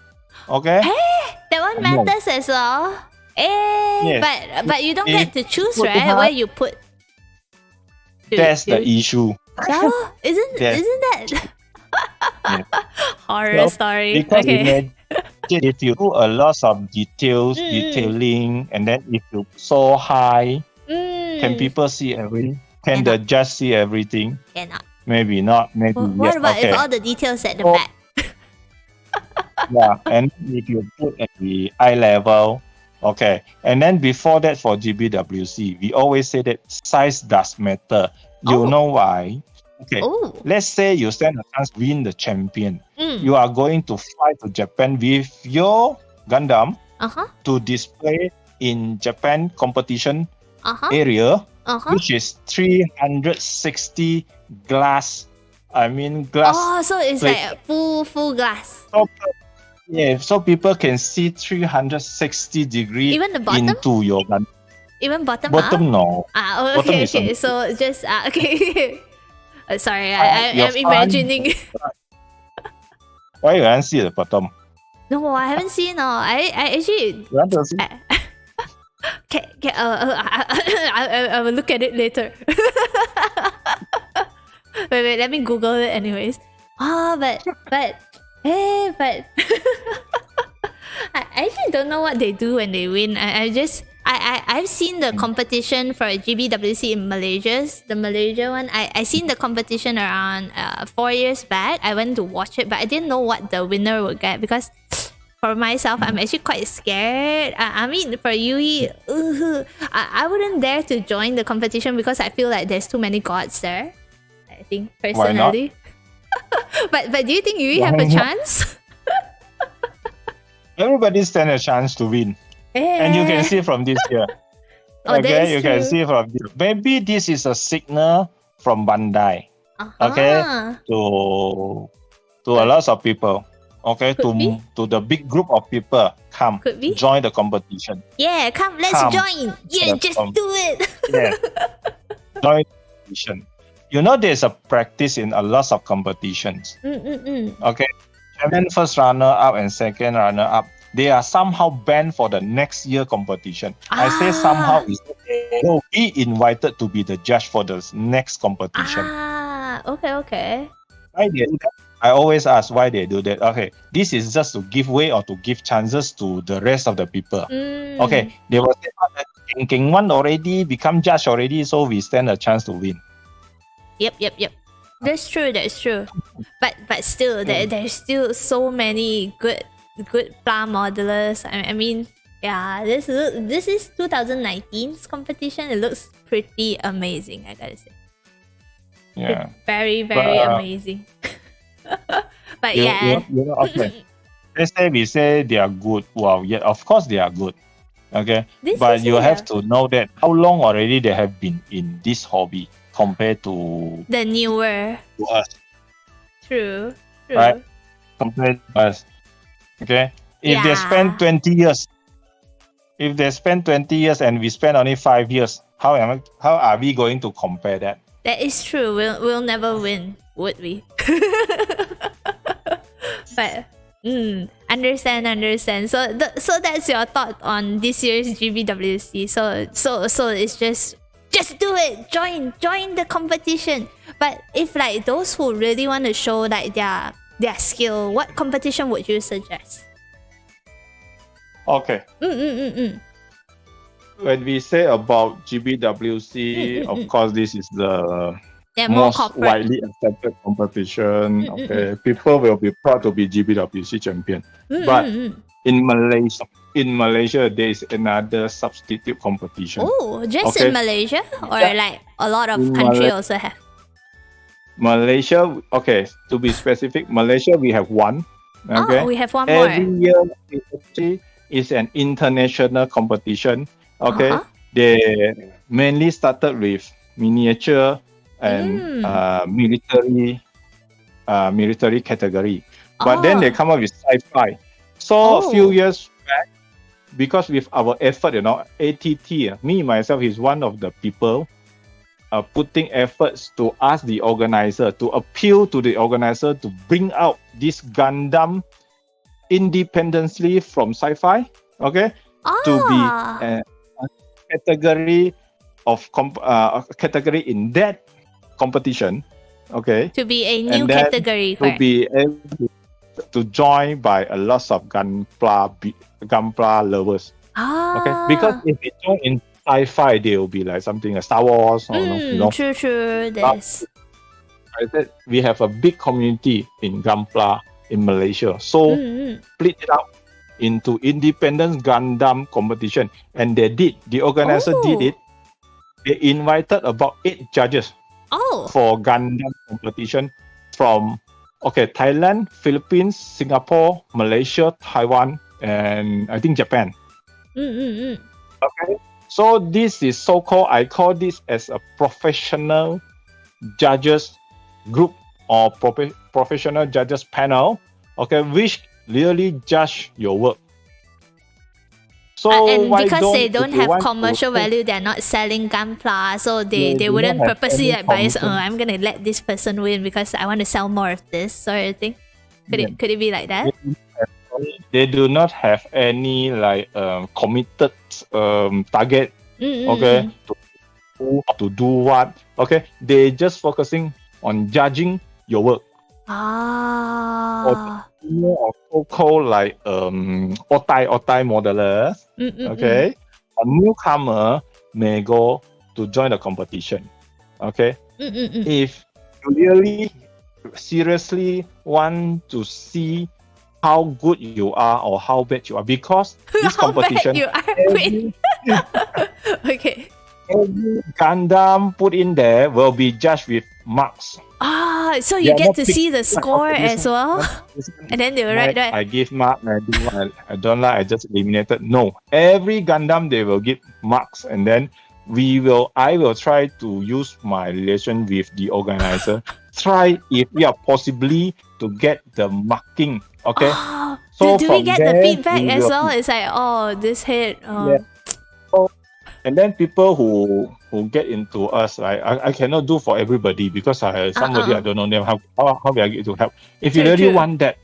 S2: okay?
S1: That one matters as well.
S2: Yes.
S1: But you don't get to choose, right? Where you put.
S2: That's the issue.
S1: Isn't that horror story?
S2: Because if you do a lot of detailing, and then if you so high, can people see everything? Can the judge see everything?
S1: Cannot.
S2: Maybe not. Maybe
S1: what about if all the details at the back?
S2: Yeah, and if you put at the eye level, okay. And then before that, for GBWC, we always say that size does matter. You know why? Okay.
S1: Oh.
S2: Let's say you stand a chance to win the champion.
S1: Mm.
S2: You are going to fly to Japan with your Gundam
S1: Uh-huh.
S2: to display in Japan competition
S1: Uh-huh.
S2: area,
S1: Uh-huh.
S2: which is 360 glass. Glass.
S1: Oh, so it's
S2: plate.
S1: like full glass.
S2: So people can see 360 degree
S1: Even the bottom?
S2: into your Gundam.
S1: Even bottom
S2: Bottom,
S1: up?
S2: no. Bottom
S1: Okay.
S2: is on-
S1: So just okay. Sorry,
S2: Your
S1: I'm imagining.
S2: Why you can't see the bottom?
S1: No, I haven't seen. No, I actually.
S2: You want to see?
S1: I will look at it later. wait, let me Google it anyways. But hey, but I actually don't know what they do when they win. I've seen the competition for GBWC in Malaysia, the Malaysia one. I seen the competition around 4 years back. I went to watch it, but I didn't know what the winner would get because for myself, I'm actually quite scared. For Yui, I wouldn't dare to join the competition because I feel like there's too many gods there. I think personally. but do you think Yui have a chance?
S2: Everybody stand a chance to win. And you can see from this here.
S1: Oh, that is
S2: you
S1: true.
S2: can see from this. Maybe this is a signal from Bandai. Okay, to a lot of people. Okay, to the big group of people, come join the competition.
S1: Yeah, let's join. Yeah, just do it.
S2: Yeah, join the competition. You know, there's a practice in a lot of competitions. Okay, champion first runner up and second runner up. They are somehow banned for the next year competition. I say somehow is they will be invited to be the judge for the next competition.
S1: Okay.
S2: Why they do that? I always ask why they do that. Okay, this is just to give way or to give chances to the rest of the people. Okay, they will say, King one already become judge already, so we stand a chance to win.
S1: Yep. That's true. But still, there's still so many good pla modelers. This is 2019's competition. It looks pretty amazing, I gotta say.
S2: Yeah.
S1: Very amazing. But
S2: okay. Let's say we say they are good. Well, yeah, of course they are good. Okay. But you have to know that how long already they have been in this hobby compared to
S1: the newer
S2: to us.
S1: True.
S2: Right? Compared to us. Okay. If they spend 20 years, and we spend only 5 years, how are we going to compare that?
S1: That is true. We'll never win, would we? But understand. So that's your thought on this year's GBWC. So it's just do it. Join the competition. But if like those who really want to show like their skill, what competition would you suggest?
S2: Okay. When we say about GBWC, of course, this is the most widely accepted competition. Okay, people will be proud to be GBWC champion. But in Malaysia, there is another substitute competition.
S1: Oh, just in Malaysia, or like a lot of countries also have?
S2: Malaysia, okay, to be specific, Malaysia we have one. Okay,
S1: we have one
S2: every
S1: more.
S2: year is an international competition. Okay, they mainly started with miniature and military category, but then they come up with sci-fi. So a few years back, because with our effort, ATT, me myself is one of the people putting efforts to ask the organizer, to appeal to the organizer to bring out this Gundam independently from sci-fi. Okay, to be a category in that competition. Okay,
S1: to be a new category,
S2: to be able to join by a lot of Gunpla lovers. Okay, because if they join in sci-fi, they will be like something like Star Wars.
S1: True. This.
S2: I said we have a big community in Gunpla in Malaysia, so split it up into independent Gundam competition, and they did. The organizer did it. They invited about 8 judges for Gundam competition from Thailand, Philippines, Singapore, Malaysia, Taiwan, and I think Japan. Okay, so this is so-called, I call this as a professional judges group or professional judges panel, which really judge your work. So
S1: and
S2: why
S1: because they
S2: if
S1: don't
S2: you
S1: have
S2: want
S1: commercial
S2: to-
S1: value, they're not selling Gunpla, so
S2: They
S1: they
S2: do
S1: wouldn't
S2: not have
S1: purposely
S2: any
S1: bias.
S2: commission.
S1: I'm gonna let this person win because I want to sell more of this sort of thing. Could it be like that?
S2: They do not have any committed target. To do what? They just focusing on judging your work. Or so-called otai modelers. A newcomer may go to join the competition. If you really seriously want to see how good you are or how bad you are, because this
S1: How bad
S2: competition,
S1: you are, wait. Okay.
S2: every Gundam put in there will be judged with marks.
S1: So
S2: They
S1: you
S2: are
S1: get
S2: not
S1: to see the
S2: picked
S1: score as well,
S2: This one,
S1: and then they will write
S2: I give mark, I do what I don't like, I just eliminated. No, every Gundam they will give marks, and then I will try to use my relation with the organizer. Try if we are possibly to get the marking. So
S1: do we
S2: from
S1: get the
S2: there,
S1: feedback
S2: we
S1: as
S2: will-
S1: well? It's like, this hit.
S2: And then people who get into us, I cannot do for everybody because somebody I don't know them. How we are going to help? If you
S1: True,
S2: really
S1: true.
S2: want that,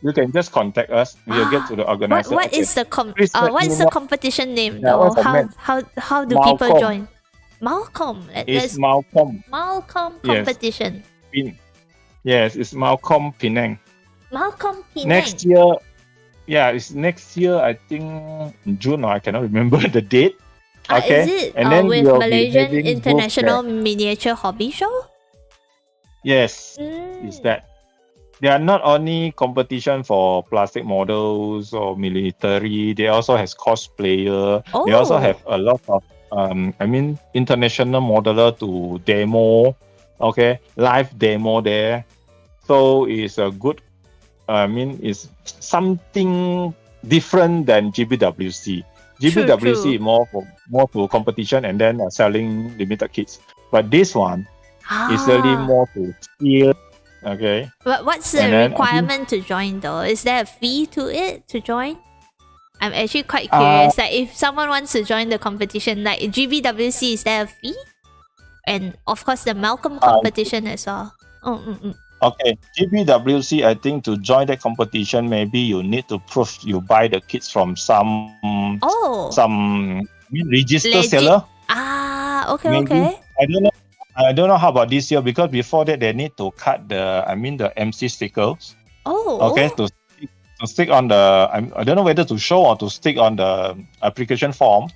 S2: you can just contact us. We will get to the organizer.
S1: What is the
S2: Please let
S1: what
S2: me
S1: is the
S2: know.
S1: competition name
S2: Yeah,
S1: though?
S2: what's the name?
S1: How do people
S2: MALCOM.
S1: join? MALCOM.
S2: It's
S1: That's
S2: MALCOM.
S1: MALCOM
S2: Yes.
S1: competition.
S2: Yes, it's MALCOM Penang.
S1: MALCOM Penang.
S2: Next year, it's next year. I think in June, or I cannot remember the date.
S1: Is it
S2: and then
S1: with
S2: we'll be
S1: Malaysian
S2: having booth
S1: International
S2: there.
S1: Miniature Hobby Show?
S2: Yes, is that. They are not only competition for plastic models or military. They also has cosplayer. They also have a lot of international modeler to demo. Live demo there. So it's a good. It's something different than GBWC. GBWC
S1: True.
S2: is more to competition and then selling limited kits. But this one is really more to skill.
S1: But what's the
S2: And then,
S1: requirement to join though? Is there a fee to it to join? I'm actually quite curious. Like if someone wants to join the competition, like GBWC, is there a fee? And of course the MALCOM competition as well.
S2: GBWC, I think to join that competition, maybe you need to prove you buy the kits from some registered
S1: Legit.
S2: seller.
S1: Okay,
S2: Maybe.
S1: okay.
S2: I don't know how about this year, because before that they need to cut the MC stickers. To stick on the I don't know whether to show or to stick on the application form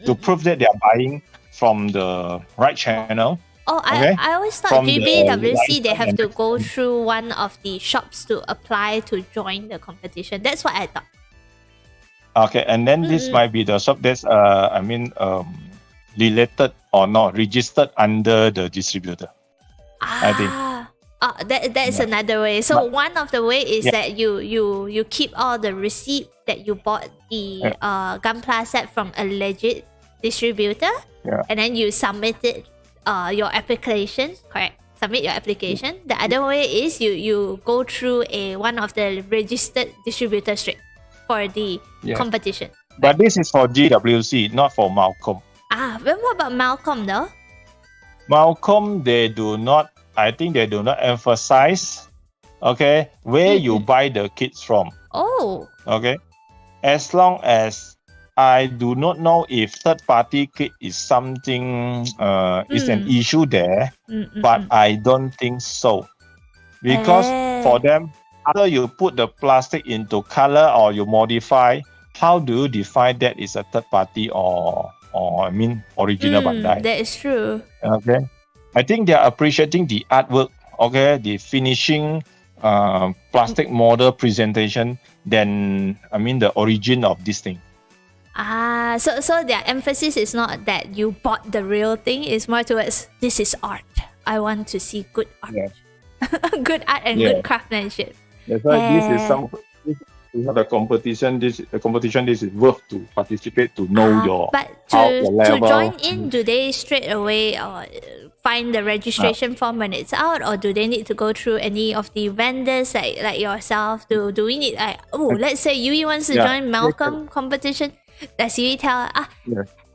S2: to prove that they are buying from the right channel.
S1: I always thought
S2: From the
S1: GBWC they
S2: license
S1: have
S2: and
S1: to go through one of the shops to apply to join the competition. That's what I thought.
S2: And then this might be the shop that's related or not registered under the distributor. I think.
S1: That is another way. So one of the way is that you keep all the receipt that you bought the Gunpla set from a legit distributor, and then you submit it your application. Correct. Submit your application. The other way is you go through one of the registered distributors straight for the competition.
S2: But this is for GWC, not for MALCOM.
S1: Then what about MALCOM though?
S2: MALCOM, I think they do not emphasize, where you buy the kits from. As long as I do not know if third-party kit is something, is an issue there, but I don't think so. Because for them, after you put the plastic into color or you modify, how do you define that is a third-party or original Bandai?
S1: That is true.
S2: I think they are appreciating the artwork, the finishing, plastic model presentation than the origin of this thing.
S1: So their emphasis is not that you bought the real thing, it's more towards this is art. I want to see good art. Good art and
S2: Yeah.
S1: good craftsmanship.
S2: That's why this is not the competition. This is worth to participate to know your
S1: But
S2: your
S1: to
S2: level.
S1: join in, do they straight away find the registration form when it's out, or do they need to go through any of the vendors like yourself? Do we need let's say Yui wants to join MALCOM competition? Does Yui tell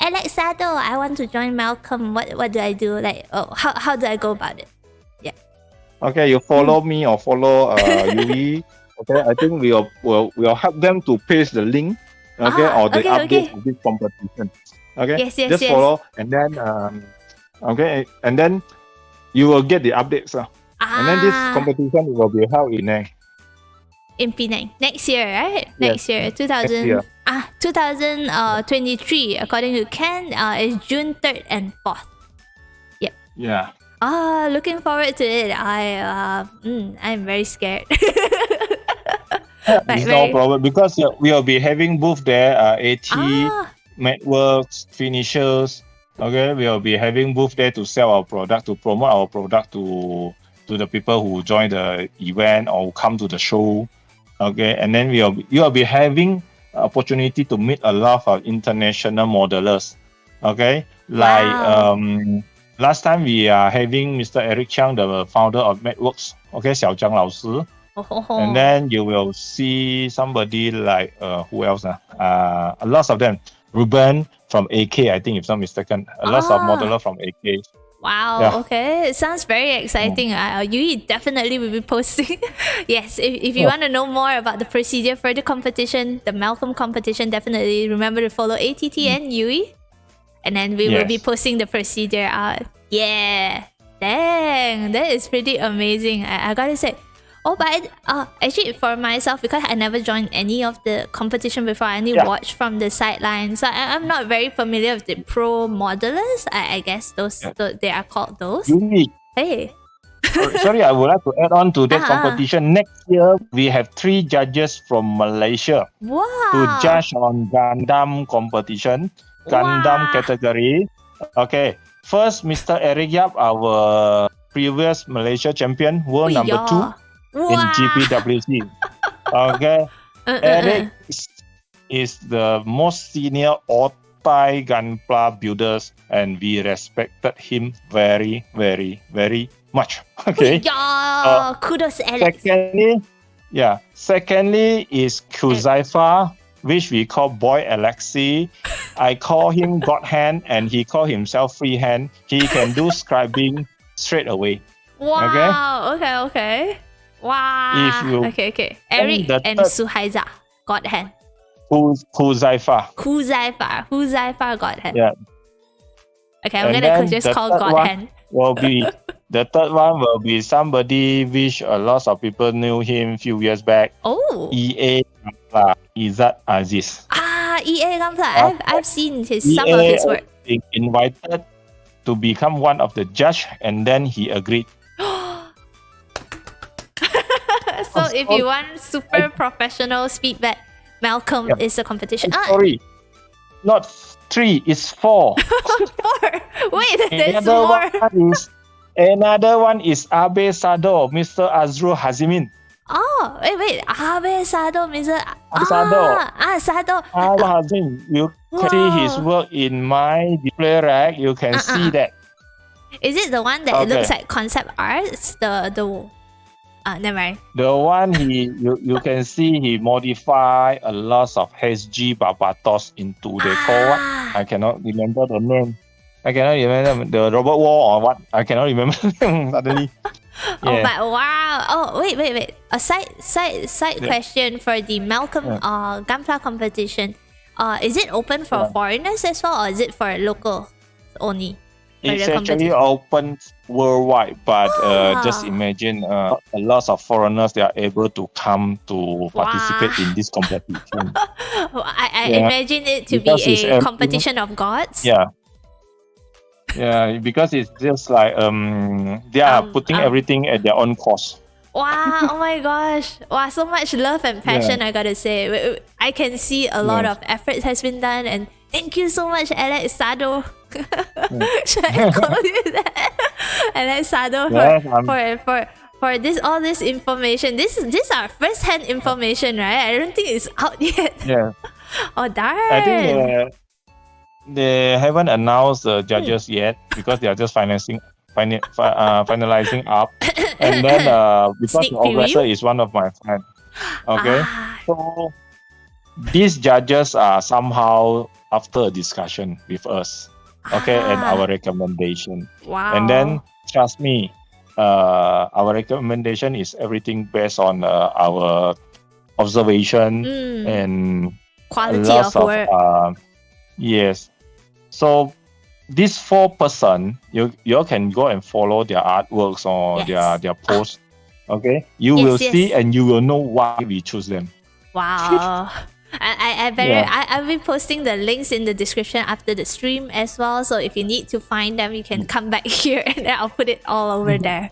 S1: Alex Sado, I want to join MALCOM. What do I do? Like how do I go about it? Yeah.
S2: Okay, you follow me or follow Yui. Okay, I think we'll help them to paste the link. Okay, or the update of this competition. Okay,
S1: yes.
S2: Just follow, and then and then you will get the updates. And then this competition will be held
S1: in Penang next year, right?
S2: Yes.
S1: Next year, 2000.
S2: Next
S1: 2023, according to Ken, is June 3rd and 4th. Yep.
S2: Yeah.
S1: Looking forward to it. I'm very scared.
S2: It's no problem because we'll be having booth there. AT, networks, finishers. Okay, we'll be having booth there to sell our product, to promote our product to the people who join the event or come to the show. Okay, and then you'll be having opportunity to meet a lot of international modelers. Okay, last time we are having Mr. Eric Chang, the founder of Networks. Okay, Xiao Jiang 老师. And then you will see somebody like who else? A lot of them. Ruben from AK, I think, if not mistaken. A lot of modeler from AK.
S1: Wow.
S2: Yeah.
S1: Okay. It sounds very exciting. You definitely will be posting. Yes. If you want to know more about the procedure for the competition, the MALCOM competition, definitely remember to follow ATT and Yui. And then we will be posting the procedure out. Yeah. Dang. That is pretty amazing. I gotta say. Oh, but actually for myself, because I never joined any of the competition before, I only watched from the sidelines. So I'm not very familiar with the pro modelers. I guess they are called those.
S2: Unique.
S1: Hey.
S2: Sorry, I would like to add on to that competition. Next year, we have 3 judges from Malaysia to judge on Gundam competition, Gundam category. Okay, first, Mr. Eric Yap, our previous Malaysia champion, world number 2. In GBWC. Okay. Eric is the most senior Otai Gunpla builders, and we respected him very, very, very much. Okay.
S1: Kudos, Alex.
S2: Secondly is Kuzaifa, which we call Boy Alexi. I call him God Hand, and he call himself Free Hand. He can do scribing straight away.
S1: Wow. Okay. Wow. Okay. Eric and Suhaiza, God Hand.
S2: Huzaifa,
S1: God Hand.
S2: Yeah.
S1: Okay, I'm gonna just call God Hand.
S2: The third one will be somebody which a lot of people knew him a few years back. EA Gunpla, Izzat Aziz.
S1: EA Gunpla. I've seen some of his work.
S2: Being invited to become one of the judge, and then he agreed.
S1: So if you want super professional speedback, MALCOM is a competition.
S2: Sorry, not 3, it's 4.
S1: 4. Wait, there's more.
S2: Another one is Abe Sado, Mr. Azrul Hazimin.
S1: Wait. Abe Sado, Mr. Sado.
S2: Abe Hazim. You can see his work in my display rack. You can see that.
S1: Is it the one that looks like concept arts? Never mind.
S2: The one you can see he modify a lot of HG Barbatos into the call what? I cannot remember the name. I cannot remember the robot war or what. I cannot remember suddenly.
S1: But wow. Wait. A side question for the MALCOM Gunpla competition. Is it open for foreigners as well, or is it for local only?
S2: It's actually open worldwide, but just imagine a lot of foreigners, they are able to come to participate in this competition.
S1: I imagine it to be a competition of gods.
S2: Yeah, because it's just like they are putting everything at their own cost.
S1: Wow, oh my gosh. Wow, so much love and passion, I gotta say. I can see a lot of effort has been done, and thank you so much, Alex Sado. Should I call you that? Alex Sado for all this information. This is our first-hand information, right? I don't think it's out yet.
S2: Yeah.
S1: Oh darn!
S2: I think they haven't announced the judges yet because they are just finalizing up. And then because
S1: Sneak
S2: the organizer
S1: preview?
S2: is one of my friends. Okay.
S1: Ah,
S2: So these judges are somehow after a discussion with us. Okay, and our recommendation.
S1: wow.
S2: And then trust me, our recommendation is everything based on our observation and
S1: quality
S2: lots
S1: of work.
S2: Yes. So this 4-person, you can go and follow their artworks or
S1: Yes.
S2: their posts. Okay, you
S1: Yes,
S2: will
S1: yes.
S2: see and you will know why we choose them.
S1: Wow. I'll be posting the links in the description after the stream as well. So if you need to find them, you can come back here and then I'll put it all over there.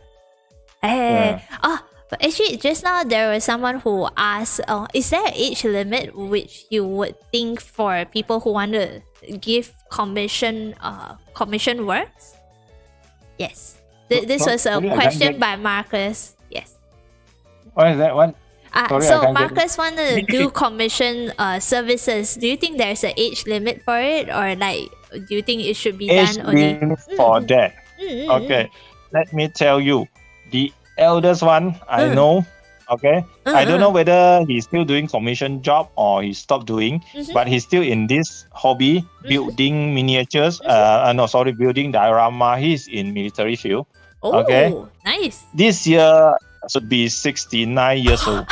S1: Hey. Oh, but actually, just now there was someone who asked, is there an age limit which you would think for people who want to give commission works? Yes. This was a
S2: Sorry, I can't
S1: question
S2: get-
S1: by Marcus. Yes.
S2: What is that one? Sorry, I
S1: So
S2: can't get
S1: Marcus wanted to do commission services. Do you think there's an age limit for it, or like do you think it should be
S2: Age
S1: done only?
S2: limit for that.
S1: Mm.
S2: Okay, let me tell you, the eldest one I know. Okay, I don't know whether he's still doing commission job or he stopped doing, but he's still in this hobby, building miniatures. Building diorama. He's in military field.
S1: Oh,
S2: Okay.
S1: nice.
S2: This year should be 69 years old.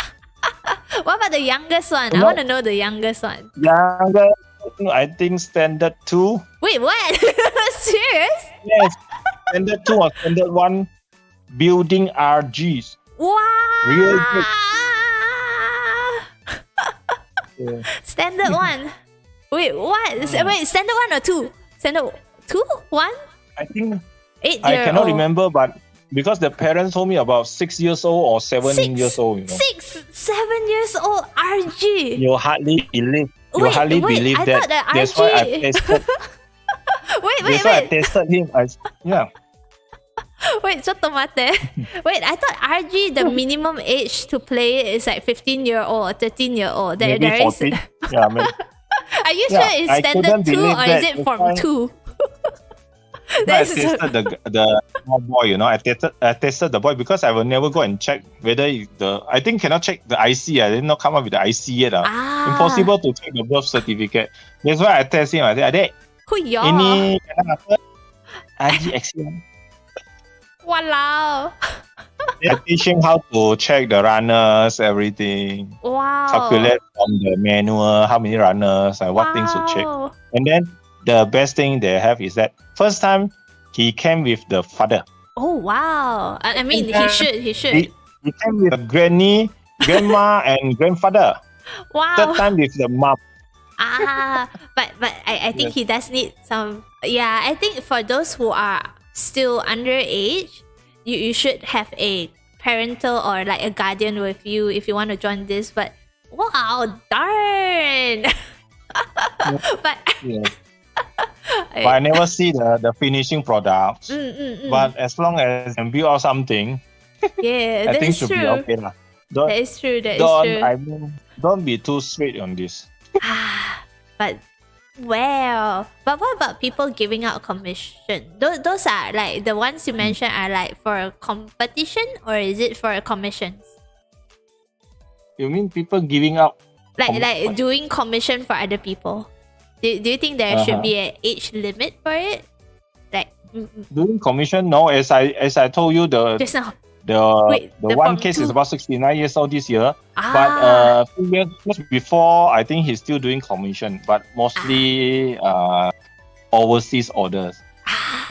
S1: What about the youngest one? I
S2: No.
S1: want to know the youngest one.
S2: Younger, I think standard 2.
S1: Wait, what? Serious?
S2: Yes, standard 2 or standard 1 building RGs.
S1: Wow.
S2: Real good. Yeah.
S1: Standard one. Wait, what? Wait, standard one or 2? Standard 2? 1?
S2: I think
S1: 8
S2: I
S1: year
S2: cannot
S1: old.
S2: remember, but because the parents told me about 6 years old or 7
S1: Six.
S2: years old, you know.
S1: 6, 7 years old RG.
S2: You hardly believe.
S1: Wait, I
S2: that.
S1: thought that
S2: That's why I
S1: RG
S2: tested.
S1: Wait,
S2: That's why I
S1: wait.
S2: tested him.
S1: Wait, ちょっと待って. Wait, I thought RG, the minimum age to play it is like 15-year-old or 13-year-old. There
S2: Maybe
S1: is.
S2: 14. Yeah, maybe.
S1: Are you
S2: Yeah,
S1: sure it's
S2: I
S1: standard
S2: couldn't
S1: 2
S2: believe
S1: or is
S2: that.
S1: it
S2: That's
S1: form
S2: why-
S1: 2?
S2: I
S1: That's
S2: tested the small boy, you know. I tested the boy because I will never go and check whether I think cannot check the IC. I did not come up with the IC yet. Impossible to check the birth certificate. That's why I test him. I said, Adik,
S1: Who y'all?
S2: ini anak apa? RG Axiom.
S1: Walao.
S2: I teach him how to check the runners, everything.
S1: Wow.
S2: Calculate from the manual how many runners and what things to check.
S1: Wow.
S2: And then the best thing they have is that first time he came with the father.
S1: Oh, wow. I mean, he should.
S2: He came with the granny, grandma, and grandfather.
S1: Wow.
S2: Third time with the mom.
S1: But I think he does need some. Yeah, I think for those who are still underage, you should have a parental or like a guardian with you if you want to join this. But wow, darn. But
S2: Yeah. But I never see the finishing products. But as long as I can build out something,
S1: yeah,
S2: I
S1: that
S2: think
S1: is
S2: should
S1: true.
S2: be okay lah.
S1: That is true. That is true.
S2: I mean, don't be too straight on this.
S1: But well, but what about people giving out commission? Those are like the ones you mentioned are like for a competition, or is it for commissions?
S2: You mean people giving up?
S1: Like doing commission for other people. Do you think there should be an age limit for it? Like
S2: Doing commission? No, as I told you,
S1: just now.
S2: the
S1: the
S2: one
S1: form
S2: case
S1: two.
S2: is about 69 years old this year.
S1: Ah.
S2: But 2 years before, I think he's still doing commission, but mostly overseas orders.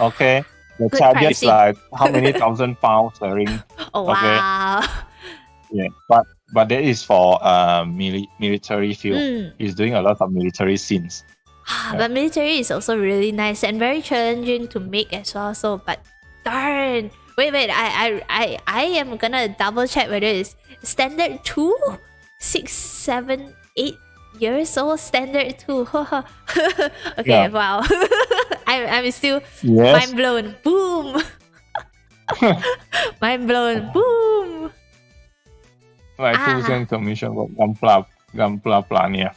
S2: Okay, the
S1: Good
S2: charges
S1: pricing.
S2: like how many thousand pounds a ring.
S1: Oh
S2: Okay.
S1: wow.
S2: Yeah, but that is for military field. He's doing a lot of military scenes.
S1: But military is also really nice and very challenging to make as well. So, but darn. Wait. I am gonna double check whether it's standard 2, 6, 7, 8 years old. Standard 2. Okay,
S2: Yeah.
S1: wow. I'm still
S2: Yes.
S1: mind blown. Boom. Mind blown. Boom.
S2: My 2 cent commission work. Gunpla Plania.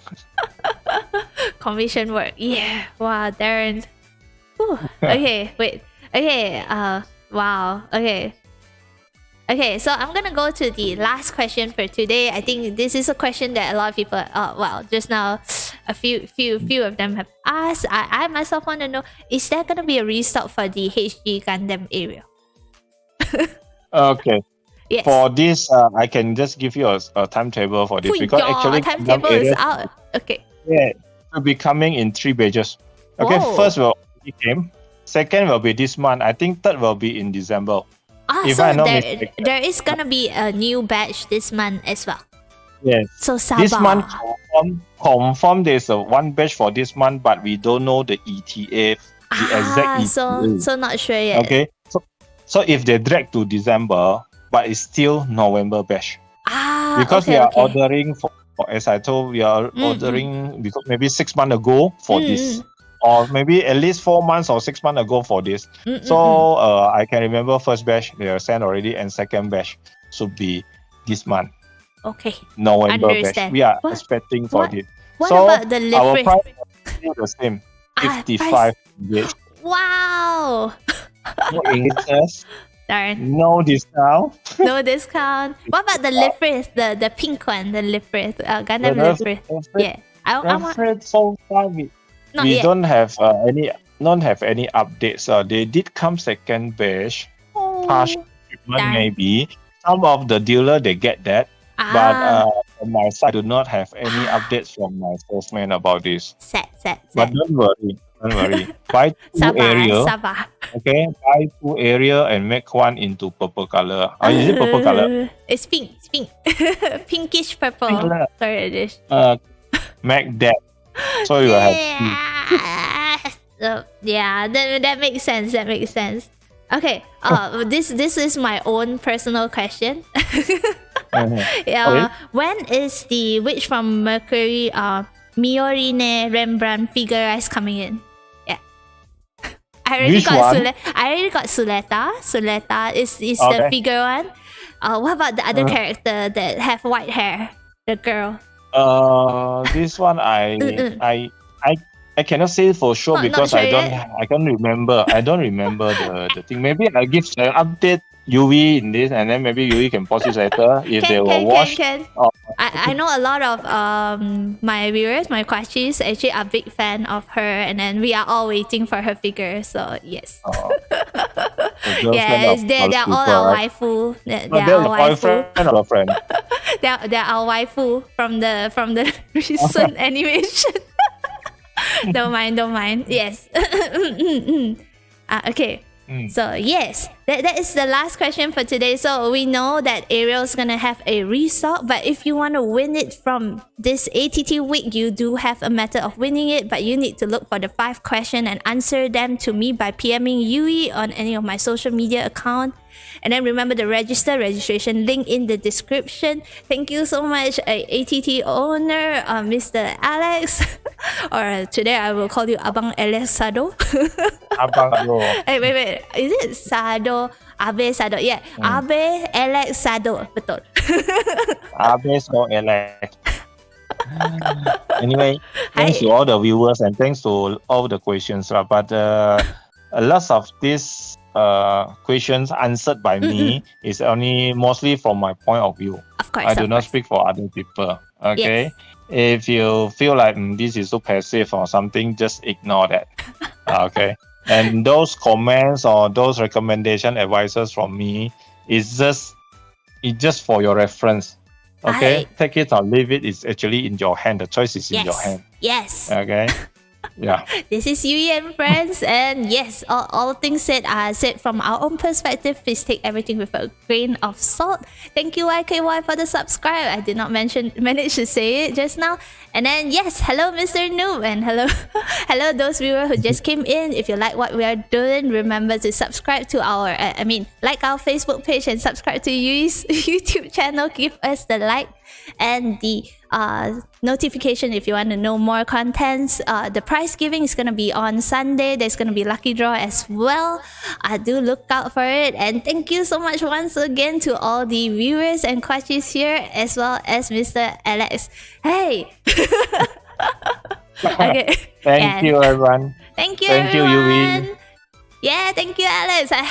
S1: Commission work. Yeah. Wow, Darren. Whew. Okay, wait. Okay, wow. Okay. Okay, so I'm gonna go to the last question for today. I think this is a question that a lot of people, just now, a few of them have asked. I myself want to know: is there gonna be a restock for the HG Gundam area?
S2: Okay.
S1: Yes.
S2: For this, I can just give you a timetable for this because actually
S1: timetable is out. Okay.
S2: Yeah, it will be coming in 3 batches. Okay,
S1: Whoa.
S2: first will be came. Second will be this month. I think third will be in December. If
S1: So
S2: I'm not
S1: there
S2: mistaken.
S1: is gonna be a new batch this month as well.
S2: Yes.
S1: So Sabar.
S2: This month confirm there's a 1 batch for this month, but we don't know the ETA, the exact ETA.
S1: So not sure yet.
S2: Okay. So if they drag to December, but it's still November batch. Because we are ordering for, as I told, we are ordering because maybe 6 months ago for this. Or maybe at least 4 months or 6 months ago for this. So I can remember first batch they are sent already, and second batch should be this month.
S1: Okay.
S2: November
S1: Understand.
S2: batch. We are
S1: What-
S2: expecting for
S1: what-
S2: this.
S1: What
S2: So
S1: about the
S2: our
S1: livery?
S2: price is still the same. 55 ringgit.
S1: Wow.
S2: No increases,
S1: Darn.
S2: no discount.
S1: No discount. What about the livery? The pink one, the livery. Gundam
S2: The
S1: livery.
S2: livery-
S1: Yeah. I want.
S2: Afraid so far we
S1: Not
S2: we
S1: yet.
S2: don't have any updates. They did come second batch, partial shipment
S1: darn.
S2: maybe. Some of the dealer they get that, but on my side, I do not have any updates from my salesman about this.
S1: Sad.
S2: But don't worry. Buy 2 area,
S1: Sabar.
S2: okay? Buy 2 area and make one into purple color. Is it purple color?
S1: It's pink. Pinkish purple.
S2: Pink color.
S1: Sorry, it is.
S2: Make that. So you will have 2.
S1: That makes sense. Okay. This is my own personal question.
S2: Okay.
S1: When is the Witch from Mercury Miorine Rembrandt figurized coming in? Yeah. I already
S2: Which one?
S1: got Suleta. Suleta is the
S2: Okay.
S1: figure one. What about the other character that have white hair? The girl.
S2: This one I cannot say for sure
S1: Not
S2: because
S1: sure
S2: I don't remember. I don't remember the thing. Maybe I'll give an update Yui in this, and then maybe Yui can post it later if they will watch.
S1: Can.
S2: Oh,
S1: I know a lot of my viewers, my Kwachis, actually are big fan of her, and then we are all waiting for her figure. So yes,
S2: the girlfriend
S1: yes,
S2: of
S1: they're all
S2: Malcupa,
S1: our
S2: right?
S1: waifu. They're
S2: They're
S1: our
S2: the
S1: waifu.
S2: boyfriend or girlfriend?
S1: They're our waifu from the recent animation. Don't mind. Yes. Okay. So yes, that is the last question for today. So we know that Ariel's gonna have a restock, but if you want to win it from this ATT week, you do have a method of winning it, but you need to look for the 5 questions and answer them to me by PMing Yui on any of my social media account. And then remember the registration link in the description. Thank you so much, ATT owner, Mr. Alex, or today I will call you Abang Alex Sado.
S2: Abang Alo.
S1: Hey, wait. Is it Sado? Abe Sado. Yeah. Abe Alex Sado. Betul.
S2: Abes or Alex. Anyway, thanks to all the viewers and thanks to all the questions. But a lot of these questions answered by me is only mostly from my point of view.
S1: Of course.
S2: I do not speak for other people. Okay. If you feel like this is so passive or something, just ignore that. Okay. And those comments or those recommendation advices from me is just for your reference. Okay. Take it or leave it. It's actually in your hand. The choice is in your hand.
S1: Yes.
S2: Okay. Yeah.
S1: This is Yui and Friends, and yes, all things said are said from our own perspective. Please take everything with a grain of salt. Thank you, YKY, for the subscribe. I did not manage to say it just now. And then yes, hello, Mr. Noob, and hello those viewers who just came in. If you like what we are doing, remember to subscribe to like our Facebook page and subscribe to Yui's YouTube channel. Give us the like. and the notification if you want to know more contents. The prize giving is going to be on Sunday. There's going to be lucky draw as well. Do look out for it. And thank you so much once again to all the viewers and coaches here, as well as Mr. Alex. Hey! Okay.
S3: Thank you, everyone.
S1: Thank you,
S3: Thank you,
S1: everyone.
S3: Yui.
S1: Yeah, thank you, Alex. I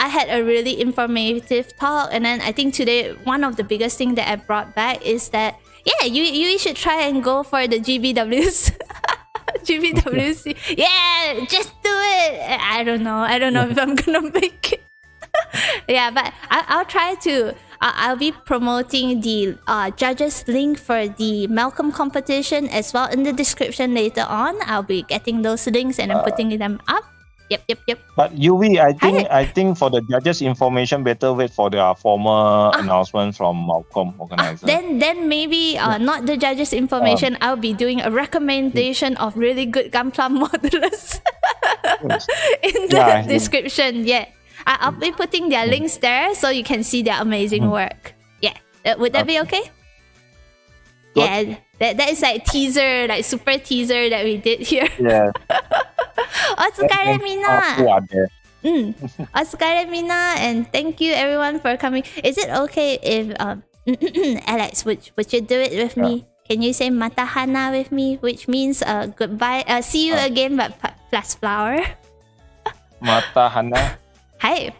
S1: had a really informative talk, and then I think today one of the biggest thing that I brought back is that you should try and go for the GBWC. GBWC. Yeah, just do it. I don't know if I'm gonna make it. Yeah, but I'll try to. I'll be promoting the judges link for the MALCOM competition as well in the description later on. I'll be getting those links and then putting them up. Yep.
S3: But Yui, I think for the judges' information, better wait for the formal announcement from MALCOM organizer.
S1: Then maybe not the judges' information. I'll be doing a recommendation of really good Gunpla modelers in the description. Yeah, I'll be putting their links there so you can see their amazing work. Yeah, would that be okay?
S3: Good.
S1: Yeah, that is like teaser, like super teaser that we did here.
S3: Yeah.
S1: Otsukare mina. Otsukare mina, and thank you everyone for coming. Is it okay if Alex, would you do it with me? Can you say matahana with me, which means goodbye, see you again, but plus flower.
S3: Matahana.
S1: Hi.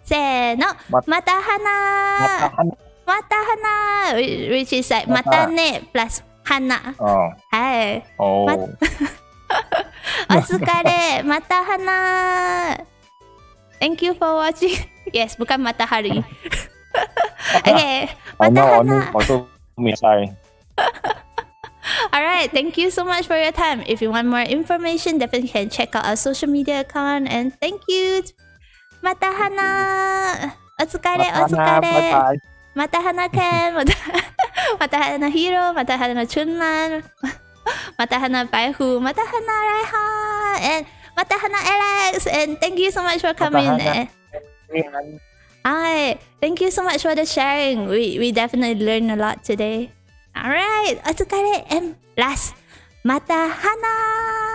S1: Say no. Matahana. Matahana, which is like matane plus hana.
S3: Oh.
S1: Hi.
S3: Oh.
S1: Otsukare, matahana. Thank you for watching. Yes, bukan matahari. Okay, matahana. Alright, thank you so much for your time. If you want more information, definitely can check out our social media account. And thank you. Matahana. Otsukare, otsukare.
S3: Bye-bye.
S1: Matahana Ken, Matahana Hiro, Matahana Chunman, Matahana Baihu, Matahana Raihan, and Matahana Alex. And thank you so much for coming. Hi, thank you so much for the sharing. We definitely learned a lot today. Alright, otsukare and last, Matahana.